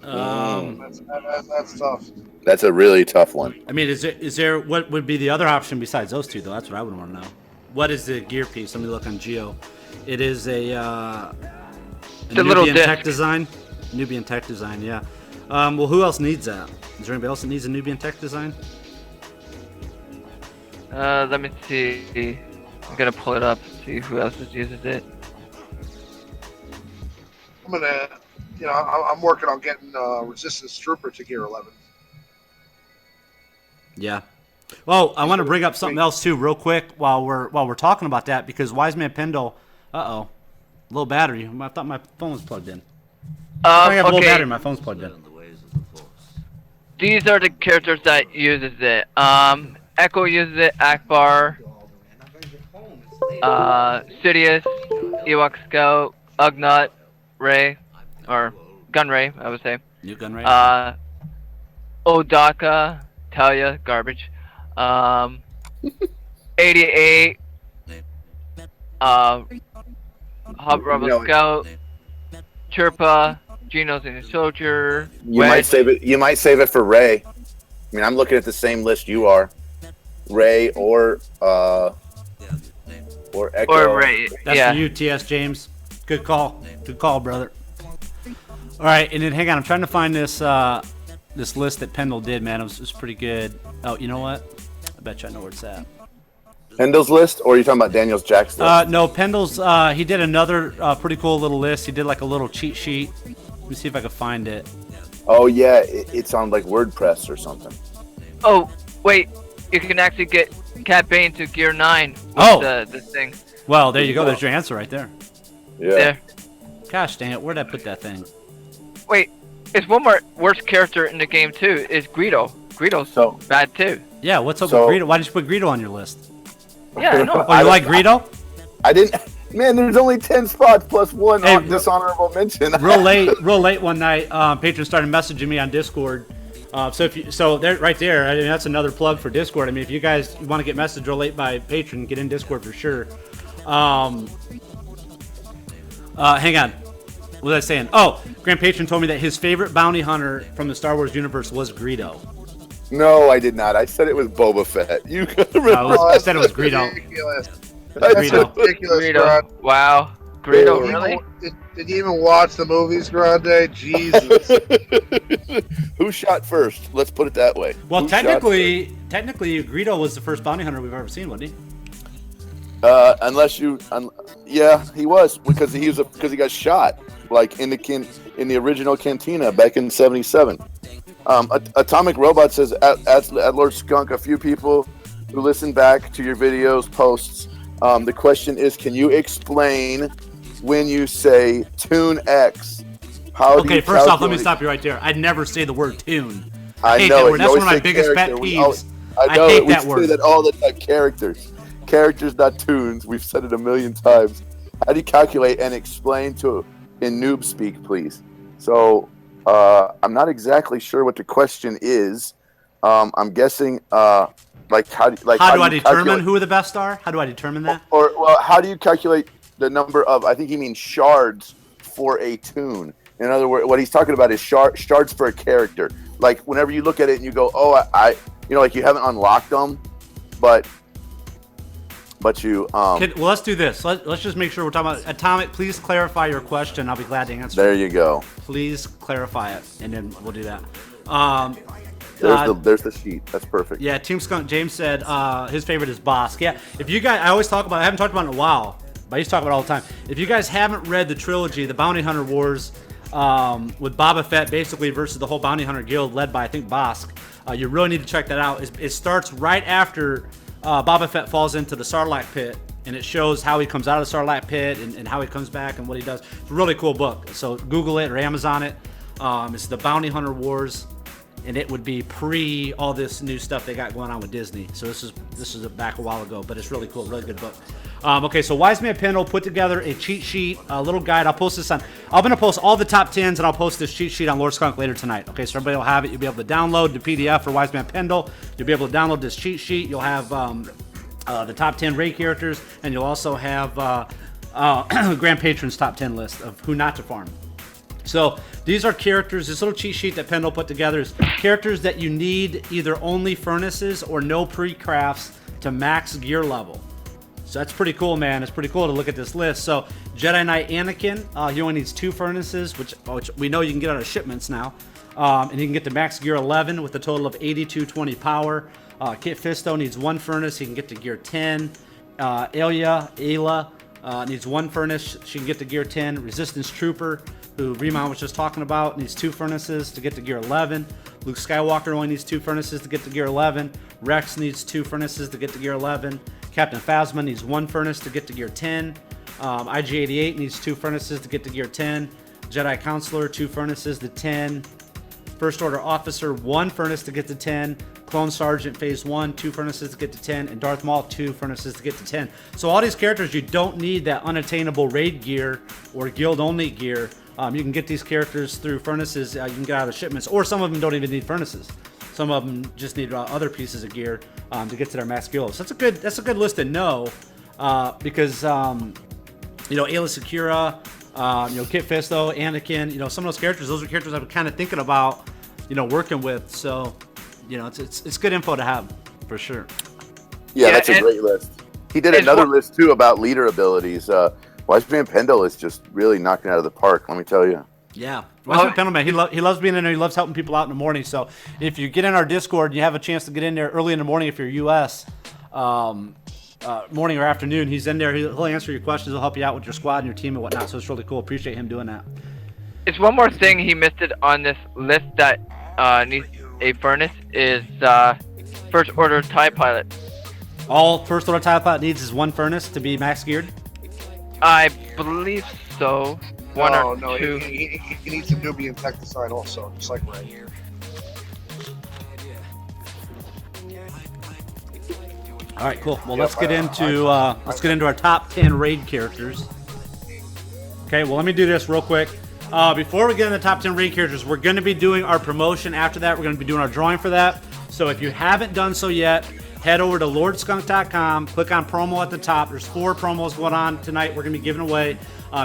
That's tough. That's a really tough one. I mean, is there what would be the other option besides those two, though? That's what I would want to know. What is the gear piece? Let me look on Geo. It is a Nubian tech design. Nubian tech design, yeah. Well, who else needs that? Is there anybody else that needs a Nubian tech design? Let me see. I'm gonna pull it up. See who else uses it. I'm working on getting Resistance Trooper to gear 11. Yeah. Well, I want to bring up something else too, real quick, while we're talking about that, because Wiseman Pendle, low battery. I thought my phone was plugged in. I have low battery. My phone's plugged in. These are the characters that uses it. Echo uses it. Akbar, Sidious, Ewok Scout, Ugnaught, Ray, or Gun Ray, I would say. New Gun Ray. Odaka, Talia, garbage. 88. Hub Rebel Scout, Chirpa, Geno's Union Soldier. You might save it for Ray. I mean, I'm looking at the same list you are. Ray or Echo. Or Ray. That's for you, TS James. Good call. Good call, brother. All right, and then hang on. I'm trying to find this this list that Pendle did, man. It was pretty good. Oh, you know what? I bet you I know where it's at. Pendle's list, or are you talking about Daniel's Jack's list? No, Pendle's. He did another pretty cool little list. He did like a little cheat sheet. Let me see if I can find it. Oh yeah, it's on like WordPress or something. Oh wait, you can actually get Cat Bane to gear 9 with this thing. Well, there you go. There's your answer right there. Yeah. There. Gosh dang it, where'd I put that thing? Wait, it's one more worst character in the game too. Is Greedo. Greedo's so bad too. Yeah, what's up with Greedo? Why did you put Greedo on your list? Yeah, I know. Oh, you like Greedo? I didn't. Man, there's only 10 spots plus one dishonorable mention. real late one night, patrons started messaging me on Discord. So there, right there. I mean, that's another plug for Discord. I mean, if you guys want to get messaged real late by patron, get in Discord for sure. Hang on. What was I saying? Oh, Grand Patron told me that his favorite bounty hunter from the Star Wars universe was Greedo. No, I did not. I said it was Boba Fett. You gotta remember. I said it was Greedo. Ridiculous. That's Greedo. Ridiculous, Greedo. Grande. Wow. Greedo, Did you really? even- Did you even watch the movies, Grande? Jesus. Who shot first? Let's put it that way. Well, Who shot technically, Greedo was the first bounty hunter we've ever seen, wasn't he? Yeah, he was because he got shot like in the original cantina back in '77. Atomic Robot says at Lord Skunk, a few people who listen back to your videos posts. The question is, can you explain when you say Tune X? Okay, first off, let me stop you right there. I'd never say the word tune. I hate know that it. word. That's one of my biggest pet peeves. I know I hate it. We that word. say that all the time. Characters, not tunes. We've said it a million times. How do you calculate and explain in noob speak, please? So I'm not exactly sure what the question is. I'm guessing how do I determine who the best are? How do I determine that? Or how do you calculate the number of? I think he means shards for a tune. In other words, what he's talking about is shards for a character. Like whenever you look at it and you go, oh, like you haven't unlocked them, but you. Well, let's do this. Let's just make sure we're talking about Atomic. Please clarify your question. I'll be glad to answer. There you go. Please clarify it, and then we'll do that. There's the sheet. That's perfect. Yeah, Team Skunk James said his favorite is Bosk. Yeah, if you guys, I always talk about. I haven't talked about it in a while, but I used to talk about it all the time. If you guys haven't read the trilogy, the Bounty Hunter Wars, with Boba Fett basically versus the whole Bounty Hunter Guild led by I think Bosk, you really need to check that out. It starts right after Boba Fett falls into the Sarlacc pit, and it shows how he comes out of the Sarlacc pit and how he comes back and what he does. It's a really cool book. So Google it or Amazon it. It's the Bounty Hunter Wars, and it would be pre all this new stuff they got going on with Disney. So this is back a while ago, but it's really cool, really good book. Okay, so Wise Man Pendle put together a cheat sheet, a little guide. I'll post this I'm going to post all the top 10s, and I'll post this cheat sheet on Lord Skunk later tonight. Okay, so everybody will have it. You'll be able to download the PDF for Wise Man Pendle. You'll be able to download this cheat sheet. You'll have the top 10 raid characters, and you'll also have Grand Patron's top 10 list of who not to farm. So these are characters. This little cheat sheet that Pendle put together is characters that you need either only furnaces or no pre-crafts to max gear level. So that's pretty cool, man. It's pretty cool to look at this list. So Jedi Knight Anakin, he only needs 2 furnaces, which we know you can get out of shipments now. And he can get to max gear 11 with a total of 8220 power. Kit Fisto needs 1 furnace. He can get to gear 10. Ayla needs 1 furnace. She can get to gear 10. Resistance Trooper, who Remon was just talking about, needs 2 furnaces to get to gear 11. Luke Skywalker only needs 2 furnaces to get to gear 11. Rex needs 2 furnaces to get to gear 11. Captain Phasma needs 1 furnace to get to gear 10. IG-88 needs 2 furnaces to get to gear 10. Jedi Counselor, 2 furnaces to 10. First Order Officer, 1 furnace to get to 10. Clone Sergeant Phase 1, 2 furnaces to get to 10. And Darth Maul, 2 furnaces to get to 10. So all these characters, you don't need that unattainable raid gear or guild-only gear. You can get these characters through furnaces you can get out of shipments, or some of them don't even need furnaces. Some of them just need other pieces of gear to get to their max guild. So that's a good list to know because Ayla Secura, Kit Fisto, Anakin, some of those characters. Those are characters I've been kind of thinking about, working with. So it's good info to have for sure. Yeah, that's a great list. He did another list too about leader abilities. Wise Man Pendle is just really knocking it out of the park, let me tell you. Yeah, Wise Man Pendle, man, he loves being in there. He loves helping people out in the morning. So if you get in our Discord and you have a chance to get in there early in the morning, if you're US, morning or afternoon, he's in there. He'll answer your questions. He'll help you out with your squad and your team and whatnot. So it's really cool. Appreciate him doing that. It's one more thing he missed it on this list that needs a furnace is First Order TIE Pilot. All First Order TIE Pilot needs is 1 furnace to be max geared? I believe so. One or two. He needs some Nubian tech design also, just like Ray. All right, cool. Well, let's get into our top 10 raid characters. Okay, well, let me do this real quick. Before we get into the top 10 raid characters, we're going to be doing our promotion after that. We're going to be doing our drawing for that. So if you haven't done so yet, head over to lordskunk.com, click on promo at the top. There's 4 promos going on tonight. We're going to be giving away.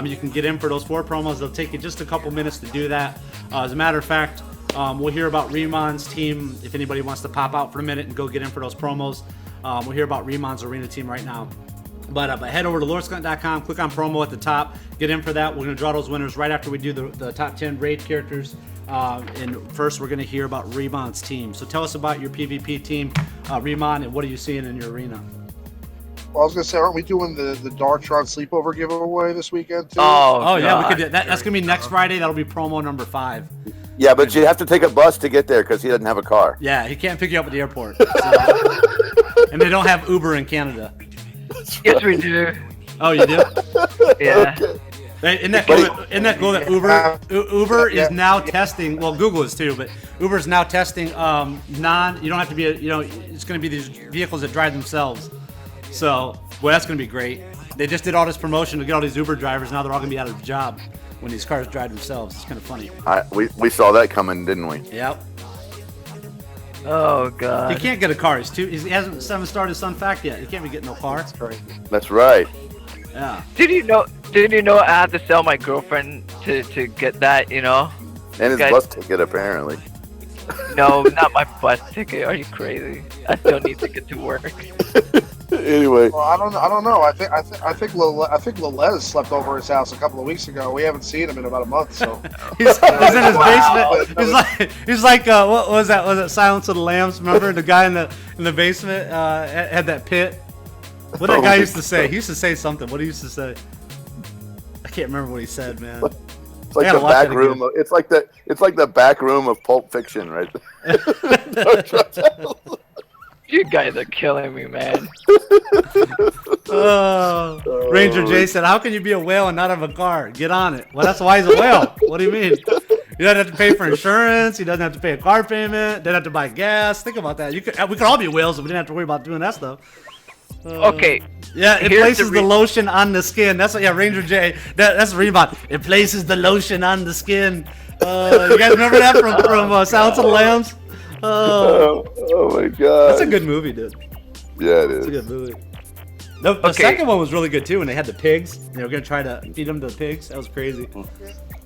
You can get in for those 4 promos. It'll take you just a couple minutes to do that. As a matter of fact, We'll hear about Remon's team if anybody wants to pop out for a minute and go get in for those promos. We'll hear about Remon's arena team right now. But head over to lordskunk.com, click on promo at the top, get in for that. We're going to draw those winners right after we do the top 10 raid characters. And first, we're going to hear about Remon's team. So tell us about your PvP team, Remon, and what are you seeing in your arena? Well, I was going to say, aren't we doing the Dartron sleepover giveaway this weekend, too? Oh yeah, we could do that. That's going to be next Friday. That'll be promo number 5. Yeah, but you have to take a bus to get there because he doesn't have a car. Yeah, he can't pick you up at the airport. And they don't have Uber in Canada. Yes, we do. Oh, you do? Yeah. Okay. Hey, isn't that cool that Uber is now testing, well, Google is too, but Uber is now testing you don't have to be, it's going to be these vehicles that drive themselves. So, boy, that's going to be great. They just did all this promotion to get all these Uber drivers. Now they're all going to be out of a job when these cars drive themselves. It's kind of funny. We saw that coming, didn't we? Yep. Oh God. He can't get a car. He hasn't started his Sun Fact yet. He can't be getting no car. That's right. Yeah. Did you know I had to sell my girlfriend to get that, And his bus ticket, apparently. No, not my bus ticket. Are you crazy? I still need to get to work. Anyway. Well, I don't know. I think Lelez slept over his house a couple of weeks ago. We haven't seen him in about a month, so he's in his basement. He's like what was that? Was it Silence of the Lambs? Remember the guy in the basement had that pit? What that guy used to say? He used to say something. What he used to say? I can't remember what he said, man. It's like the back room. It's like the back room of Pulp Fiction, right? You guys are killing me, man. Ranger J said, "How can you be a whale and not have a car? Get on it." Well, that's why he's a whale. What do you mean? He doesn't have to pay for insurance. He doesn't have to pay a car payment. Doesn't have to buy gas. Think about that. We could all be whales if we didn't have to worry about doing that stuff. Okay. Yeah, it places the lotion on the skin. That's what. Yeah, Ranger J. That's Rebot. It places the lotion on the skin. You guys remember that from Silence of the Lambs? Oh my God. That's a good movie, dude. Yeah, it is. It's a good movie. The second one was really good too, when they had the pigs. They were gonna try to feed them to the pigs. That was crazy.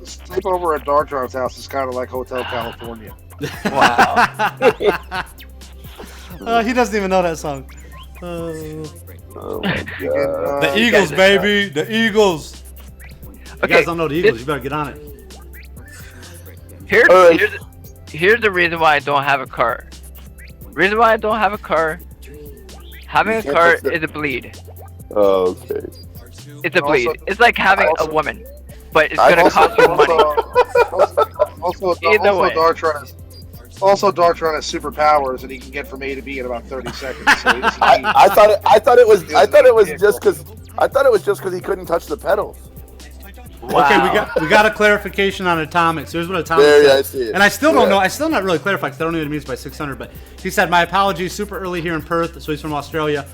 Sleepover at Dartron's house is kind of like Hotel California. Wow. He doesn't even know that song. Oh my God. The Eagles, baby. The Eagles. You guys don't know the Eagles. You better get on it. Here's the reason why I don't have a car. Reason why I don't have a car. Having a car is a bleed. Oh, okay. It's a bleed. It's like having a woman, but it's gonna cost you money. Either way. Dartron has superpowers and he can get from A to B in about 30 seconds. So I thought it was just because he couldn't touch the pedals. Wow. Okay, we got a clarification on atomics. Here's what atomics There, said. I see it. And I still don't know. I still not really clarified because I don't know what it means by 600. But he said, "My apologies. Super early here in Perth." So he's from Australia.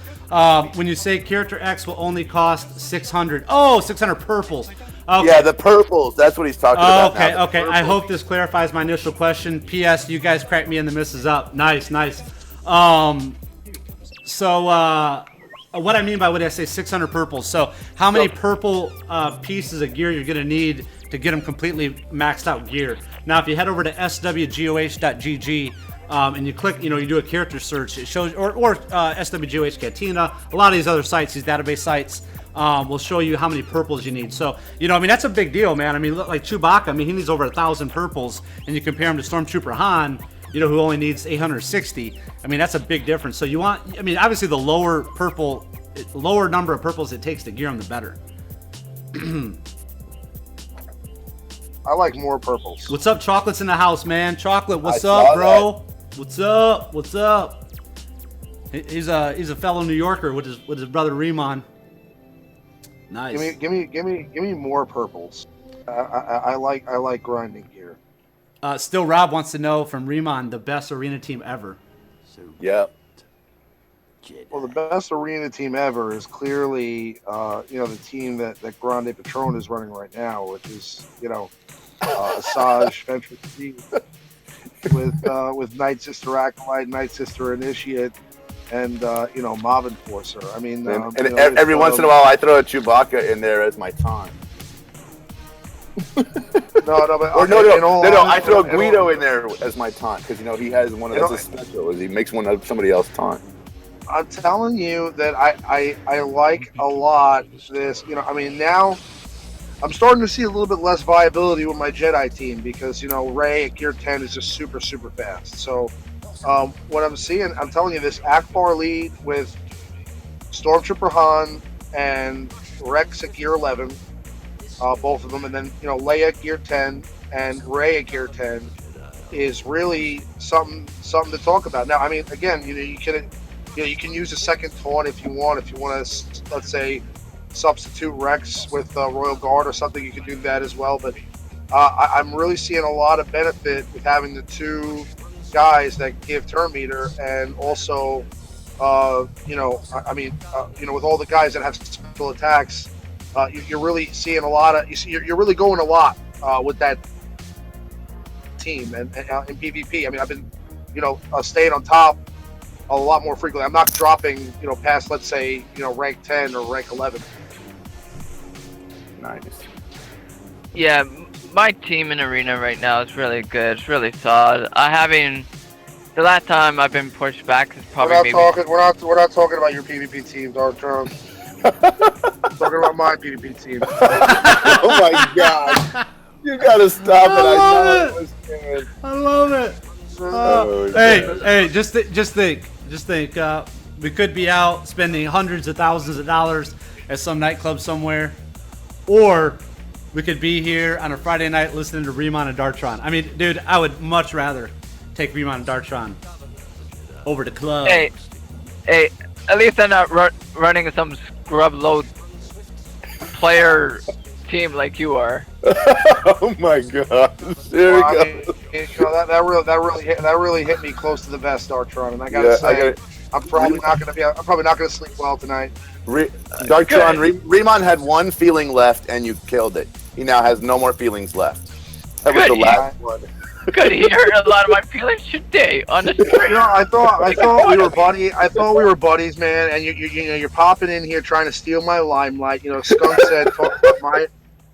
When you say character X will only cost 600. Oh, 600 purples. Okay. Yeah, the purples. That's what he's talking about. Okay, now, okay. I hope this clarifies my initial question. P.S. You guys cracked me in the misses up. Nice. What I mean by what I say 600 purples. So how many purple pieces of gear you're going to need to get them completely maxed out gear. Now, if you head over to SWGOH.gg and you click, you do a character search, it shows, or SWGOH Cantina, a lot of these other sites, these database sites, will show you how many purples you need. So, that's a big deal, man. I mean, look, like Chewbacca, he needs over 1,000 purples, and you compare him to Stormtrooper Han, who only needs 860. That's a big difference. So you want, obviously the lower number of purples it takes to gear them, the better. I like more purples. What's up, Chocolate's in the house, man? Chocolate, what's up, bro? What's up? He's a fellow New Yorker with his brother Remon. Nice. Give me more purples. I like grinding gear. Still, Rob wants to know from Remon the best arena team ever. Yep. Well, the best arena team ever is clearly, the team that Grande Patron is running right now, which is, Asajj, Venture with Night Sister Acolyte, Night Sister Initiate, and Mob Enforcer. Every once in a while, I throw a Chewbacca in there as my taunt. But or no. I throw Guido in there as my taunt because he has one of that's a special. Is he makes one of somebody else taunt. I'm telling you that I like a lot this. Now I'm starting to see a little bit less viability with my Jedi team because Rey at gear 10 is just super fast. So what I'm seeing, I'm telling you, this Akbar lead with Stormtrooper Han and Rex at gear 11, both of them, and then Leia at gear 10 and Rey at gear 10 is really something to talk about. Now, again, you can use a second taunt if you want. If you want to, let's say, substitute Rex with Royal Guard or something, you can do that as well. But I'm really seeing a lot of benefit with having the two guys that give turn meter, and also, with all the guys that have special attacks, you're really seeing a lot of. You're really going a lot with that team and in PvP. I've been, staying on top a lot more frequently. I'm not dropping, past, let's say, rank 10 or rank 11. Nice. Yeah, my team in Arena right now is really good. It's really solid. The last time I've been pushed back is probably we're not talking about your PvP team, Dark Throne. Talking about my PvP team. Oh my god. You gotta stop it. I love it. Hey, just think. We could be out spending hundreds of thousands of dollars at some nightclub somewhere, or we could be here on a Friday night listening to Remon and Dartron. Dude, I would much rather take Remon and Dartron over to club. Hey, at least I'm not running some scrub load player team like you are. Oh my god! There we go. That really hit me close to the vest, Dartron, and I gotta say, I'm probably not gonna sleep well tonight. Dartron, Remon had one feeling left, and you killed it. He now has no more feelings left. That was the last one. Could hear a lot of my feelings today on the street. I thought we were buddies. I thought we were buddies, man. And you're popping in here trying to steal my limelight. Skunk said talk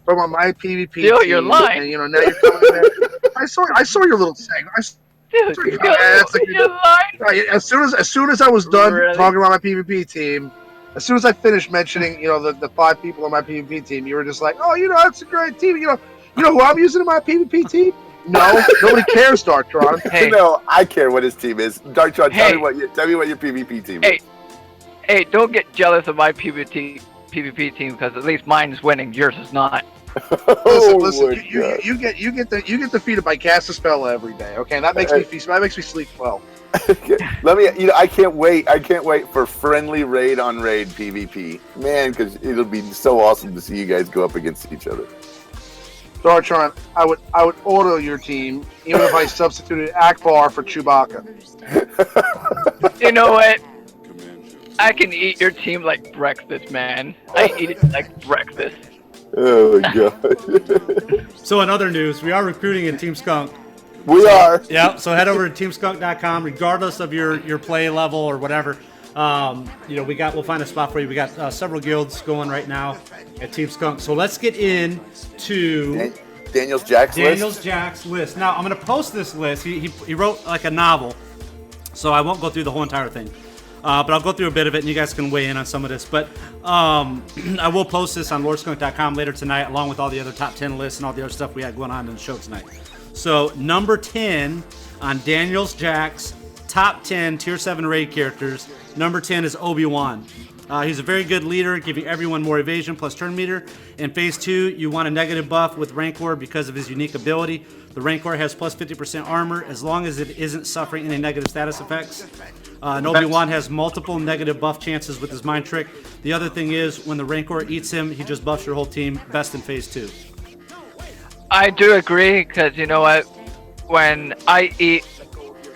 about my PvP steal team. your line. And now you're coming in there. I saw your little segment. As soon as I was done talking about my PvP team, as soon as I finished mentioning the 5 people on my PvP team, you were just like, oh, that's a great team. You know who I'm using in my PvP team? No, nobody cares, Darktron. Hey. No, I care what his team is. Darktron, tell me what your PvP team is. Hey, don't get jealous of my PvP team because at least mine is winning. Yours is not. Listen. You get defeated by cast a spell every day. Okay, that makes me sleep well. I can't wait for friendly raid on raid PvP, man, because it'll be so awesome to see you guys go up against each other. Dartron, I would auto your team even if I substituted Akbar for Chewbacca. You know what? I can eat your team like breakfast, man. I eat it like breakfast. Oh my god. So in other news, we are recruiting in Team Skunk. We are. Yeah, so head over to teamskunk.com, regardless of your play level or whatever. We'll find a spot for you. We got several guilds going right now at Team Skunk. So let's get into Daniel's Jack's list. Now I'm going to post this list. He wrote like a novel, so I won't go through the whole entire thing. But I'll go through a bit of it, and you guys can weigh in on some of this. But I will post this on lordskunk.com later tonight, along with all the other top 10 lists and all the other stuff we had going on in the show tonight. So number 10 on Daniel's Jack's top 10 Tier 7 raid characters. Number 10 is Obi-Wan. He's a very good leader, giving everyone more evasion plus turn meter. In Phase 2, you want a negative buff with Rancor because of his unique ability. The Rancor has plus 50% armor as long as it isn't suffering any negative status effects. And Obi-Wan has multiple negative buff chances with his mind trick. The other thing is, when the Rancor eats him, he just buffs your whole team. Best in Phase 2. I do agree, because you know what? When I eat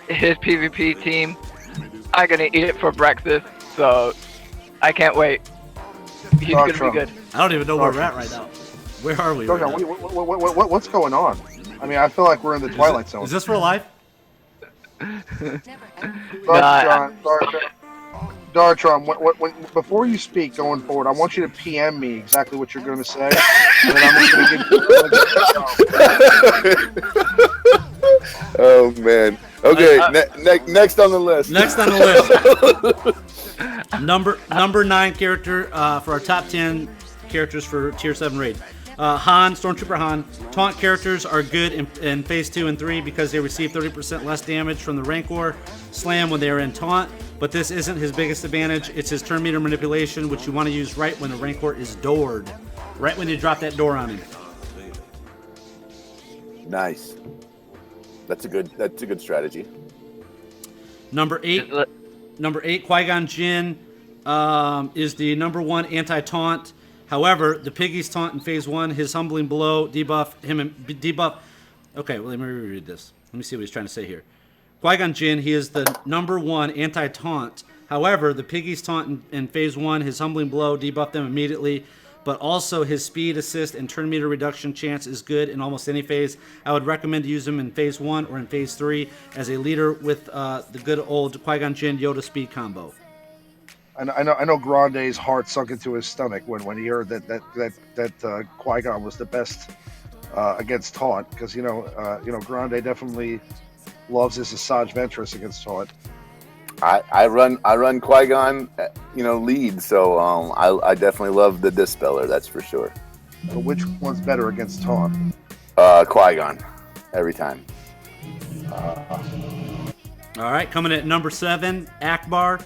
his PvP team, I'm going to eat it for breakfast, so I can't wait. He's going to be good. I don't even know where we're at right now. Where are we? What's going on? I feel like we're in the Twilight Zone. Is this real life? Dartron, before you speak going forward, I want you to PM me exactly what you're going to say, and then I'm just going to give. Oh man. Okay. Next on the list. Next on the list. number 9 character for our top 10 characters for Tier 7 raid. Han, Stormtrooper Han. Taunt characters are good in Phase 2 and 3 because they receive 30% less damage from the Rancor slam when they are in taunt, but this isn't his biggest advantage. It's his turn meter manipulation, which you want to use right when the Rancor is doored. Right when you drop that door on him. Nice. That's a good strategy. Number 8, Qui-Gon Jinn is the number 1 anti-taunt. However, the Piggy's taunt in Phase 1, his humbling blow, debuff him and debuff. Okay, well, let me reread this. Let me see what he's trying to say here. Qui-Gon Jinn, he is the number 1 anti-taunt. However, the Piggy's taunt in Phase 1, his humbling blow, debuff them immediately. But also his speed assist and turn meter reduction chance is good in almost any phase. I would recommend to use him in Phase 1 or in Phase 3 as a leader with the good old Qui-Gon Jinn Yoda speed combo. I know Grande's heart sunk into his stomach when he heard that Qui-Gon was the best against taunt, because Grande definitely loves his Asajj Ventress against taunt. I run Qui-Gon, lead, so I definitely love the Dispeller, that's for sure. So which one's better against taunt? Qui-Gon, every time. All right, coming at number 7, Akbar.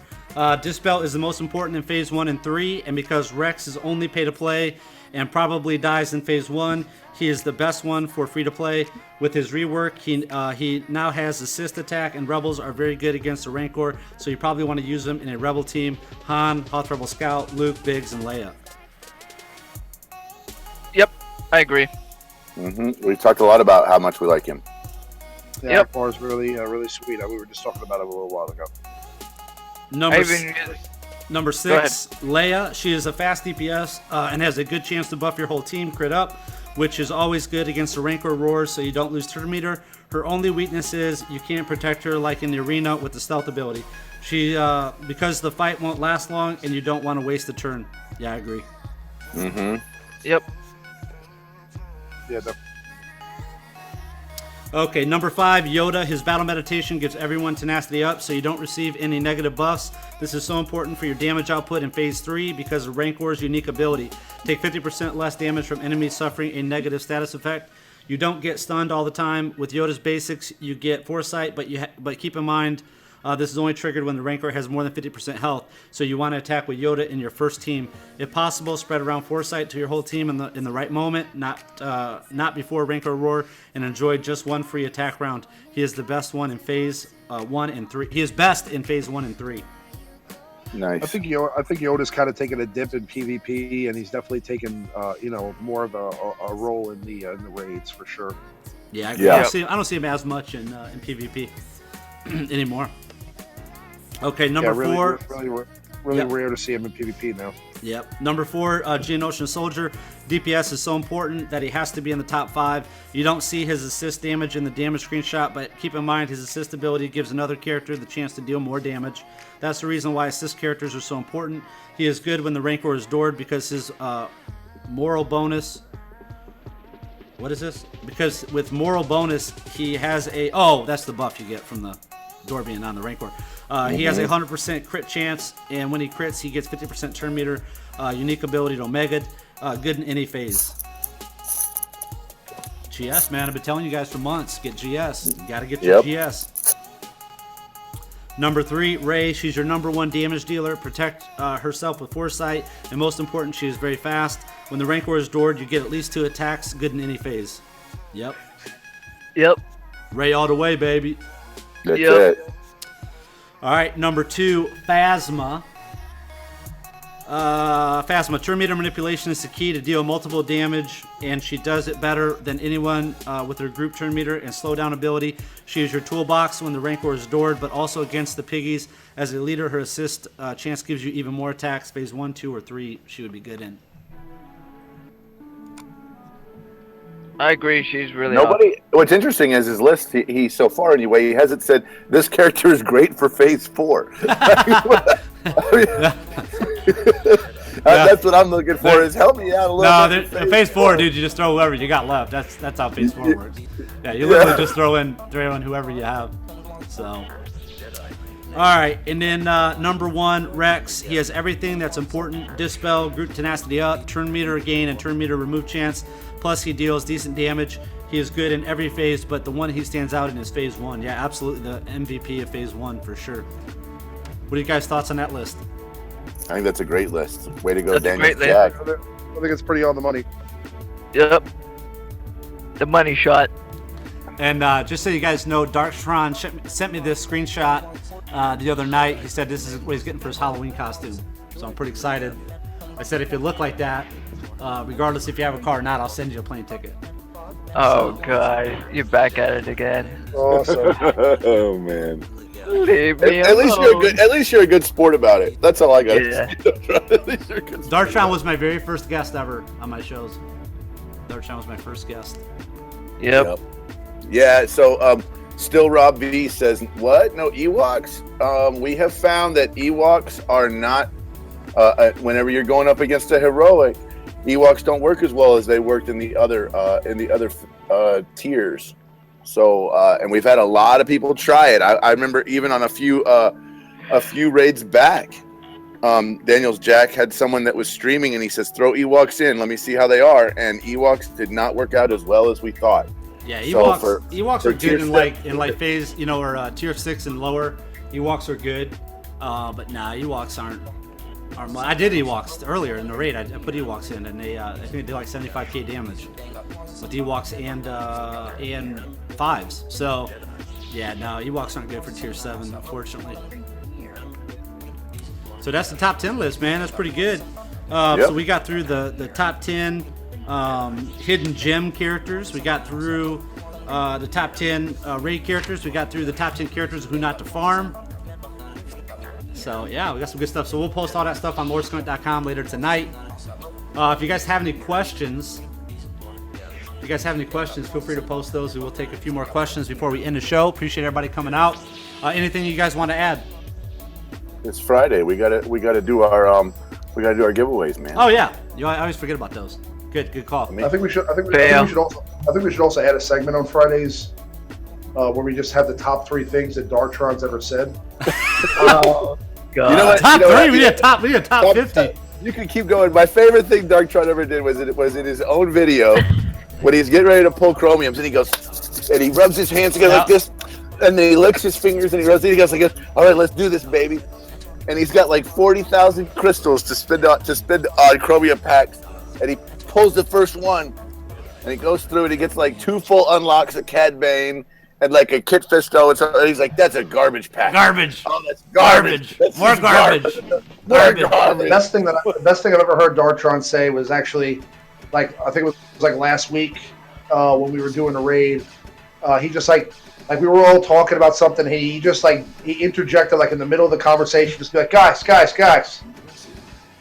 Dispel is the most important in Phase 1 and 3, and because Rex is only pay-to-play and probably dies in Phase 1, he is the best one for free-to-play. With his rework, he now has assist attack, and Rebels are very good against the Rancor, so you probably want to use him in a Rebel team. Han, Hoth Rebel Scout, Luke, Biggs, and Leia. Yep, I agree. We've talked a lot about how much we like him. Yeah, Akbar is really sweet. We were just talking about it a little while ago. Number 6, Leia. She is a fast DPS and has a good chance to buff your whole team crit up, which is always good against the Rancor roars, so you don't lose turn meter. Her only weakness is you can't protect her like in the arena with the stealth ability. She because the fight won't last long and you don't want to waste a turn. Yeah, I agree. Yep. Yeah. Okay, number 5, Yoda. His battle meditation gives everyone tenacity up, so you don't receive any negative buffs. This is so important for your damage output in Phase 3 because of Rancor's unique ability. Take 50% less damage from enemies suffering a negative status effect. You don't get stunned all the time. With Yoda's basics, you get foresight, but keep in mind this is only triggered when the Rancor has more than 50% health, so you want to attack with Yoda in your first team. If possible, spread around foresight to your whole team in the right moment, not before Rancor roar, and enjoy just one free attack round. He is the best one in Phase 1 and 3. He is best in Phase 1 and 3. Nice. I think Yoda's kind of taken a dip in PvP, and he's definitely taken more of a role in the raids for sure. Yeah, I don't see him as much in PvP anymore. Okay, number 4. Really rare to see him in PvP now. Yep. Number 4, Geonosian Soldier. DPS is so important that he has to be in the top 5. You don't see his assist damage in the damage screenshot, but keep in mind his assist ability gives another character the chance to deal more damage. That's the reason why assist characters are so important. He is good when the Rancor is doored because his moral bonus... What is this? Because with moral bonus, he has a... Oh, that's the buff you get from the door being on the Rancor. He has a 100% crit chance, and when he crits, he gets 50% turn meter. Unique ability to Omega. Good in any phase. GS, man. I've been telling you guys for months. Get GS. You gotta get your GS. Number 3, Rey. She's your number 1 damage dealer. Protect herself with foresight, and most important, she is very fast. When the Rancor is doored, you get at least 2 attacks. Good in any phase. Yep. Rey all the way, baby. That's it. All right, number 2, Phasma. Phasma, turn meter manipulation is the key to deal multiple damage, and she does it better than anyone with her group turn meter and slow down ability. She is your toolbox when the Rancor is doored, but also against the piggies. As a leader, her assist chance gives you even more attacks. Phase 1, 2, or 3, she would be good in. I agree. She's really Nobody. What's interesting is his list. He so far anyway. He hasn't said this character is great for Phase 4. That's what I'm looking for. Is help me out a little bit. No, phase 4, dude. You just throw whoever you got left. That's how Phase 4 works. Yeah, you literally just throw in whoever you have. So, all right, and then number 1, Rex. He has everything that's important: dispel, group tenacity up, turn meter gain, and turn meter remove chance. Plus, he deals decent damage. He is good in every phase, but the one he stands out in is Phase 1. Yeah, absolutely the MVP of Phase 1 for sure. What are you guys' thoughts on that list? I think that's a great list. Way to go, That's Daniel. a great Jack. I think it's pretty on the money. Yep. The money shot. And just so you guys know, Darktron sent me this screenshot the other night. He said this is what he's getting for his Halloween costume. So I'm pretty excited. I said if you look like that, regardless if you have a car or not, I'll send you a plane ticket. Oh, God. You're back at it again. Awesome. Oh man. Leave me At least you're a good. At least you're a good sport about it. That's all I got. Yeah. At least you're a good sport. Darktron was my very first guest ever on my shows. Darktron was my first guest. Yep. Yeah. So, still Rob V says what? No Ewoks. We have found that Ewoks are not. Whenever you're going up against a heroic, Ewoks don't work as well as they worked in the other tiers. So, and we've had a lot of people try it. I remember even on a few raids back, Daniel's Jack had someone that was streaming and he says, throw Ewoks in, let me see how they are. And Ewoks did not work out as well as we thought. Yeah, So Ewoks are good in like phase, or tier 6 and lower. Ewoks are good, but nah, Ewoks aren't. I did Ewoks earlier in the raid. I put Ewoks in, and they I think they did like 75k damage with Ewoks and 5s. So yeah, no, Ewoks aren't good for tier 7, unfortunately. So that's the top 10 list, man. That's pretty good. So we got through the top 10 hidden gem characters. We got through the top 10 raid characters. We got through the top 10 characters who not to farm. So yeah, we got some good stuff. So we'll post all that stuff on lordskunt.com later tonight. If you guys have any questions, feel free to post those. We will take a few more questions before we end the show. Appreciate everybody coming out. Anything you guys want to add? It's Friday. We gotta do our giveaways, man. Oh yeah, I always forget about those. Good call. I think we should also add a segment on Fridays where we just have the top 3 things that Darktron's ever said. God. You know what? Top 3? We need a top 50. You can keep going. My favorite thing Darktron ever did was in his own video when he's getting ready to pull chromiums and he goes and he rubs his hands together like this and then he licks his fingers and he rubs it. He goes like, "All right, let's do this, baby." And he's got like 40,000 crystals to spend on chromium packs, and he pulls the first one and he goes through it. He gets like 2 full unlocks of Cad Bane and like a Kit Fisto, and he's like, "That's a garbage pack." Garbage. Oh, that's garbage. That's More garbage. More The garbage. best thing I've ever heard Darktron say was actually, like, I think it was like last week when we were doing a raid. He just like we were all talking about something. He interjected like in the middle of the conversation, just be like, guys.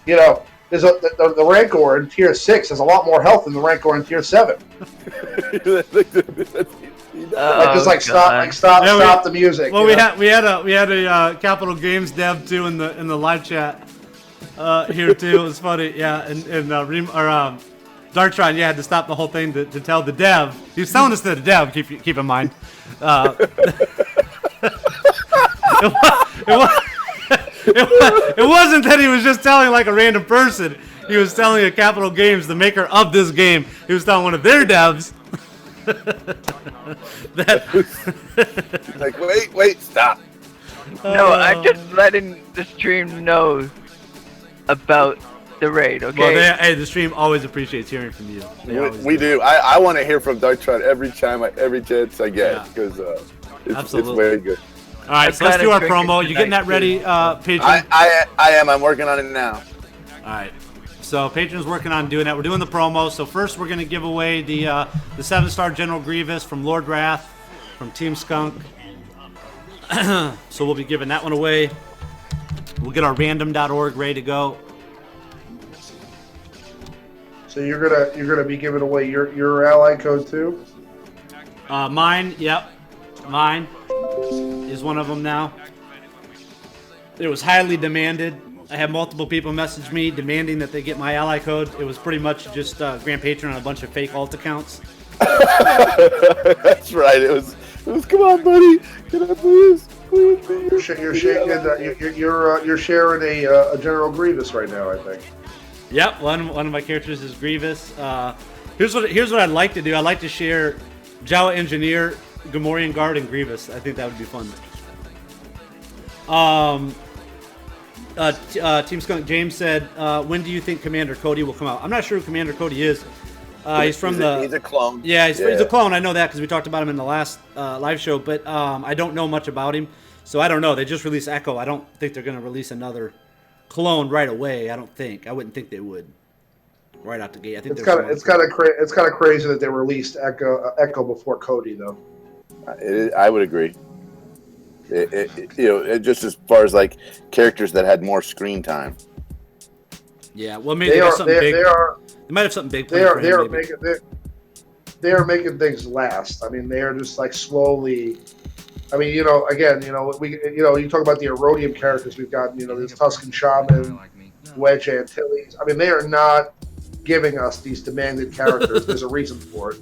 You know, there's the Rancor in tier 6 has a lot more health than the Rancor in tier 7. Stop the music. Well, we had a Capital Games dev too in the live chat here too. It was funny, yeah. And Darktron, had to stop the whole thing to tell the dev. He was telling us to the dev. Keep in mind. It wasn't that he was just telling like a random person. He was telling a Capital Games, the maker of this game. He was telling one of their devs. Like, wait, stop. No, I'm just letting the stream know about the raid, okay? Well, the stream always appreciates hearing from you. We do. I want to hear from Darktron every chance I get because it's way good. All right, so let's do our promo. You getting that ready, Patron? I am. I'm working on it now. All right. So Patron's working on doing that. We're doing the promo. So first we're going to give away the 7-star General Grievous from Lord Wrath from Team Skunk. So we'll be giving that one away. We'll get our random.org ready to go. So you're gonna be giving away your ally code too? Mine, yep. Mine is one of them now. It was highly demanded. I had multiple people message me demanding that they get my ally code. It was pretty much just Grand Patron on a bunch of fake alt accounts. That's right. It was. Come on, buddy. Can I please? You're sharing a General Grievous right now, I think. Yep, one of my characters is Grievous. Here's what I'd like to do. I'd like to share Jawa Engineer, Gamorrean Guard, and Grievous. I think that would be fun. Team Skunk James said, when do you think Commander Cody will come out? I'm not sure who Commander Cody is. He's a clone. Yeah, he's a clone. I know that because we talked about him in the last live show, but I don't know much about him. So I don't know. They just released Echo. I don't think they're going to release another clone right away. I wouldn't think they would right out the gate. I think it's kind of crazy that they released Echo before Cody, though. I would agree. Just as far as like characters that had more screen time. Yeah, well, maybe they got something big. They might have something big. They are making things last. I mean, they are just like slowly. I mean, you talk about the Erodium characters we've got. This Tuscan Shaman, Wedge Antilles. I mean, they are not giving us these demanded characters. There's a reason for it.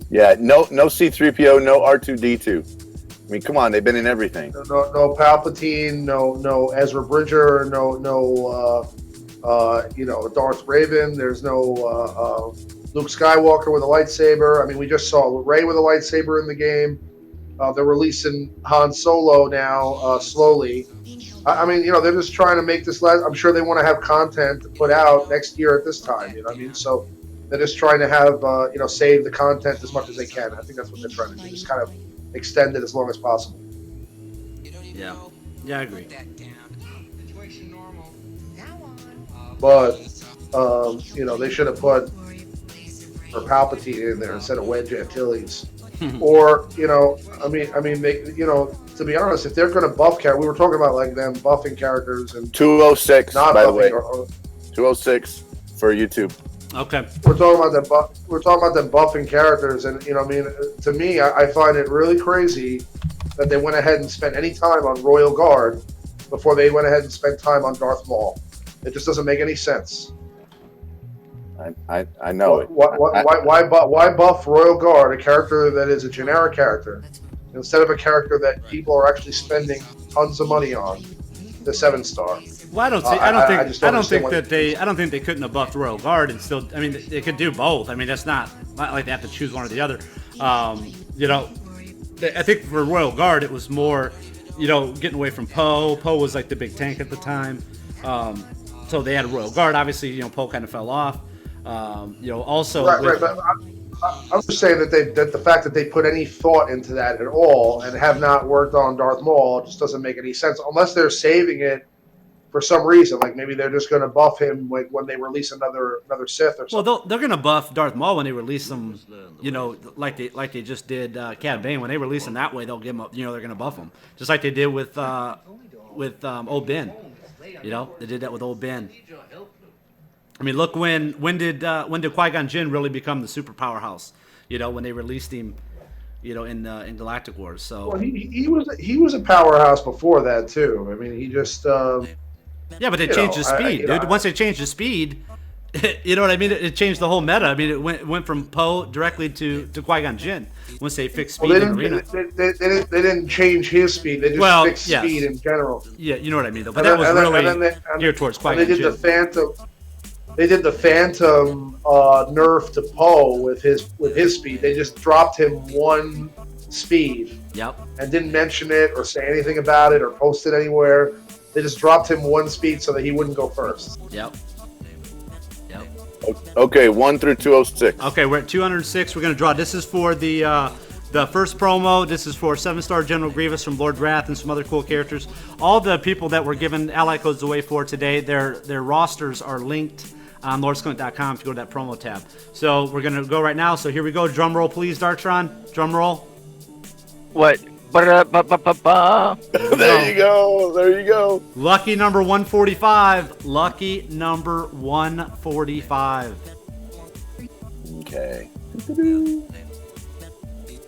Yeah, no C-3PO, no R2-D2. I mean, come on, they've been in everything. No Palpatine, no Ezra Bridger, no Darth Raven. There's no Luke Skywalker with a lightsaber. I mean, we just saw Rey with a lightsaber in the game. They're releasing Han Solo now slowly. I mean, they're just trying to make this last. I'm sure they want to have content to put out next year at this time. You know what I mean? So they're just trying to have save the content as much as they can. I think that's what they're trying to do. Just kind of extend it as long as possible. Yeah, I agree. But they should have put Palpatine in there instead of Wedge Antilles. Or to be honest, if they're going to buff characters, we were talking about like them buffing characters and 206 not by the way, or 206 for YouTube. Okay. We're talking about them buffing characters, and to me, I find it really crazy that they went ahead and spent any time on Royal Guard before they went ahead and spent time on Darth Maul. It just doesn't make any sense. I know it. Why buff Royal Guard, a character that is a generic character, instead of a character that people are actually spending tons of money on, the 7-star? Well, I don't think they couldn't have buffed Royal Guard and still. I mean, they could do both. I mean, that's not like they have to choose one or the other. I think for Royal Guard it was more, getting away from Poe. Poe was like the big tank at the time, so they had a Royal Guard. Obviously, Poe kind of fell off. Also, right. But I'm just saying that the fact that they put any thought into that at all and have not worked on Darth Maul just doesn't make any sense unless they're saving it for some reason. Like maybe they're just going to buff him when they release another Sith or something. Well, they're going to buff Darth Maul when they release him. Like they just did Cad Bane. When they release him that way, they'll give him. They're going to buff him just like they did with Old Ben. They did that with Old Ben. I mean, look when did Qui-Gon Jinn really become the super powerhouse? When they released him, in Galactic Wars. So well, he was a powerhouse before that too. I mean, he just yeah, but they changed his speed, dude. Once they changed his speed, you know what I mean? It changed the whole meta. I mean, it went from Poe directly to Qui-Gon Jinn once they fixed speed in Arena. They didn't change his speed. They just fixed speed in general. Yeah, you know what I mean, though. But that was really geared towards Qui-Gon Jinn. They did the Phantom nerf to Poe with his speed. They just dropped him one speed. Yep. And didn't mention it or say anything about it or post it anywhere. They just dropped him one speed so that he wouldn't go first. Yep. Okay, 1 through 206. Okay, we're at 206. We're going to draw. This is for the first promo. This is for 7-star General Grievous from Lord Wrath and some other cool characters. All the people that were given ally codes away for today, their rosters are linked on lordskunk.com if you go to that promo tab. So we're going to go right now. So here we go. Drum roll, please, Darktron. Drum roll. What? Ba-da-ba-ba-ba-ba. There you go. There you go. Lucky number 145. Lucky number 145. Okay.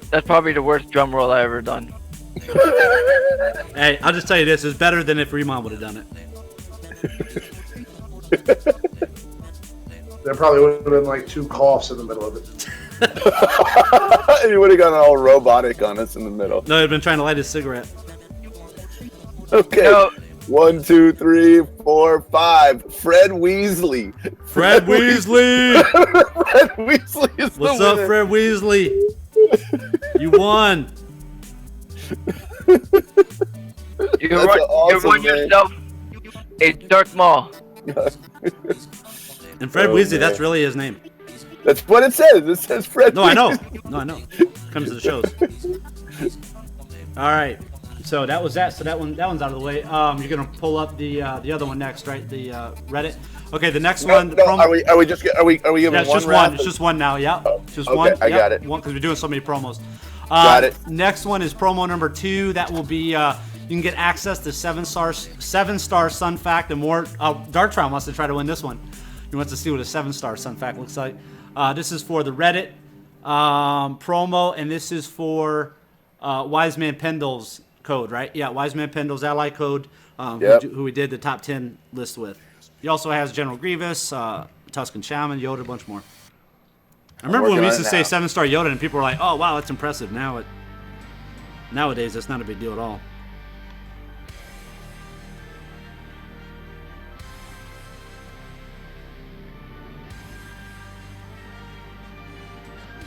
That's probably the worst drum roll I ever done. Hey, I'll just tell you this: it's better than if Remon would have done it. There probably would have been like 2 coughs in the middle of it. He would have gone all robotic on us in the middle. No, he'd been trying to light his cigarette. Okay. No. 1, 2, 3, 4, 5. Fred Weasley. Fred Weasley. Fred Weasley is What's the up, winner. Fred Weasley? You won. You That's run, an awesome you run name. yourself a dark mall. And Fred Oh, Weasley, man. that's really his name. That's what it says. It says Fred No, I know. Weasley. No, I know. Comes to the shows. All right. So that was that. So that one's out of the way. You're gonna pull up the other one next, right? The Reddit. Okay, the next one. No, are we giving it's one just round? one. It's just one now. Yeah, just okay, one. I got it. One because we're doing so many promos. Got it. Next one is promo number 2. That will be you can get access to 7-star Sun Fact and more. Darktron wants to try to win this one. He wants to see what a 7-star Sun Fact looks like. This is for the Reddit promo, and this is for Wiseman Pendle's code, right? Yeah, Wiseman Pendle's ally code, who we did the top 10 list with. He also has General Grievous, Tusken Shaman, Yoda, a bunch more. I remember when we used to say 7-star Yoda, and people were like, "Oh wow, that's impressive." Nowadays, that's not a big deal at all.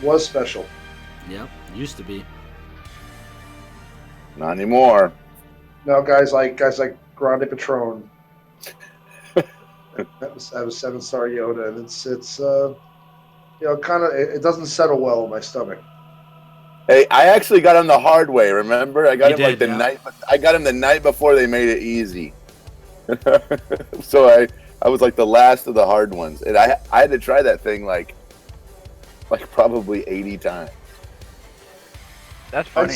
Was special. Yep, used to be. Not anymore. Now guys like Grande Patron. that was 7-star Yoda, and it's kind of it doesn't settle well in my stomach. Hey, I actually got him the hard way. Remember, I got You him like did, the yeah. night. I got him the night before they made it easy. So I was like the last of the hard ones, and I had to try that thing like probably 80 times. That's funny.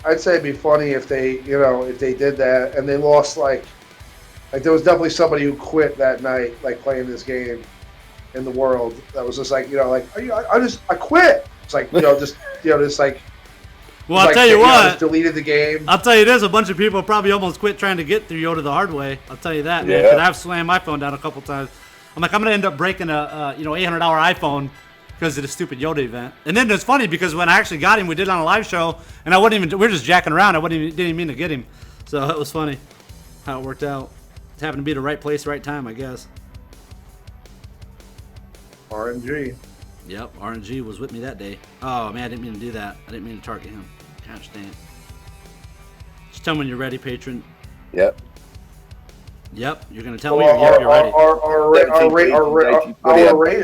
I'd say it'd be funny if they did that and they lost like there was definitely somebody who quit that night like playing this game in the world that was just like I quit. It's like just like. Well, I'll like, tell you what. Just deleted the game. I'll tell you this: a bunch of people probably almost quit trying to get through Yoda the hard way. I'll tell you that, man. Yeah. Because I've slammed my phone down a couple times. I'm like, I'm gonna end up breaking a $800 iPhone because of the stupid Yoda event. And then it's funny because when I actually got him, we did it on a live show, and we were just jacking around. I didn't even mean to get him, so it was funny how it worked out. It happened to be the right place, right time, I guess. RNG. Yep, RNG was with me that day. Oh man, I didn't mean to do that. I didn't mean to target him. Gosh dang it. Just tell me when you're ready, patron. Yep. Yep, you're gonna tell me you're ready.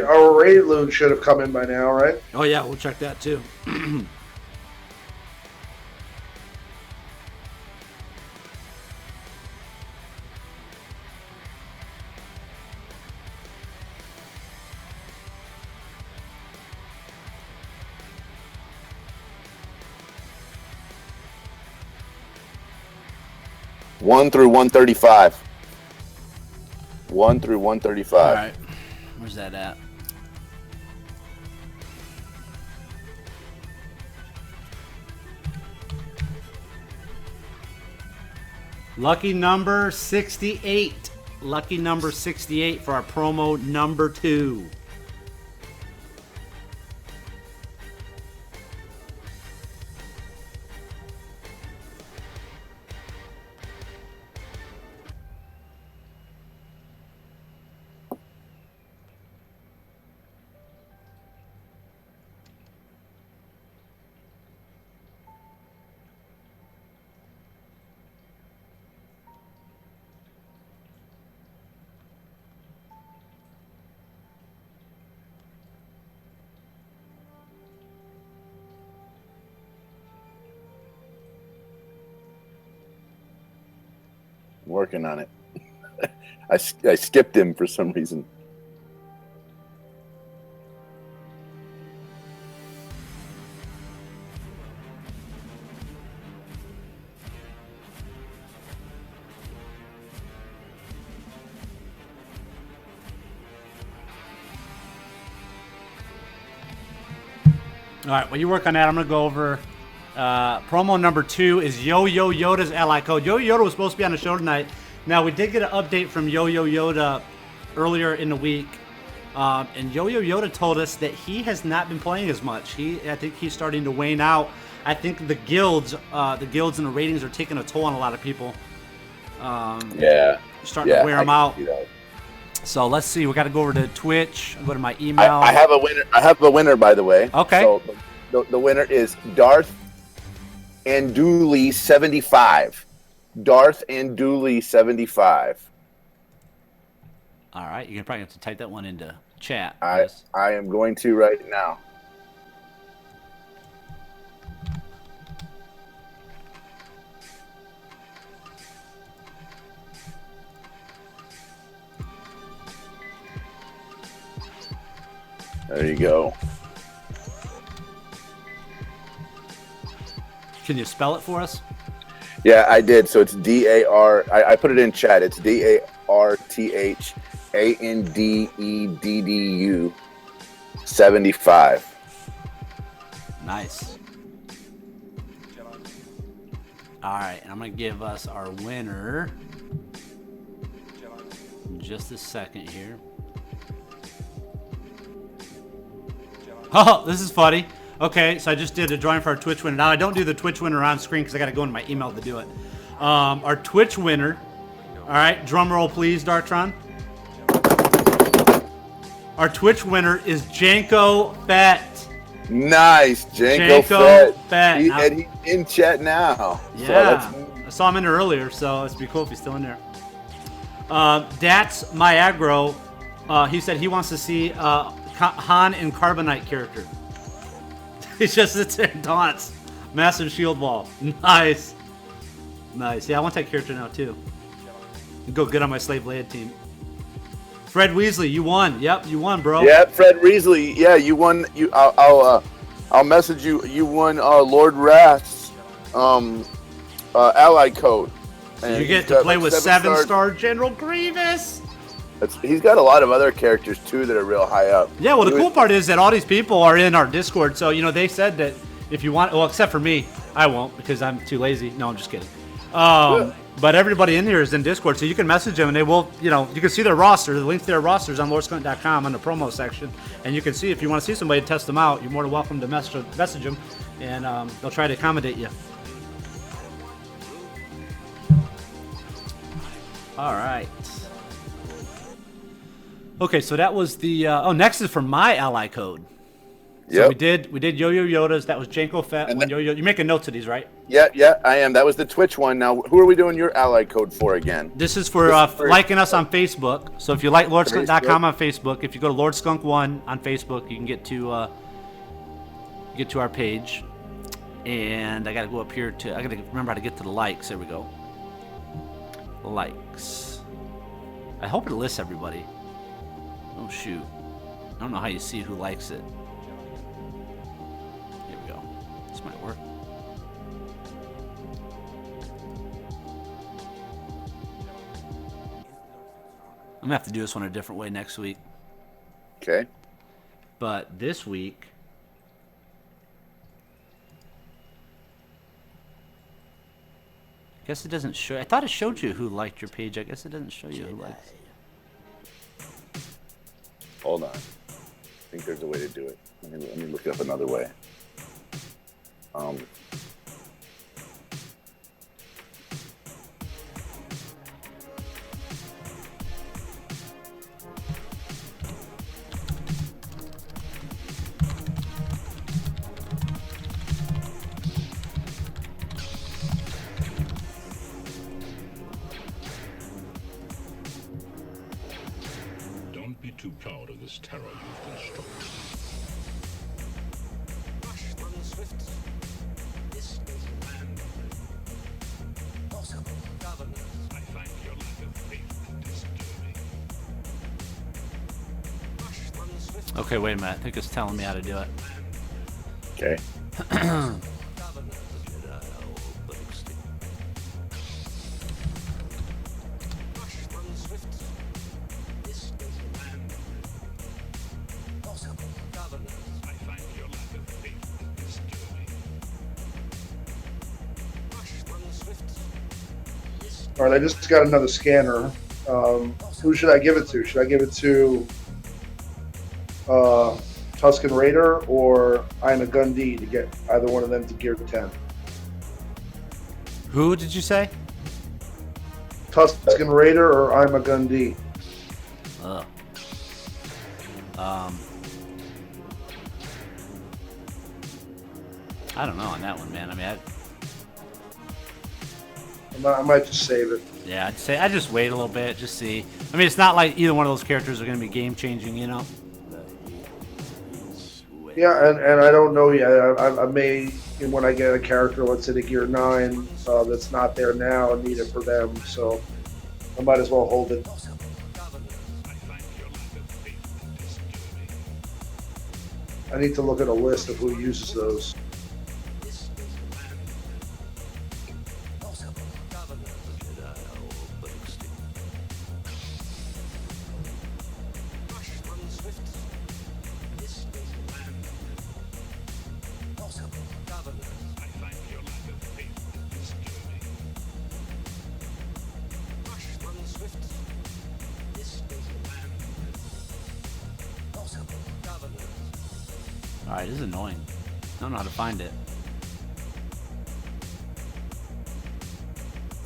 Our raid loot should have come in by now, right? Oh yeah, we'll check that too. One through 135. 1 through 135. All right, where's that at? Lucky number 68. Lucky number 68 for our promo number 2. Working on it. I skipped him for some reason. All right, well, you work on that. I'm going to go over promo number 2 is Yo-Yo Yoda's ally code. Yo-Yo Yoda was supposed to be on the show tonight. Now, we did get an update from Yo-Yo Yoda earlier in the week. And Yo-Yo Yoda told us that he has not been playing as much. I think he's starting to wane out. I think the guilds and the ratings are taking a toll on a lot of people. Starting to wear them out. So let's see. We got to go over to Twitch. Go to my email. I have a winner. I have a winner, by the way. Okay. So the winner is Darth and Dooley 75. Darth and Dooley 75. All right. You're probably have to type that one into chat. I am going to right now. There you go. Can you spell it for us? Yeah, I did. So it's D-A-R. I put it in chat. It's DARTHANDEDDU 75. Nice. All right, and I'm going to give us our winner in just a second here. Oh, this is funny. Okay, so I just did a drawing for our Twitch winner. Now, I don't do the Twitch winner on screen because I got to go into my email to do it. Our Twitch winner. All right, drum roll, please, Dartron. Our Twitch winner is Janko Fett. Nice, Janko Fett. And he's in chat now. Yeah, so I saw him in there earlier, so it'd be cool if he's still in there. That's my aggro. He said he wants to see Han and Carbonite character. He just sits there and taunts. Massive shield wall. Nice. Nice. Yeah, I want that character now, too. Go good on my Slave Leia team. Fred Weasley, you won. Yep, you won, bro. Yeah, Fred Weasley. Yeah, you won. I'll message you. You won Lord Wrath's ally code. And you get to play with 7-star General Grievous. He's got a lot of other characters too that are real high up. Yeah, well, the cool part is that all these people are in our Discord. So, they said that if you want, well, except for me, I won't because I'm too lazy. No, I'm just kidding. But everybody in here is in Discord, so you can message them and they will, you can see their roster. The link to their rosters on lordskunt.com on the promo section. And you can see if you want to see somebody to test them out, you're more than welcome to message them and they'll try to accommodate you. All right. Okay, so that was the next is for my ally code. So we did Yo-Yo Yoda's. That was Janko Fett. Yo-Yo. You're making notes of these, right? Yeah, I am. That was the Twitch one. Now, who are we doing your ally code for again? This is for liking us on Facebook. So if you like lordskunk.com on Facebook, if you go to lordskunk1 on Facebook, you can get to our page. And I got to go up here I got to remember how to get to the likes. There we go. Likes. I hope it lists everybody. Oh shoot. I don't know how you see who likes it. Here we go. This might work. I'm gonna have to do this one a different way next week. Okay. But this week, I guess it doesn't show. I thought it showed you who liked your page. I guess it doesn't show you who liked. Hold on. I think there's a way to do it. Let me look it up another way. Don't be too proud of this terror you've constructed. I thank your lack of faith in this journey. Okay, wait a minute. I think it's telling me how to do it. Okay. All right, I just got another scanner. Who should I give it to? Should I give it to Tusken Raider or Ina Gundy to get either one of them to gear 10? Who did you say? Tusken Raider or Ima Gundy? I don't know on that one, man. I mean, I might just save it. Yeah, I'd say I just wait a little bit, just see. I mean, it's not like either one of those characters are going to be game changing, you know. Yeah, and I don't know yet. I may, when I get a character, let's say the Gear 9, that's not there now and need it for them, so I might as well hold it. I need to look at a list of who uses those. Alright, this is annoying. I don't know how to find it.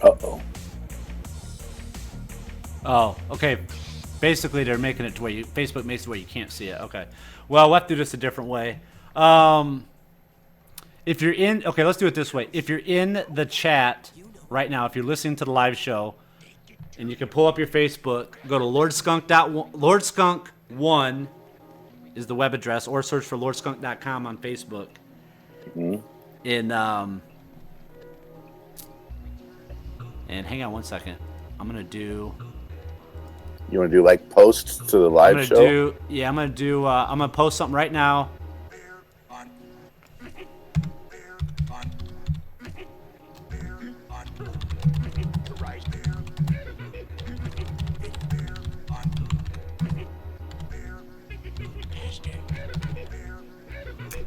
Uh-oh. Oh, okay. Basically, they're making it to where Facebook makes it where you can't see it. Okay. Well, we'll have to do this a different way. If you're in... Okay, let's do it this way. If you're in the chat right now, if you're listening to the live show, and you can pull up your Facebook, go to LordSkunk1 is the web address, or search for LordSkunk.com on Facebook. Mm-hmm. And hang on one second. I'm going to do... You want to do like posts to the live show? I'm going to post something right now.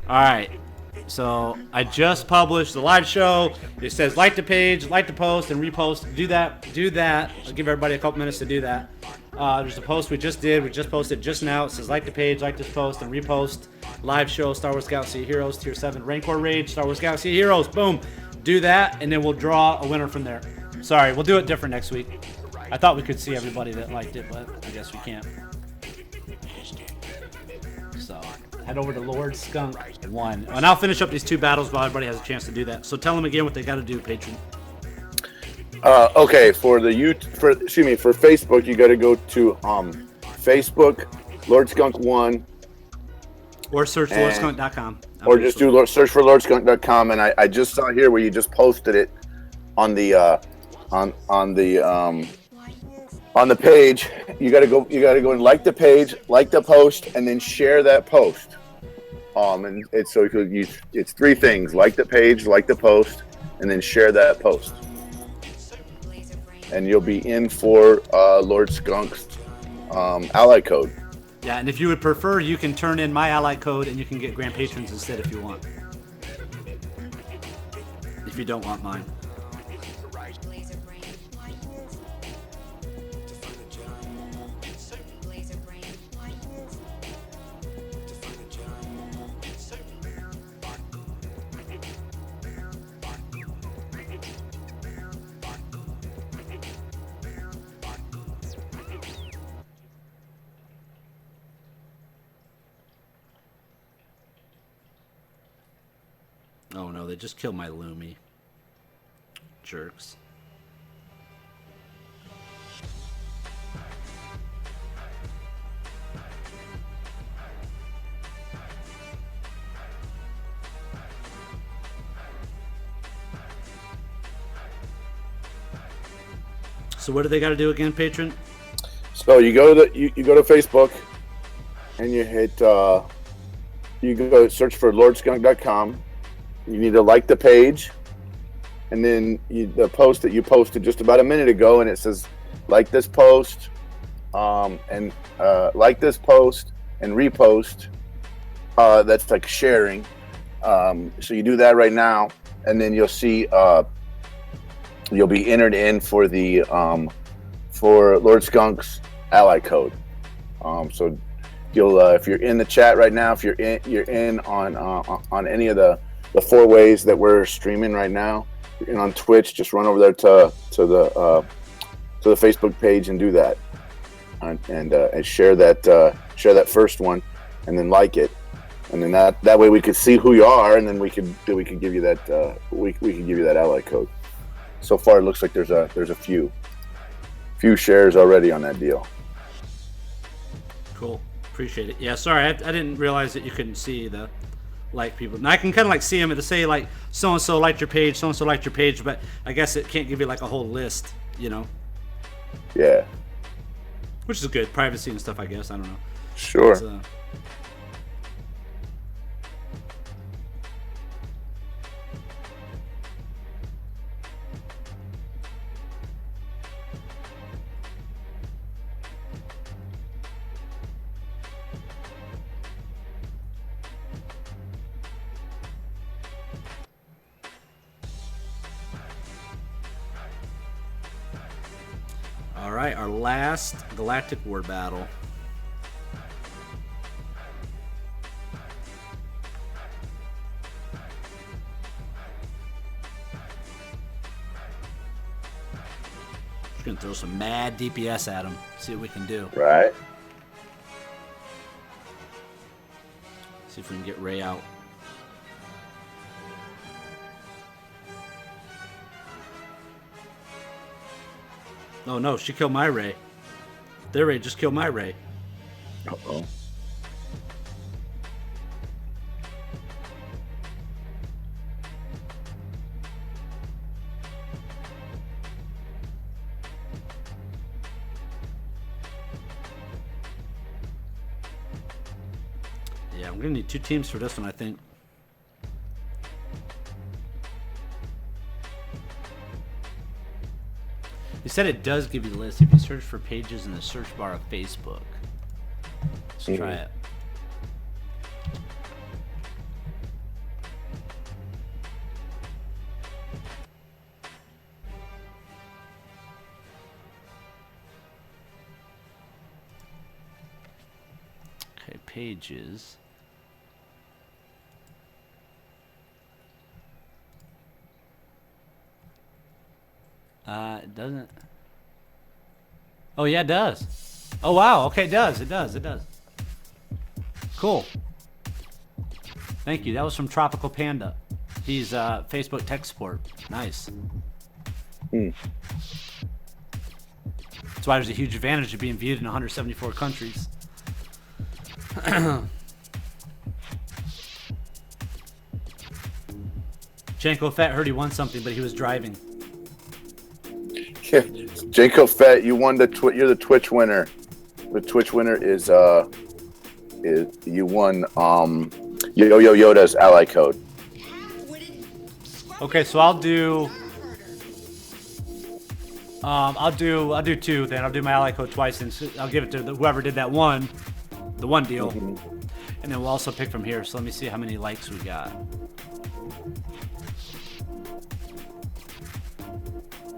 Alright, so I just published the live show. It says like the page, like the post, and repost. Do that. I'll give everybody a couple minutes to do that. There's a post we just did. We just posted just now. It says like the page, like this post, and repost. Live show, Star Wars Galaxy Heroes, Tier 7, Rancor Rage, Star Wars Galaxy Heroes. Boom. Do that, and then we'll draw a winner from there. Sorry, we'll do it different next week. I thought we could see everybody that liked it, but I guess we can't. So... head over to Lord Skunk 1. And I'll finish up these two battles while everybody has a chance to do that. So tell them again what they got to do, patron. Okay, for Facebook, you got to go to Facebook, Lord Skunk 1. Or search LordSkunk.com. Or just search for LordSkunk.com. And I just saw here where you just posted it on the on the page. You gotta go and like the page, like the post, and then share that post. And it's it's three things: like the page, like the post, and then share that post. And you'll be in for Lord Skunk's ally code. Yeah, and if you would prefer, you can turn in my ally code, and you can get Grand Patrons instead if you want. If you don't want mine. Oh no, they just killed my Lumi. Jerks. So what do they got to do again, patron? So you go to you go to Facebook, and you hit you go search for LordSkunk.com. You need to like the page, and then the post that you posted just about a minute ago, and it says like this post, and like this post and repost. That's like sharing. So you do that right now, and then you'll see you'll be entered in for the for Lord Skunk's ally code. So you'll if you're in the chat right now, if you're in on any of the 4 ways that we're streaming right now, you're in on Twitch, just run over there to the Facebook page and do that, and share that first one, and then like it, and then that way we could see who you are, and then we could give you that we can give you that ally code. So far, it looks like there's a few shares already on that deal. Cool, appreciate it. Yeah, sorry, I didn't realize that you couldn't see the like people. And I can kind of like see them to say like so and so liked your page, so and so liked your page, but I guess it can't give you like a whole list, you know. Yeah. Which is good, privacy and stuff, I guess. I don't know. Sure. All right, our last Galactic War battle. Just gonna throw some mad DPS at him. See what we can do. Right. See if we can get Ray out. Oh no, she killed my Ray. Their Ray just killed my Ray. Uh-oh. Yeah, I'm gonna need 2 teams for this one, I think. He said it does give you the list if you search for pages in the search bar of Facebook. Let's try it. Okay, pages. It doesn't. Oh yeah, it does. Oh wow. Okay, it does. It does. It does. Cool. Thank you. That was from Tropical Panda. He's Facebook tech support. Nice. That's why there's a huge advantage of being viewed in 174 countries. Janko Fett heard he won something, but he was driving. Yeah. Jacob Fett, you won you're the Twitch winner. The Twitch winner is you won Yo-Yo Yoda's ally code. Okay, so I'll do 2 then. I'll do my ally code twice and I'll give it to whoever did that one, the one deal. And then we'll also pick from here. So let me see how many likes we got.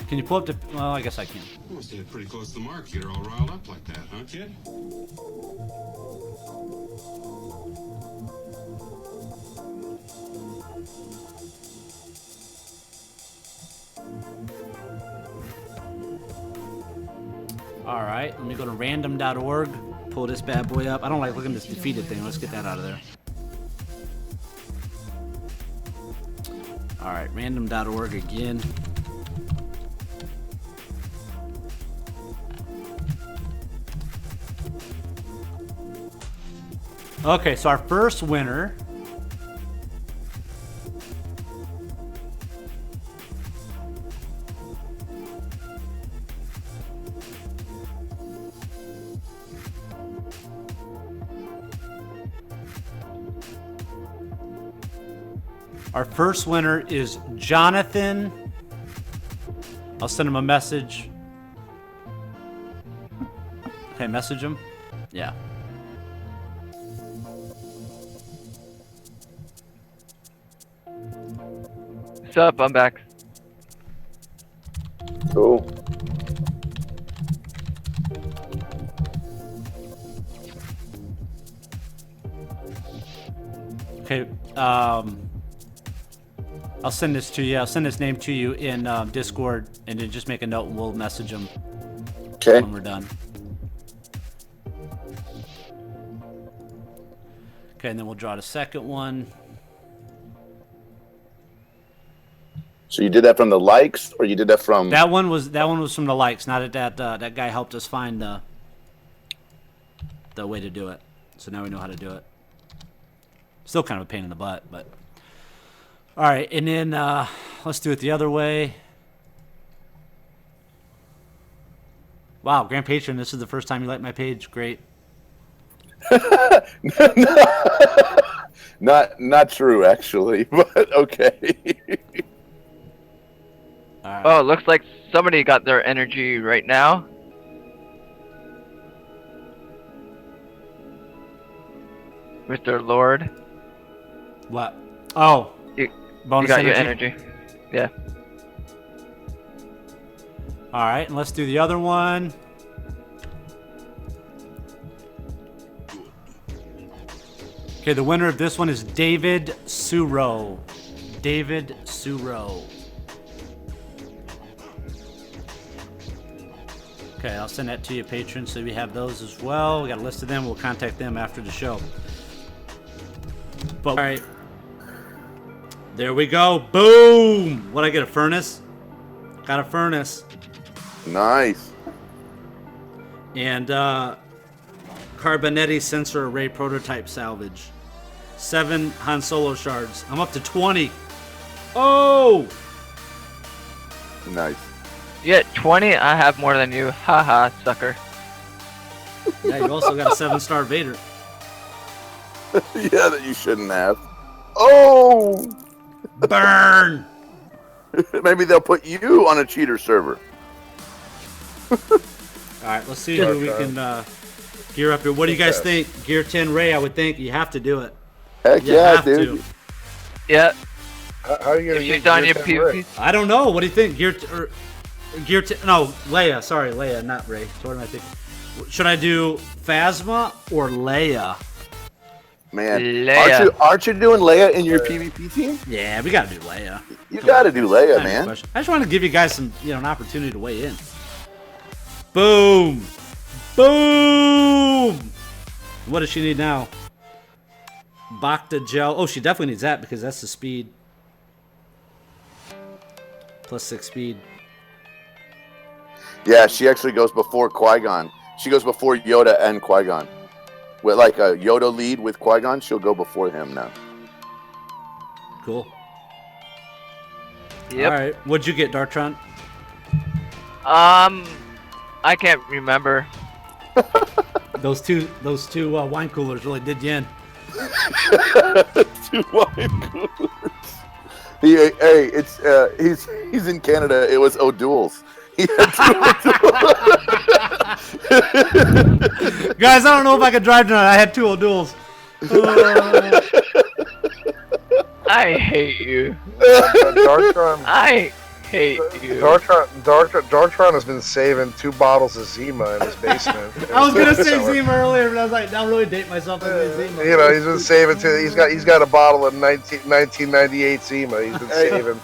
Can you pull up the... Well, I guess I can. You must have pretty close to the mark. You're all riled up like that, huh, kid? All right, let me go to random.org, pull this bad boy up. I don't like looking at this defeated thing. Let's get that out of there. All right, random.org again. Okay, so our first winner is Jonathan. I'll send him a message. Okay, message him. Yeah. What's up? I'm back. Cool. Okay. I'll send this to you. I'll send this name to you in Discord, and then just make a note, and we'll message them when we're done. Okay, and then we'll draw the second one. So you did that from the likes, or you did that from? That one was from the likes. Now that guy helped us find the way to do it. So now we know how to do it. Still kind of a pain in the butt, but all right. And then let's do it the other way. Wow, Grand Patron, this is the first time you liked my page. Great. Not true, actually, but okay. Right. Oh, it looks like somebody got their energy right now. Mr. Lord. What? Oh, you bonus got energy? your energy. Yeah. All right, and let's do the other one. Okay, the winner of this one is David Suro. David Suro. Okay, I'll send that to you, patrons, so we have those as well. We got a list of them. We'll contact them after the show. But, all right. There we go. Boom! What, I get a furnace? Got a furnace. Nice. And Carbonetti sensor array prototype salvage. 7 Han Solo shards. I'm up to 20. Oh! Nice. You get 20, I have more than you. Haha, sucker. Yeah, you also got a 7-star Vader. Yeah, that you shouldn't have. Oh! Burn! Maybe they'll put you on a cheater server. Alright, let's see who we can gear up here. What do you guys think? Gear 10 Ray, I would think you have to do it. Heck you yeah, have dude. to. Yeah. How are you going to If you've done your PvP. I don't know. What do you think? Gear 10. No, Leia. Sorry, Leia, not Ray. So what am I thinking? Should I do Phasma or Leia? Man, Leia. aren't you doing Leia in your PvP team? Yeah, we gotta do Leia. You gotta do Leia, man. I just want to give you guys some, an opportunity to weigh in. Boom, boom. What does she need now? Bacta gel. Oh, she definitely needs that because that's the speed. Plus 6 speed. Yeah, she actually goes before Qui-Gon. She goes before Yoda and Qui-Gon. With like a Yoda lead with Qui-Gon, she'll go before him now. Cool. Yep. All right. What'd you get, Dartron? I can't remember. Those two wine coolers really did you in. 2 wine coolers. Hey, it's he's in Canada. It was O'Doul's. He had 2 O'Doul's. Guys, I don't know if I could drive tonight. I had 2 O'Doul's. I hate you. Dartron. I hate you. Dartron has been saving 2 bottles of Zima in his basement. I was gonna say Zima earlier, but I was like, I'll really date myself and say Zima. He's been saving. He's got a bottle of 1998 Zima. He's been saving.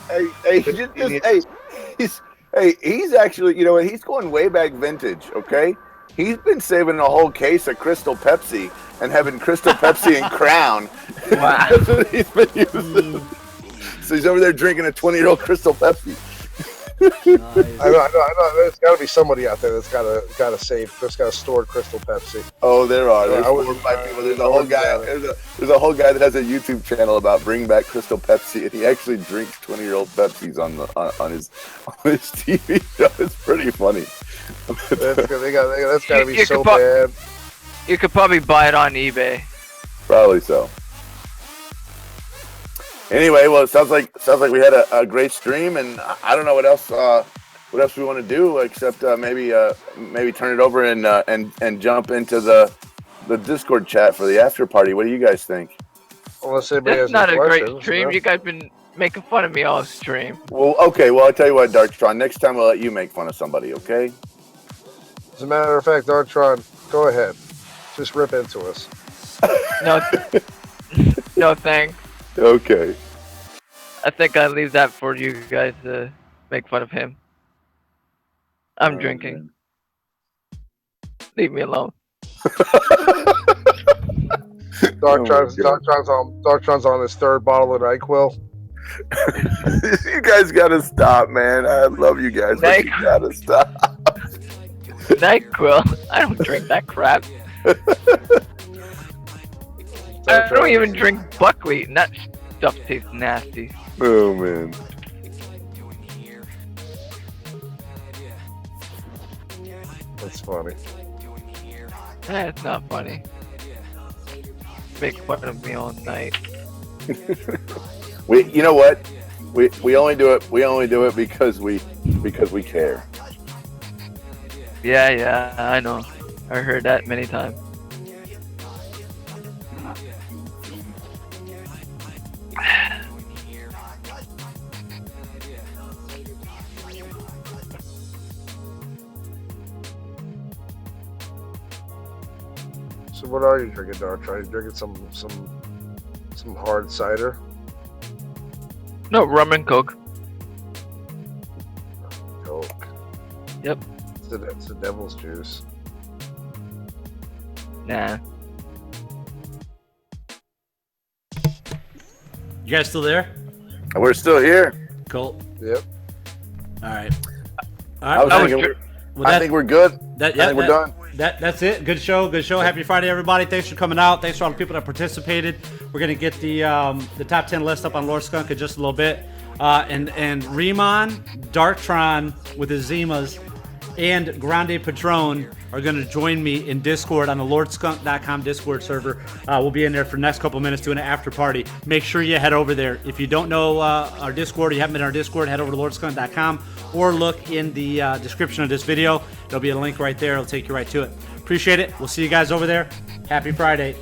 He's actually, he's going way back vintage. Okay, he's been saving a whole case of Crystal Pepsi and having Crystal Pepsi and Crown. Wow. That's what he's been using. So he's over there drinking a 20-year-old Crystal Pepsi. Nice. I know. There's got to be somebody out there that's got to save. That's got to store Crystal Pepsi. Oh, there are. Yeah, There's 4 or 5 people. There's a whole guy. There's a whole guy that has a YouTube channel about bringing back Crystal Pepsi, and he actually drinks 20-year-old Pepsis on his TV show. It's pretty funny. That's got to be so bad. You could probably buy it on eBay. Probably so. Anyway, well, it sounds like we had a great stream, and I don't know what else we want to do except maybe turn it over and jump into the Discord chat for the after party. What do you guys think? Unless anybody That's has not any a great questions, stream. You guys been making fun of me all stream. Well, okay. Well, I'll tell you what, Darktron. Next time I'll let you make fun of somebody, okay? As a matter of fact, Darktron, go ahead. Just rip into us. No, no thanks. Okay. I think I leave that for you guys to make fun of him. I'm drinking. Leave me alone. Darktron's on his third bottle of NyQuil. You guys gotta stop, man. I love you guys, but you gotta stop. NyQuil? I don't drink that crap. I don't even drink buckwheat, and that stuff tastes nasty. Oh, man. That's funny. That's not funny. Make fun of me all night. You know what? We only do it. We only do it because we care. Yeah, I know. I heard that many times. So what are you drinking, Darktron? Are you drinking some hard cider? No, rum and coke. Coke. Yep. It's the devil's juice. Nah. You guys still there? We're still here. Cool. Yep. All right. I think we're good. I think we're done. That's it. Good show. Good show. Happy Friday, everybody. Thanks for coming out. Thanks for all the people that participated. We're gonna get the top 10 list up on Lord Skunk in just a little bit. And Riemann, Darktron with his Zimas, and Grande Patron are going to join me in Discord on the LordSkunk.com Discord server. We'll be in there for the next couple minutes doing an after party. Make sure you head over there. If you don't know our Discord, or you haven't been in our Discord, head over to LordSkunk.com or look in the description of this video. There'll be a link right there. It'll take you right to it. Appreciate it. We'll see you guys over there. Happy Friday.